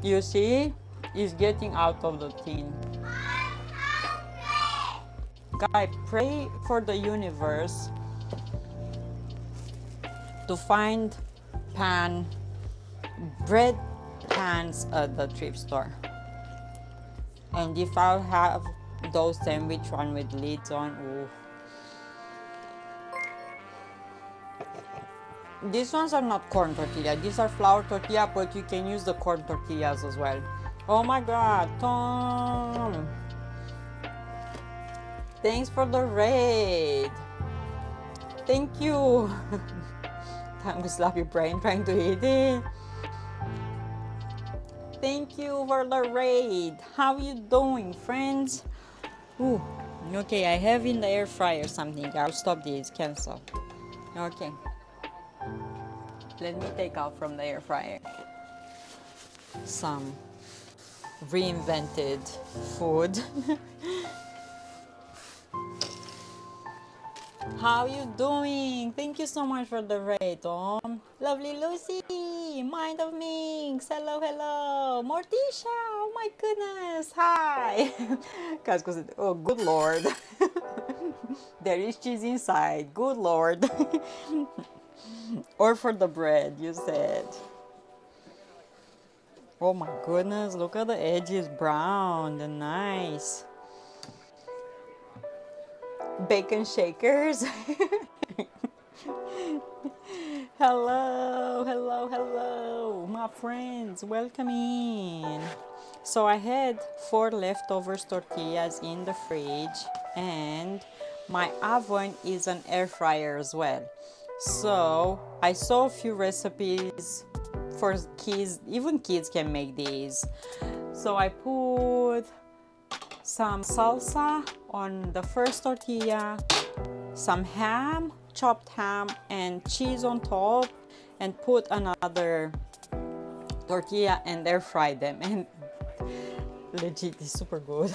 Speaker 1: You see, it's getting out of the tin. Guy, pray for the universe to find bread pans at the thrift store. And if I'll have those sandwich one with lids on, ooh. These ones are not corn tortilla, these are flour tortilla, but you can use the corn tortillas as well. Oh my god, Tom! Thanks for the raid! Thank you! Time to slap your brain trying to eat it. Thank you for the raid! How you doing, friends? Ooh, okay, I have in the air fryer something. I'll stop this, cancel. Okay. Let me take out from the air fryer some reinvented food. How you doing? Thank you so much for the raid, Tom. Lovely Lucy, Mind of Minx, hello, hello. Morticia, oh my goodness, hi. Oh, good lord. There is cheese inside, good lord. Or for the bread, you said. Oh my goodness, look at the edges brown and nice. Bacon shakers. Hello, hello, hello, my friends, welcome in. So I had 4 leftover tortillas in the fridge, and my oven is an air fryer as well. So I saw a few recipes for kids, even kids can make these. So I put some salsa on the first tortilla, some ham, chopped ham and cheese on top, and put another tortilla and air fry them, and legit is super good.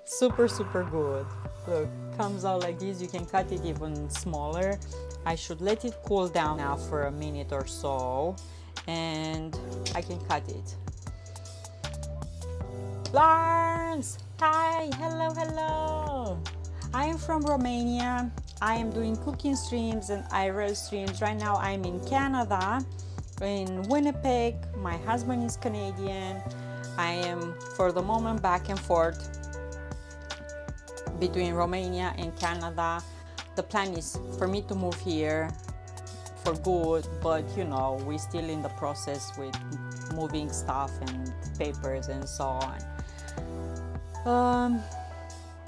Speaker 1: Super good. Look, comes out like this. You can cut it even smaller. I should let it cool down now for a minute or so, and I can cut it. Lars! Hi! Hello, hello! I am from Romania. I am doing cooking streams and IRL streams. Right now I'm in Canada, in Winnipeg. My husband is Canadian. I am, for the moment, back and forth between Romania and Canada. The plan is for me to move here for good, but you know, we're still in the process with moving stuff and papers and so on.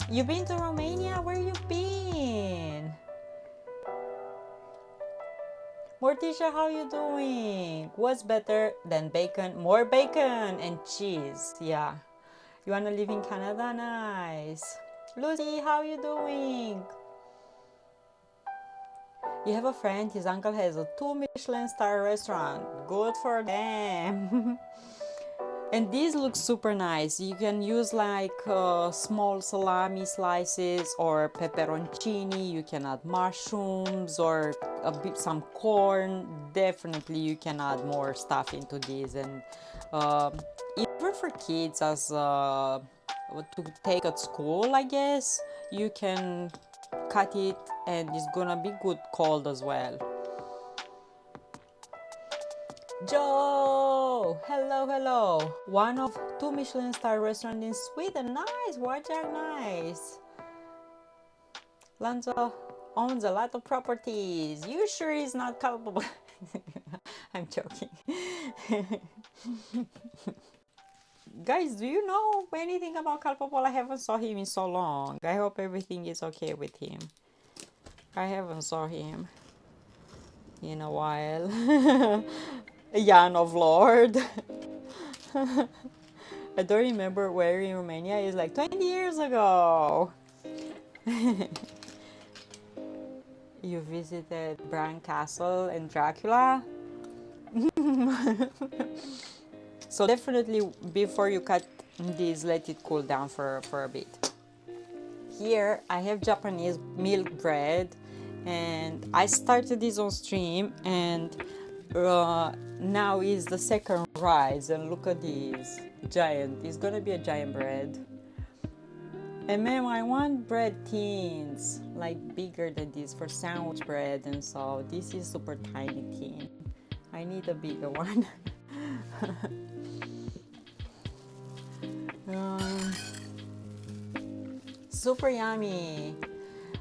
Speaker 1: You been to Romania? Where you been? Morticia, how you doing? What's better than bacon? More bacon and cheese. Yeah. You wanna live in Canada? Nice. Lucy, how you doing? You have a friend, his uncle has a 2 Michelin star restaurant. Good for them. And these look super nice. You can use like small salami slices or pepperoncini. You can add mushrooms or some corn. Definitely you can add more stuff into these. And even for kids as to take at school, I guess, you can cut it and it's gonna be good cold as well. Joe, hello, hello. One of 2 Michelin star restaurant in Sweden. Nice, Wajak, nice. Lanzo owns a lot of properties. You sure he's not culpable? I'm joking. Guys, do you know anything about Kalpopol? I haven't saw him in so long. I hope everything is okay with him. I haven't saw him in a while. Jan of Lord. I don't remember where in Romania. It's like 20 years ago. You visited Bran Castle and Dracula. So definitely before you cut these, let it cool down for a bit. Here I have Japanese milk bread, and I started this on stream, and now is the second rise, and look at this giant. It's gonna be a giant bread. And ma'am, I want bread tins, like bigger than this for sandwich bread, and so this is super tiny tin. I need a bigger one. Super yummy.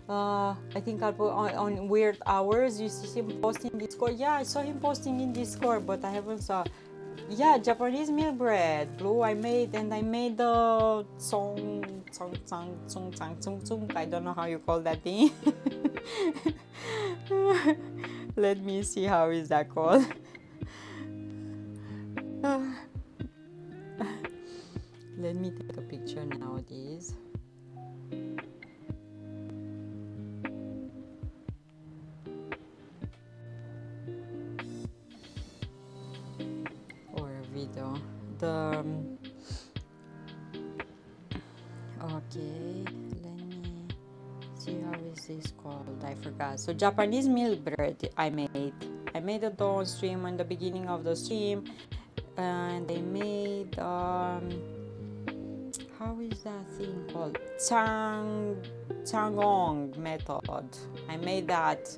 Speaker 1: I think I'll put on weird hours. You see him posting Discord? Yeah, I saw him posting in Discord, but I haven't saw. Yeah, Japanese milk bread, blue. I made the tsung. I don't know how you call that thing. Let me see how is that called. Let me take a picture nowadays. Or a video. Okay, let me see how is this called. I forgot. So Japanese milk bread I made a dough stream in the beginning of the stream, and they made how is that thing called? Changong method. I made that.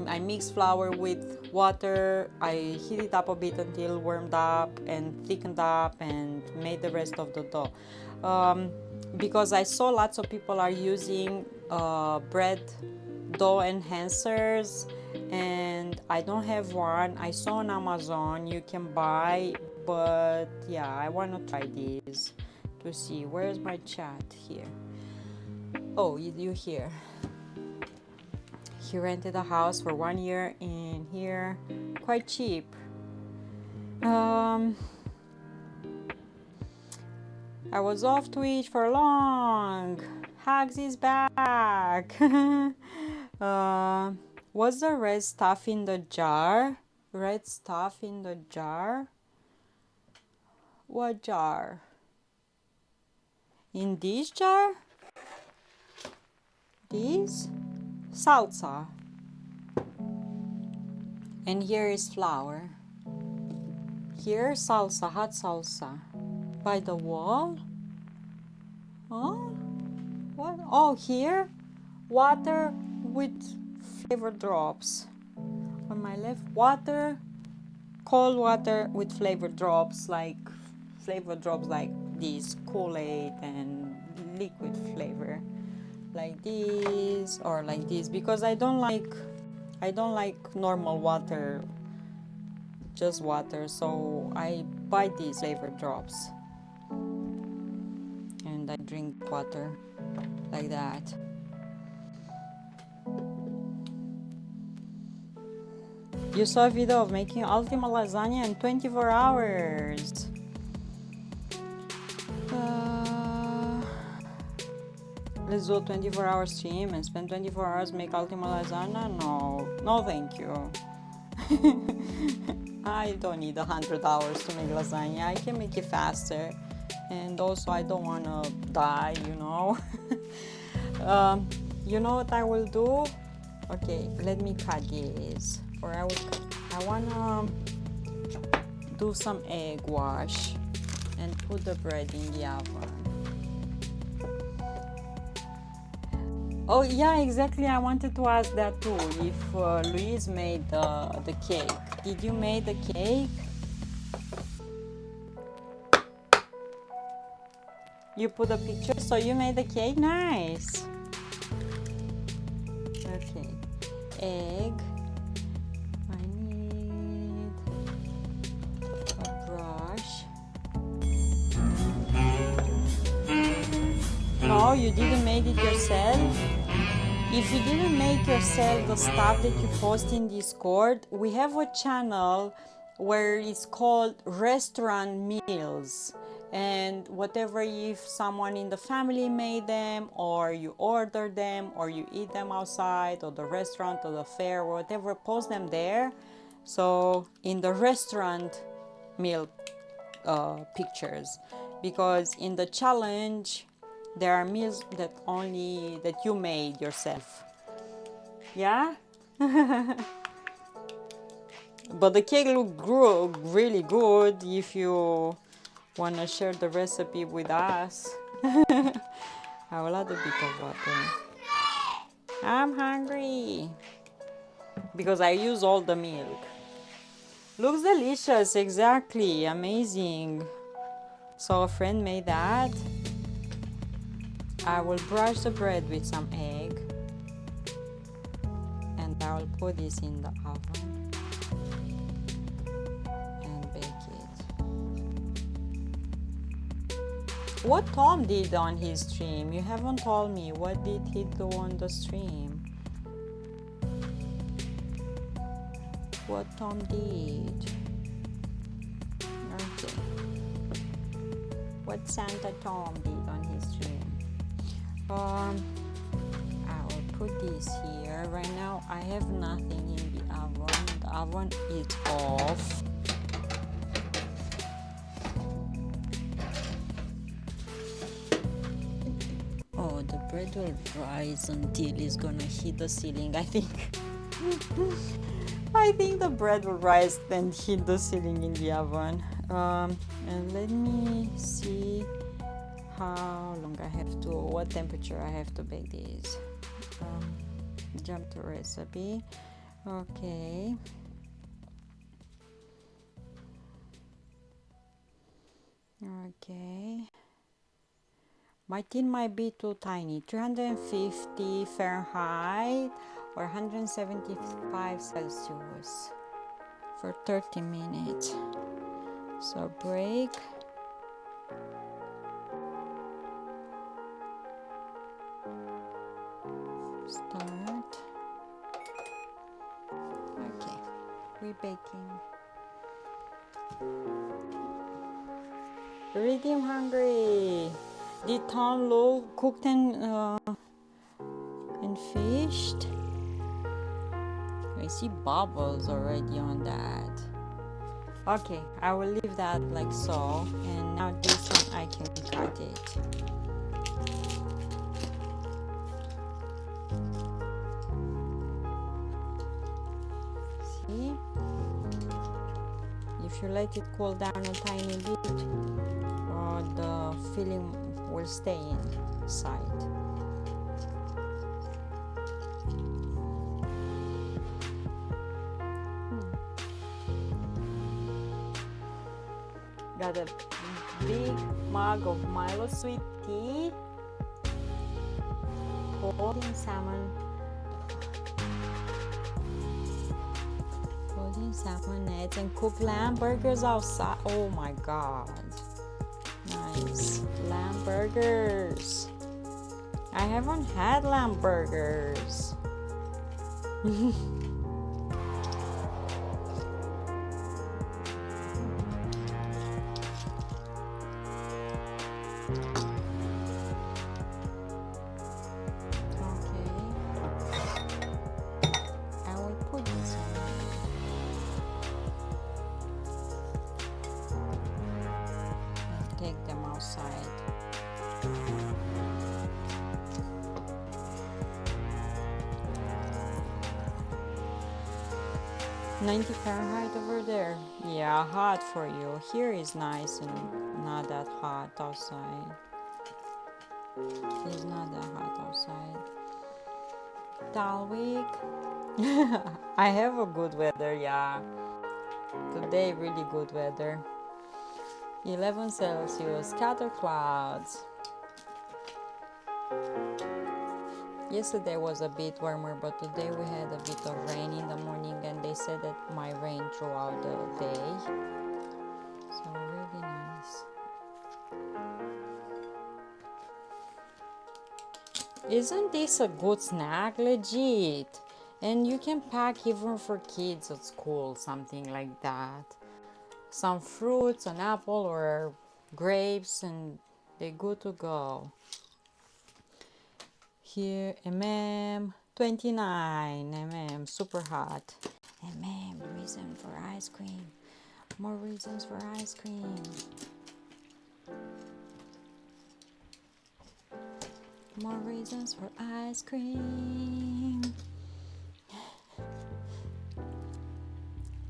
Speaker 1: I mixed flour with water. I heat it up a bit until warmed up and thickened up, and made the rest of the dough. Because I saw lots of people are using bread dough enhancers, and I don't have one. I saw on Amazon you can buy, but yeah, I want to try this to see. Where's my chat here? Oh, you here. He rented a house for 1 year in here, quite cheap. I was off Twitch for long. Hags is back. What's the red stuff in the jar? Red stuff in the jar? What jar? In this jar? This? Salsa. And here is flour. Here, salsa, hot salsa. By the wall? Huh? What? Oh, here? Water with flavor drops. On my left, water, cold water with flavor drops, like this, Kool-Aid and liquid flavor. Like this or like this, because I don't like normal water, just water, so I buy these flavor drops and I drink water like that. You saw a video of making ultimate lasagna in 24 hours. Let's do a 24-hour stream and spend 24 hours make ultimate lasagna? No thank you. I don't need 100 hours to make lasagna. I can make it faster, and also I don't want to die, you know. You know what I will do? Okay, let me cut this. Or I want to do some egg wash and put the bread in the oven. Oh yeah, exactly. I wanted to ask that too. If Louise made the cake, did you make the cake? You put a picture, so you made the cake. Nice. Okay, egg. I need a brush. No, you didn't make it yourself. If you didn't make yourself the stuff that you post in Discord, we have a channel where it's called Restaurant Meals, And whatever, if someone in the family made them, or you order them, or you eat them outside or the restaurant or the fair or whatever, post them there. So in the restaurant meal pictures, because in the challenge there are meals that only that you made yourself. Yeah. But the cake looked really good. If you want to share the recipe with us, I will add a bit of water. I'm hungry because I use all the milk. Looks delicious, exactly, amazing. So a friend made that. I will brush the bread with some egg and I will put this in the oven and bake it. What Tom did on his stream? You haven't told me. What did he do on the stream? What Tom did? Okay. What Santa Tom did on his stream? I will put this here. Right now I have nothing in the oven. The oven is off. Oh, the bread will rise until it's gonna hit the ceiling, I think. I think the bread will rise and hit the ceiling in the oven. And let me see how long I have to, what temperature I have to bake these. Jump to recipe. Okay. Okay. My tin might be too tiny. 350 Fahrenheit or 175 Celsius for 30 minutes. So break. Start. Okay, we're baking. Already I'm hungry. Did Tom look cooked and fished? I see bubbles already on that. Okay, I will leave that like so, and now this one I can cut it. See? If you let it cool down a tiny bit, the filling will stay inside. Got a big mug of Milo sweet tea, holding salmon, nets, and cooked lamb burgers outside. Oh my god, nice lamb burgers. I haven't had lamb burgers. Take them outside. $90 Fahrenheit over there. Yeah, hot for you. Here is nice and not that hot outside. It's not that hot outside. Dalwick. I have a good weather, yeah. Today really good weather. 11 Celsius, scattered clouds. Yesterday was a bit warmer, but today we had a bit of rain in the morning, and they said that might rain throughout the day. So really nice. Isn't this a good snack? Legit. And you can pack even for kids at school, something like that. Some fruits, an apple, or grapes, and they're good to go. Here, MM 29, MM super hot. MM reason for ice cream. More reasons for ice cream. More reasons for ice cream.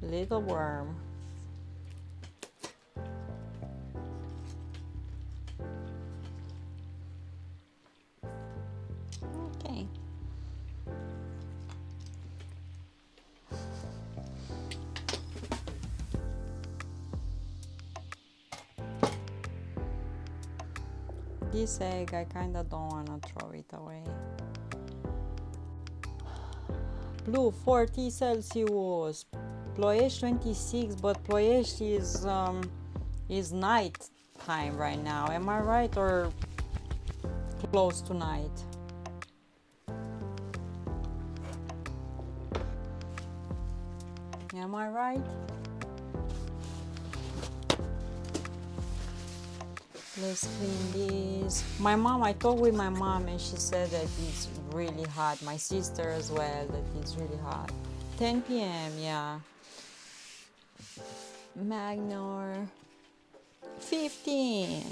Speaker 1: Little worm. Okay. This egg, I kinda don't wanna throw it away. Blue 40 Celsius. Ploiești 26, but Ploiești is night time right now. Am I right, or close to night? Am I right? Let's clean this. I talked with my mom and she said that it's really hot. My sister as well, that it's really hot. 10 p.m. yeah. Magnor 15.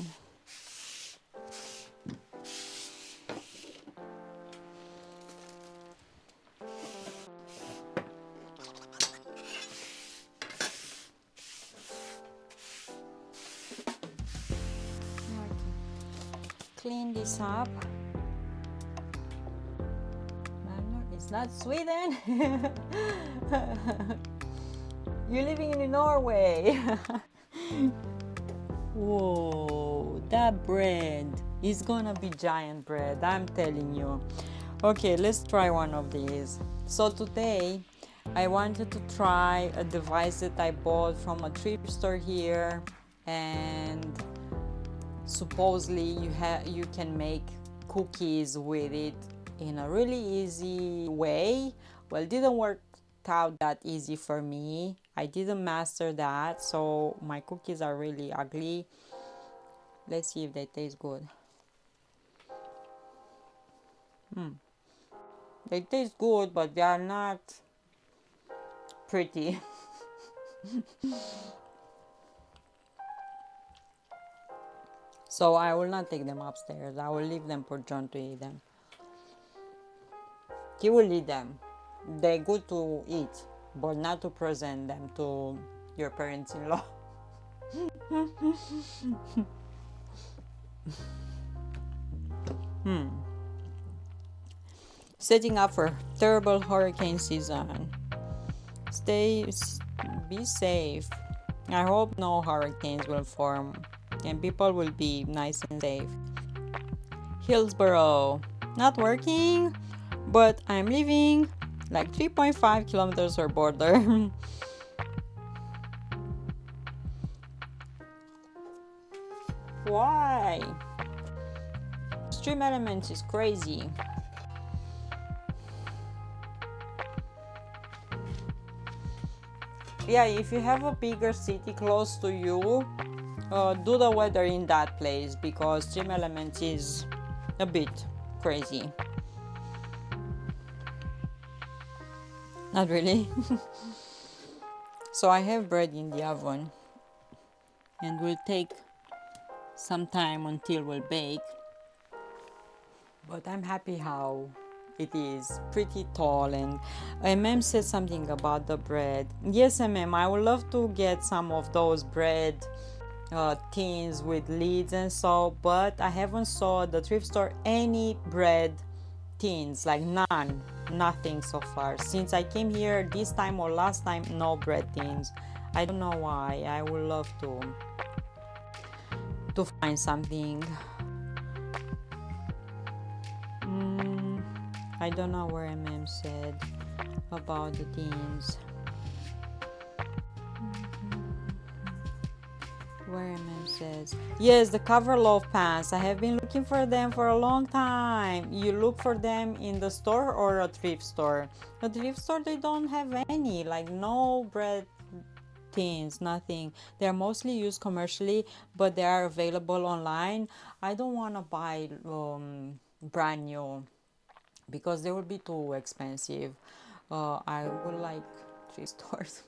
Speaker 1: Clean this up. Magnor is not Sweden. You're living in Norway. Whoa, that bread is gonna be giant bread, I'm telling you. Okay, let's try one of these. So today I wanted to try a device that I bought from a thrift store here, and supposedly you can make cookies with it in a really easy way. Well, it didn't work out that easy for me. I didn't master that, so my cookies are really ugly. Let's see if they taste good. They taste good, but they are not pretty. So I will not take them upstairs. I will leave them for John to eat them. He will eat them. They're good to eat, but not to present them to your parents-in-law. Setting up for terrible hurricane season. Be safe. I hope no hurricanes will form and people will be nice and safe. Hillsborough, not working, but I'm leaving like 3.5 kilometers or border. Why? Stream Elements is crazy. Yeah, if you have a bigger city close to you, do the weather in that place, because Stream Elements is a bit crazy. Not really. So I have bread in the oven and will take some time until we'll bake, but I'm happy how it is pretty tall. And MM said something about the bread. Yes, MM, I would love to get some of those bread tins with lids and so, but I haven't saw the thrift store any bread tins, like nothing so far. Since I came here this time or last time, no bread tins. I don't know why. I would love to find something. I don't know where MM said about the tins. Where MM says, yes, the cover loaf pants. I have been looking for them for a long time. You look for them in the store or a thrift store? A thrift store, they don't have any, like no bread tins, nothing. They're mostly used commercially, but they are available online. I don't want to buy brand new because they would be too expensive. I would like thrift stores.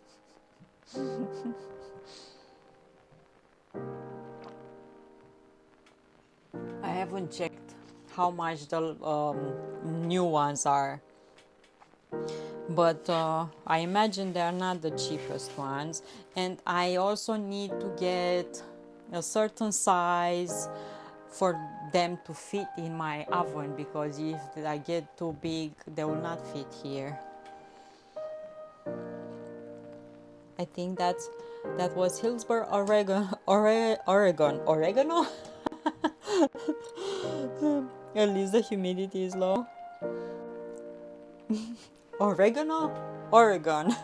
Speaker 1: I haven't checked how much the new ones are, but I imagine they are not the cheapest ones. And I also need to get a certain size for them to fit in my oven, because if I get too big they will not fit here. I think that was Hillsboro, Oregano. At least the humidity is low. Oregano, Oregon.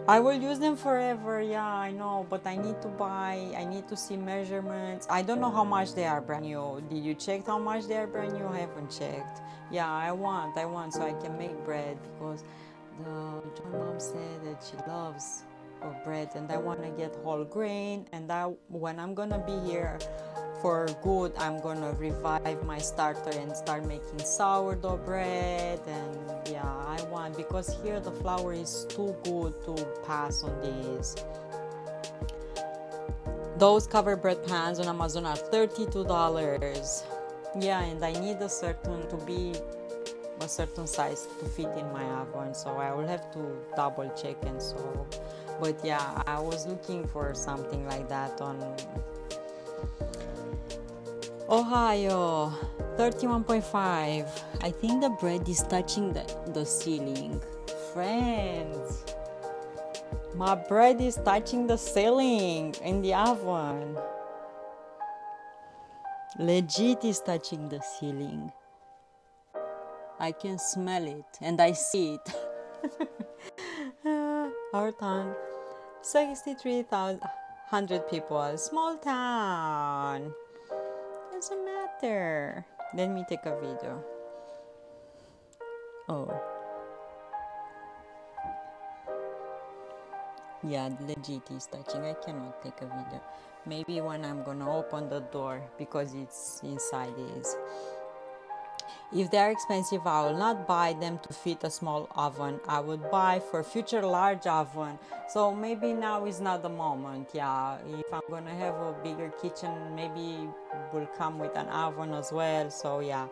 Speaker 1: I will use them forever, yeah, I know, but I need to see measurements. I don't know how much they are brand new. Did you check how much they are brand new? I haven't checked. Yeah, I want so I can make bread, because John mom said that she loves bread, and I want to get whole grain, and when I'm gonna be here for good, I'm gonna revive my starter and start making sourdough bread. And yeah, I want, because here the flour is too good to pass on these. Those covered bread pans on Amazon are $32. Yeah, and I need a certain size to fit in my oven, so I will have to double check and so. But yeah, I was looking for something like that on Ohio. 31.5. I think the bread is touching the ceiling. Friends, my bread is touching the ceiling in the oven. Legit is touching the ceiling. I can smell it and I see it. Our town, 63,100 people, small town. Doesn't matter. Let me take a video. Oh. Yeah, legit is touching. I cannot take a video. Maybe when I'm gonna open the door, because it's inside is. If they are expensive, I will not buy them to fit a small oven. I would buy for future large oven. So maybe now is not the moment. Yeah, if I'm gonna have a bigger kitchen, maybe will come with an oven as well. So yeah,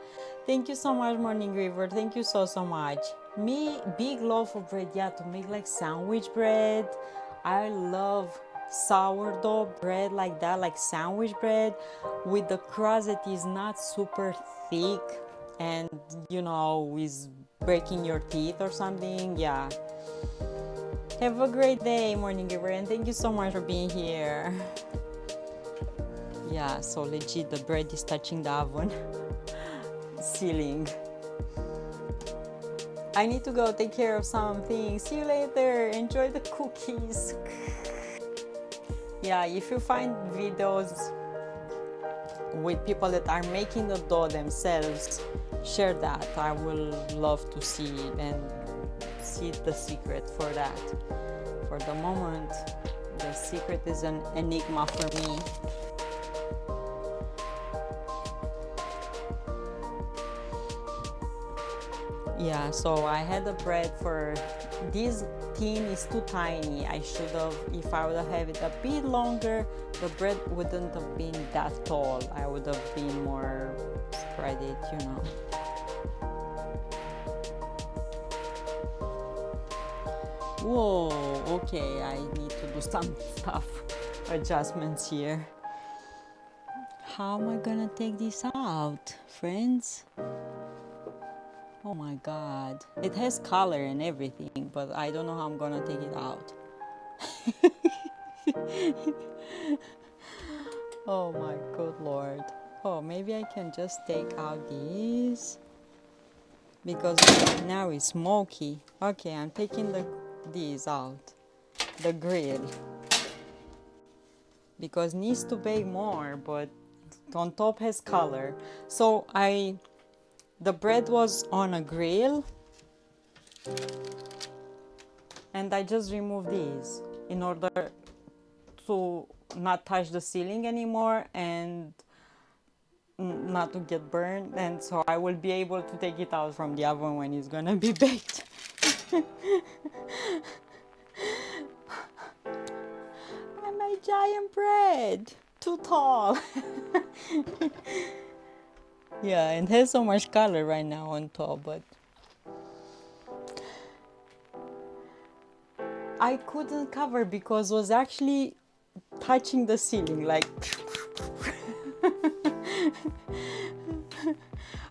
Speaker 1: thank you so much, Morning River. Thank you so much. Me, big loaf of bread. Yeah, to make like sandwich bread. I love sourdough bread like that, like sandwich bread with the crust that is not super thick and is breaking your teeth or something. Yeah, have a great day, Morning Giver, and thank you so much for being here. Yeah, so legit the bread is touching the oven ceiling. I need to go take care of something. See you later. Enjoy the cookies. Yeah, if you find videos with people that are making the dough themselves, share that. I will love to see and see the secret for that. For the moment, the secret is an enigma for me. Yeah, so I had the bread for this tin is too tiny. I should have, if I would have it a bit longer, the bread wouldn't have been that tall. I would have been more spread it, Whoa, okay, I need to do some stuff, adjustments here. How am I gonna take this out, friends? Oh my god, it has color and everything, but I don't know how I'm gonna take it out. Oh my good lord. Oh, maybe I can just take out these, because now it's smoky. Okay, I'm taking these out, the grill, because needs to bake more, but on top has color. So the bread was on a grill, and I just removed these in order to not touch the ceiling anymore and not to get burned, and so I will be able to take it out from the oven when it's gonna be baked. And my giant bread, too tall. Yeah, and has so much color right now on top, but I couldn't cover because it was actually touching the ceiling like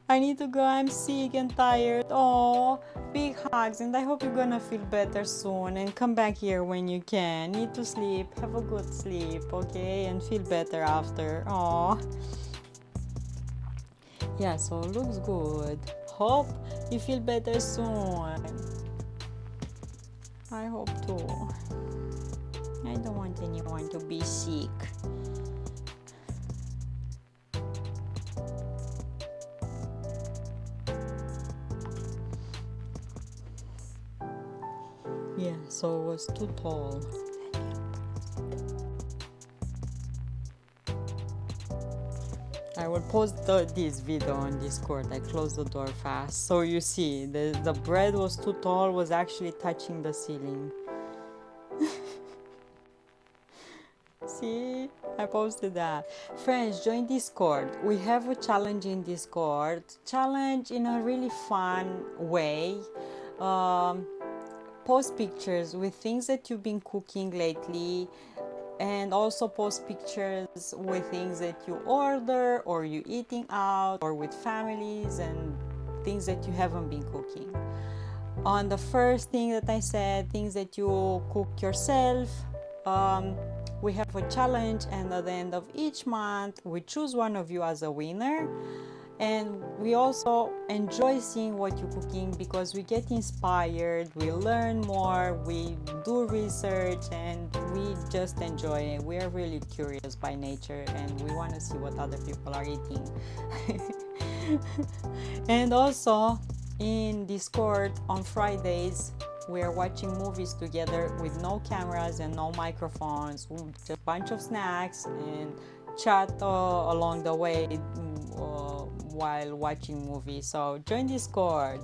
Speaker 1: I need to go, I'm sick and tired. Oh, big hugs, and I hope you're gonna feel better soon and come back here when you can. Need to sleep, have a good sleep, okay, and feel better after. Oh, yeah, so looks good. Hope you feel better soon. I hope too. I don't want anyone to be sick. Yeah, so it was too tall. I will post this video on Discord. I closed the door fast. So you see, the bread was too tall, was actually touching the ceiling. See, I posted that. Friends, join Discord. We have a challenge in Discord. Challenge in a really fun way. Post pictures with things that you've been cooking lately, and also post pictures with things that you order or you eating out or with families and things that you haven't been cooking. On the first thing that I said, things that you cook yourself, we have a challenge, and at the end of each month we choose one of you as a winner. And we also enjoy seeing what you're cooking because we get inspired, we learn more, we do research, and we just enjoy it. We are really curious by nature and we want to see what other people are eating. And also in Discord on Fridays, we are watching movies together with no cameras and no microphones, just a bunch of snacks and chat along the way while watching movies. So join Discord.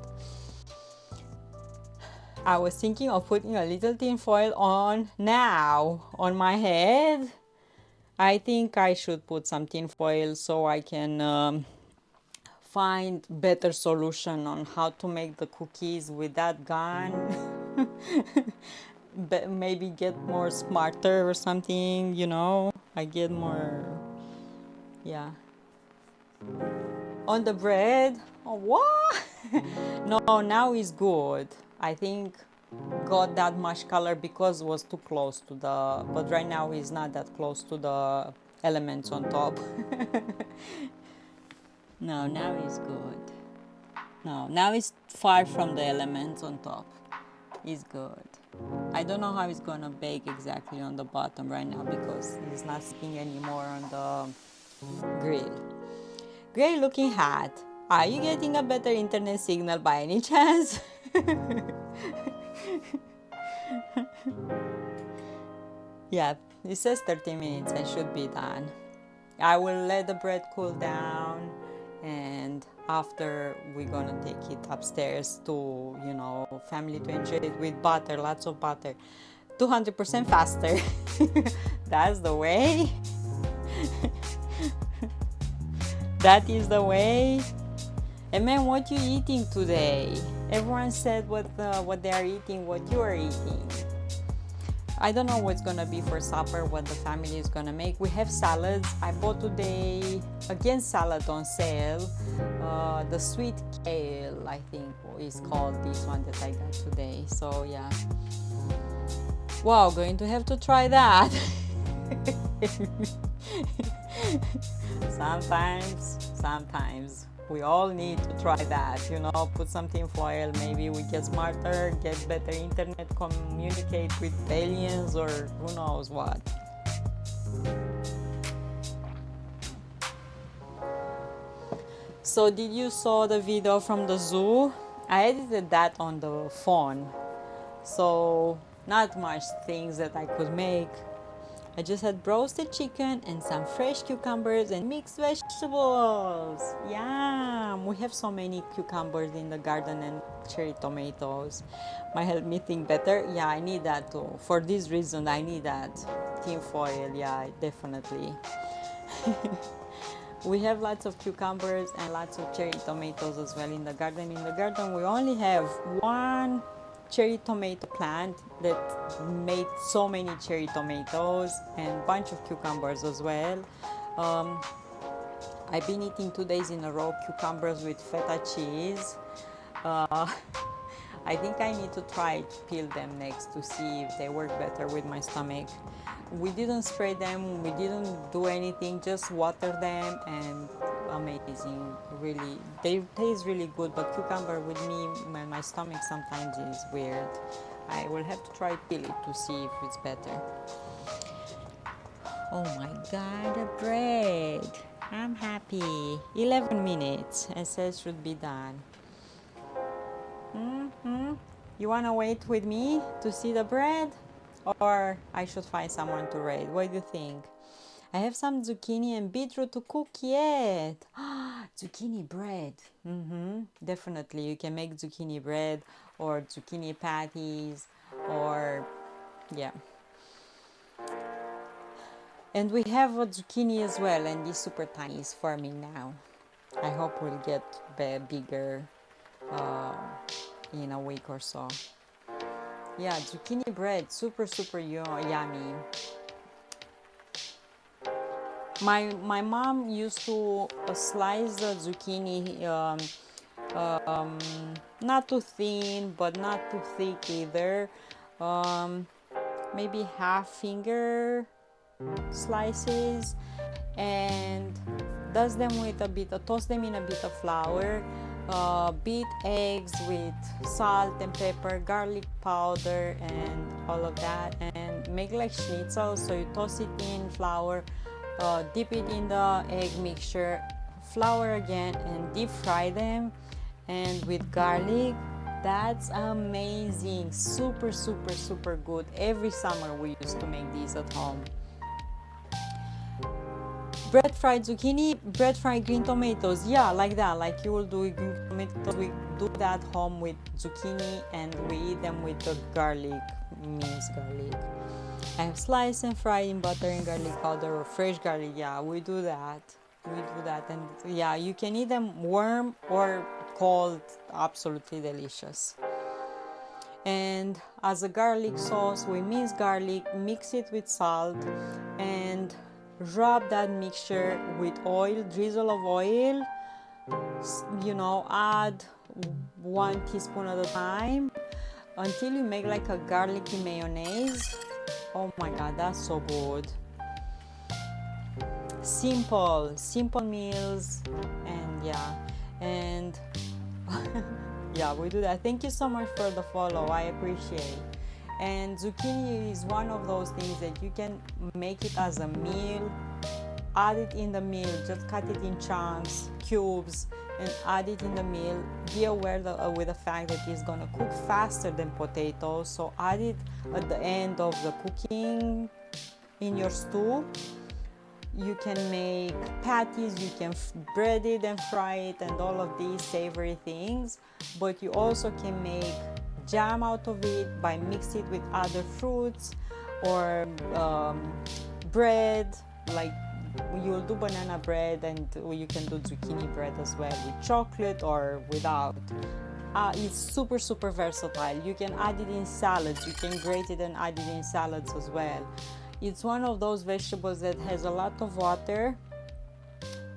Speaker 1: I was thinking of putting a little tin foil on now on my head. I think I should put some tin foil so I can find better solution on how to make the cookies with that gun. But maybe get more smarter or something, you know. I get more, yeah. On the bread, oh, what? No, now it's good. I think got that much color because it was too close to the, but right now it's not that close to the elements on top. No, now it's good. No, now it's far from the elements on top. It's good. I don't know how it's gonna bake exactly on the bottom right now because it's not sticking anymore on the grill. Great looking hat. Are you getting a better internet signal by any chance? Yeah, it says 30 minutes. I should be done. I will let the bread cool down, and after we're gonna take it upstairs to, you know, family to enjoy it with butter, lots of butter. 200% faster. That's the way. That is the way. And man, what you eating today? Everyone said what they are eating, what you are eating. I don't know what's gonna be for supper, what the family is gonna make. We have salads. I bought today again salad on sale. The sweet kale, I think is called this one that I got today. So yeah. Wow, going to have to try that. Sometimes we all need to try that, you know, put something foil, maybe we get smarter, get better internet, communicate with aliens, or who knows what. So did you saw the video from the zoo? I edited that on the phone. so not much things that I could make. I just had roasted chicken and some fresh cucumbers and mixed vegetables. Yum! We have so many cucumbers in the garden and cherry tomatoes. Might help me think better. Yeah, I need that too. For this reason, I need that tin foil. Yeah, definitely. We have lots of cucumbers and lots of cherry tomatoes as well in the garden. In the garden, we only have one cherry tomato plant that made so many cherry tomatoes and bunch of cucumbers as well. Um, I've been eating 2 days in a row cucumbers with feta cheese. Uh, I think I need to try to peel them next to see if they work better with my stomach. We didn't spray them, we didn't do anything, just water them, and amazing. Really, they taste really good, but cucumber with me, my stomach sometimes is weird. I will have to try peel it to see if it's better. Oh my god, the bread! I'm happy. 11 minutes, it says should be done. You wanna wait with me to see the bread? Or I should find someone to raid? What do you think? I have some zucchini and beetroot to cook yet. Zucchini bread. Definitely, you can make zucchini bread or zucchini patties or yeah. And we have a zucchini as well, and this super tiny is forming now. I hope we'll get bigger in a week or so. Yeah, zucchini bread, super yummy. My mom used to slice the zucchini not too thin but not too thick either. Maybe half finger slices, and toast them in a bit of flour, beat eggs with salt and pepper, garlic powder, and all of that, and make like schnitzel. So you toss it in flour, dip it in the egg mixture, flour again, and deep fry them, and with garlic. That's amazing. Super good. Every summer we used to make these at home. Bread fried zucchini, bread fried green tomatoes. Yeah, like that. Like you will do with green tomatoes. We do that home with zucchini, and we eat them with the garlic, minced garlic. I have sliced and fried in butter and garlic powder or fresh garlic. Yeah, we do that. And yeah, you can eat them warm or cold. Absolutely delicious. And as a garlic sauce, we mince garlic, mix it with salt, and rub that mixture with oil, drizzle of oil. Add 1 teaspoon at a time until you make like a garlicky mayonnaise. Oh my god, that's so good. Simple meals, and yeah, we do that. Thank you so much for the follow, I appreciate. And zucchini is one of those things that you can make it as a meal, add it in the meal, just cut it in chunks, cubes, and add it in the meal. Be aware with the fact that it's gonna cook faster than potatoes, so add it at the end of the cooking in your stew. You can make patties, you can bread it and fry it, and all of these savory things, but you also can make jam out of it by mixing it with other fruits or bread. Like you'll do banana bread, and you can do zucchini bread as well with chocolate or without. It's super versatile. You can add it in salads, you can grate it and add it in salads as well. It's one of those vegetables that has a lot of water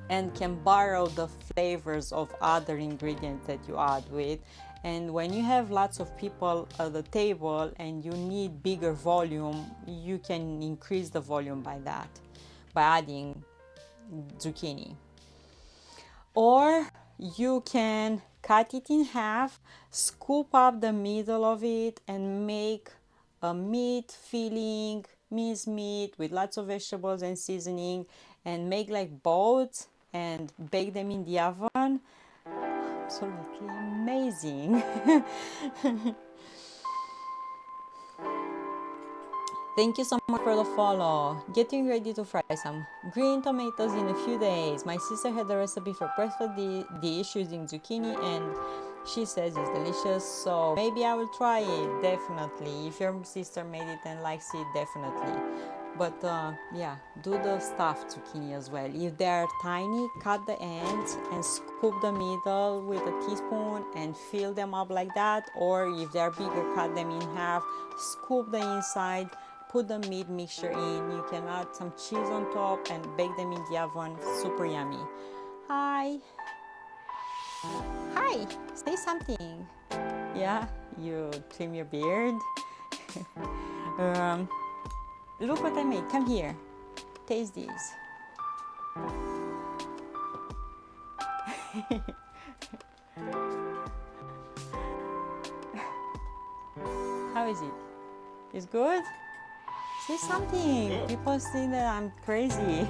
Speaker 1: and can borrow the flavors of other ingredients that you add with. And when you have lots of people at the table and you need bigger volume, you can increase the volume by adding zucchini. Or you can cut it in half, scoop up the middle of it, and make a meat filling, minced meat with lots of vegetables and seasoning, and make like boats and bake them in the oven. Absolutely amazing. Thank you so much for the follow. Getting ready to fry some green tomatoes in a few days. My sister had a recipe for breakfast dish using zucchini and she says it's delicious. So maybe I will try it, definitely. If your sister made it and likes it, definitely. But yeah, do the stuffed zucchini as well. If they are tiny, cut the ends and scoop the middle with a teaspoon and fill them up like that. Or if they are bigger, cut them in half, scoop the inside, put the meat mixture in. You can add some cheese on top and bake them in the oven. Super yummy. Hi. Hi, say something. Yeah, you trim your beard. Look what I made. Come here. Taste this. How is it? It's good? Say something. People say that I'm crazy.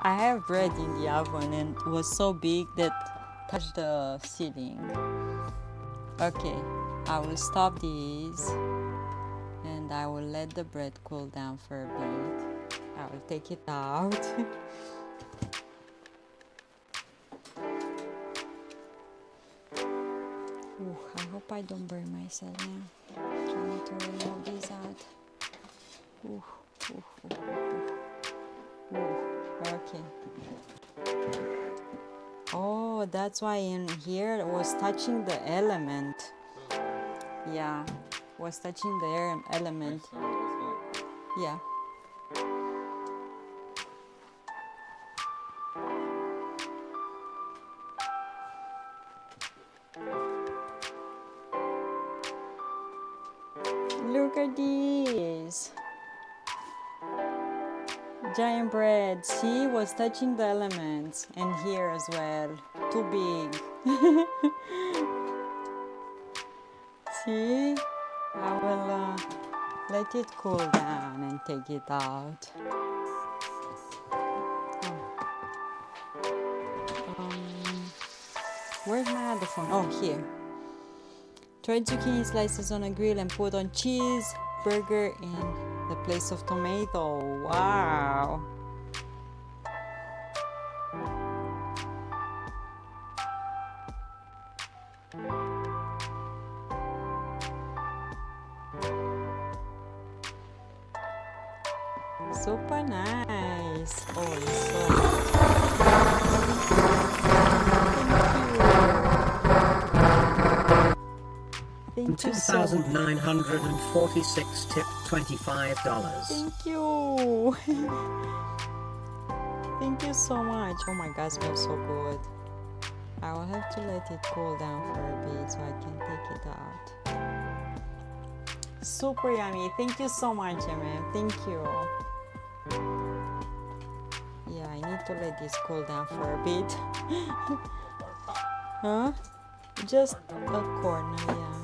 Speaker 1: I have bread in the oven and it was so big that touched the ceiling. Okay, I will stop this and I will let the bread cool down for a bit. I will take it out. Ooh, I hope I don't burn myself now. Trying to remove this out. Ooh, ooh, ooh, ooh, ooh. Okay. Oh, that's why in here it was touching the element. Yeah, was touching the element. Yeah. Look at this. Giant bread. See, was touching the elements. And here as well. Too big. See? I will let it cool down and take it out. Where's my other phone? Oh, here. Dried zucchini slices on a grill and put on cheese, burger in the place of tomato. Wow. Super nice. Oh, it's so Thank you so much.
Speaker 4: 2,946 tip $25.
Speaker 1: Thank you. Thank you so much. Oh my God, smells so good. I will have to let it cool down for a bit so I can take it out. Super yummy. Thank you so much, MM. Thank you. Yeah, I need to let this cool down for a bit. Huh? Just a corner, yeah.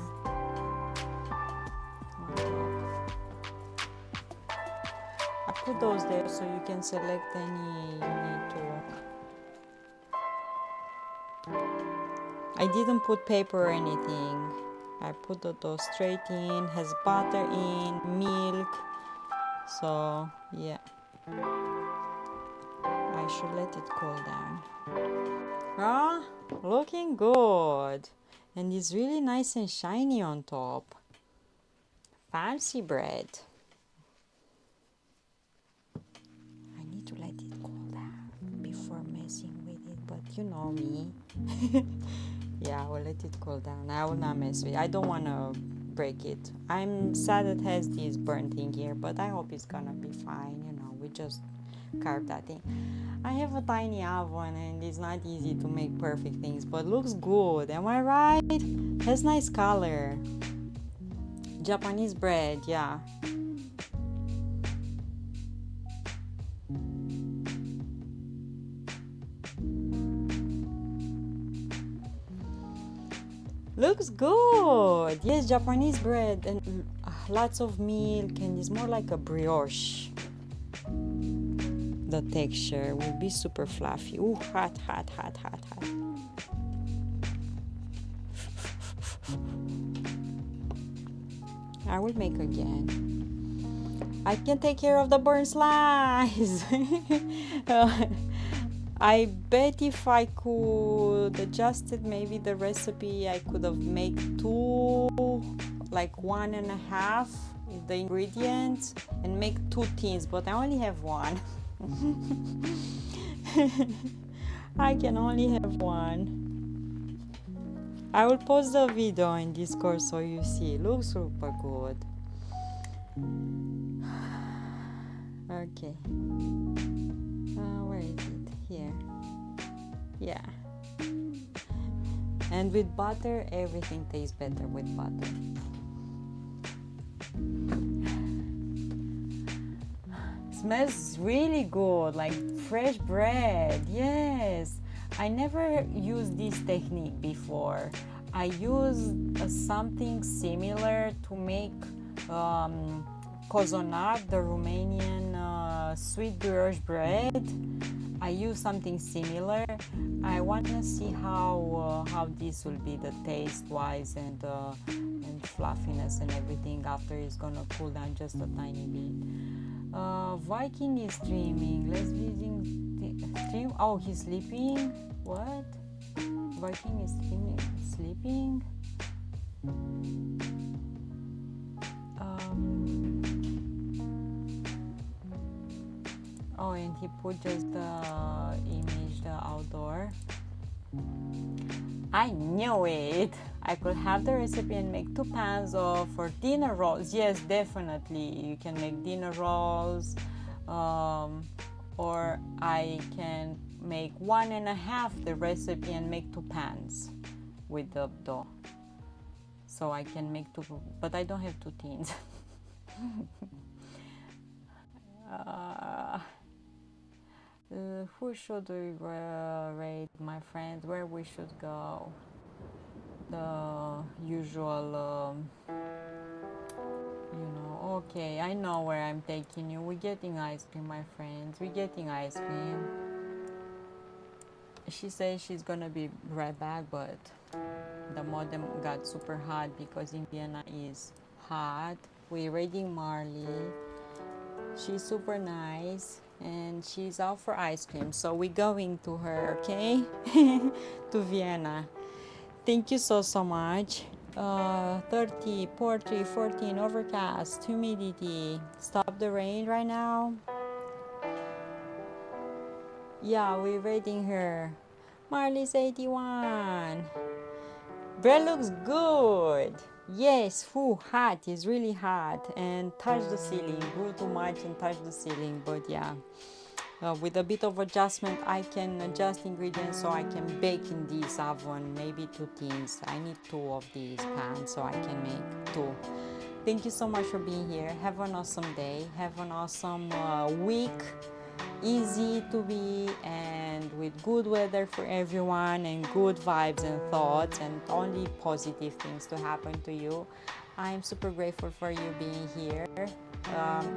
Speaker 1: I put those there so you can select any you need to. I didn't put paper or anything. I put the dough straight in, has butter in, milk. So yeah, I should let it cool down. Ah, looking good. And it's really nice and shiny on top. Fancy bread. I need to let it cool down before messing with it, but you know me. Yeah, I will let it cool down. I will not mess with it. I don't want to break it. I'm sad it has this burnt thing here, but I hope it's gonna be fine. You know, we just carve that thing. I have a tiny oven and it's not easy to make perfect things, but looks good. Am I right? Has nice color. Japanese bread, yeah. Looks good. Yes, Japanese bread and lots of milk, and it's more like a brioche. The texture will be super fluffy. Ooh, hot, hot, hot, hot, hot. I will make again. I can take care of the burn slice. I bet if I could adjusted maybe the recipe, I could have made two, like 1.5 the ingredients and make 2 tins, but I only have one. I can only have one. I will post the video in Discord so you see. It looks super good. Okay. Where is it? Here. Yeah. And with butter, everything tastes better with butter. Smells really good, like fresh bread. Yes. I never used this technique before. I used something similar to make cozonac, the Romanian sweet brioche bread. I use something similar. I want to see how this will be, the taste wise and fluffiness and everything after it's gonna cool down just a tiny bit. Viking is streaming. Let's stream. Oh, he's sleeping. What? Viking is sleeping. Oh, and he put just the image, the outdoor. I knew it. I could have the recipe and make 2 pans for dinner rolls. Yes, definitely. You can make dinner rolls, or I can make 1.5 the recipe and make 2 pans with the dough. So I can make 2, but I don't have 2 tins. Who should we rate, my friends? Where we should go? The usual, okay, I know where I'm taking you. We're getting ice cream, my friends. We're getting ice cream. She says she's gonna be right back, but the modem got super hot because Indiana is hot. We're raiding Marley. She's super nice and she's out for ice cream, so we're going to her, okay? To Vienna. Thank you so much. 30, 40, 14, overcast, humidity. Stop the rain right now. Yeah, we're raiding her. Marley's 81. Bread looks good. Yes, hot. It's really hot. And touch the ceiling. Grew too much and touch the ceiling. But yeah, with a bit of adjustment, I can adjust ingredients so I can bake in this oven. Maybe 2 tins. I need 2 of these pans so I can make 2. Thank you so much for being here. Have an awesome day. Have an awesome week. Easy to be and with good weather for everyone and good vibes and thoughts and only positive things to happen to you. I'm super grateful for you being here.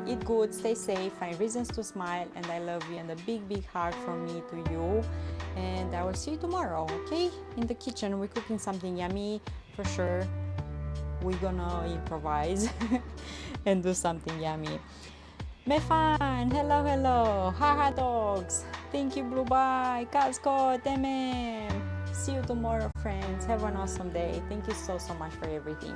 Speaker 1: Eat good, stay safe, find reasons to smile, and I love you, and a big hug from me to you. And I will see you tomorrow, okay? In the kitchen, we're cooking something yummy for sure. We're gonna improvise and do something yummy. Mefan, hello, haha dogs, thank you, Blue Bye, Cascot, MM. See you tomorrow, friends. Have an awesome day. Thank you so much for everything.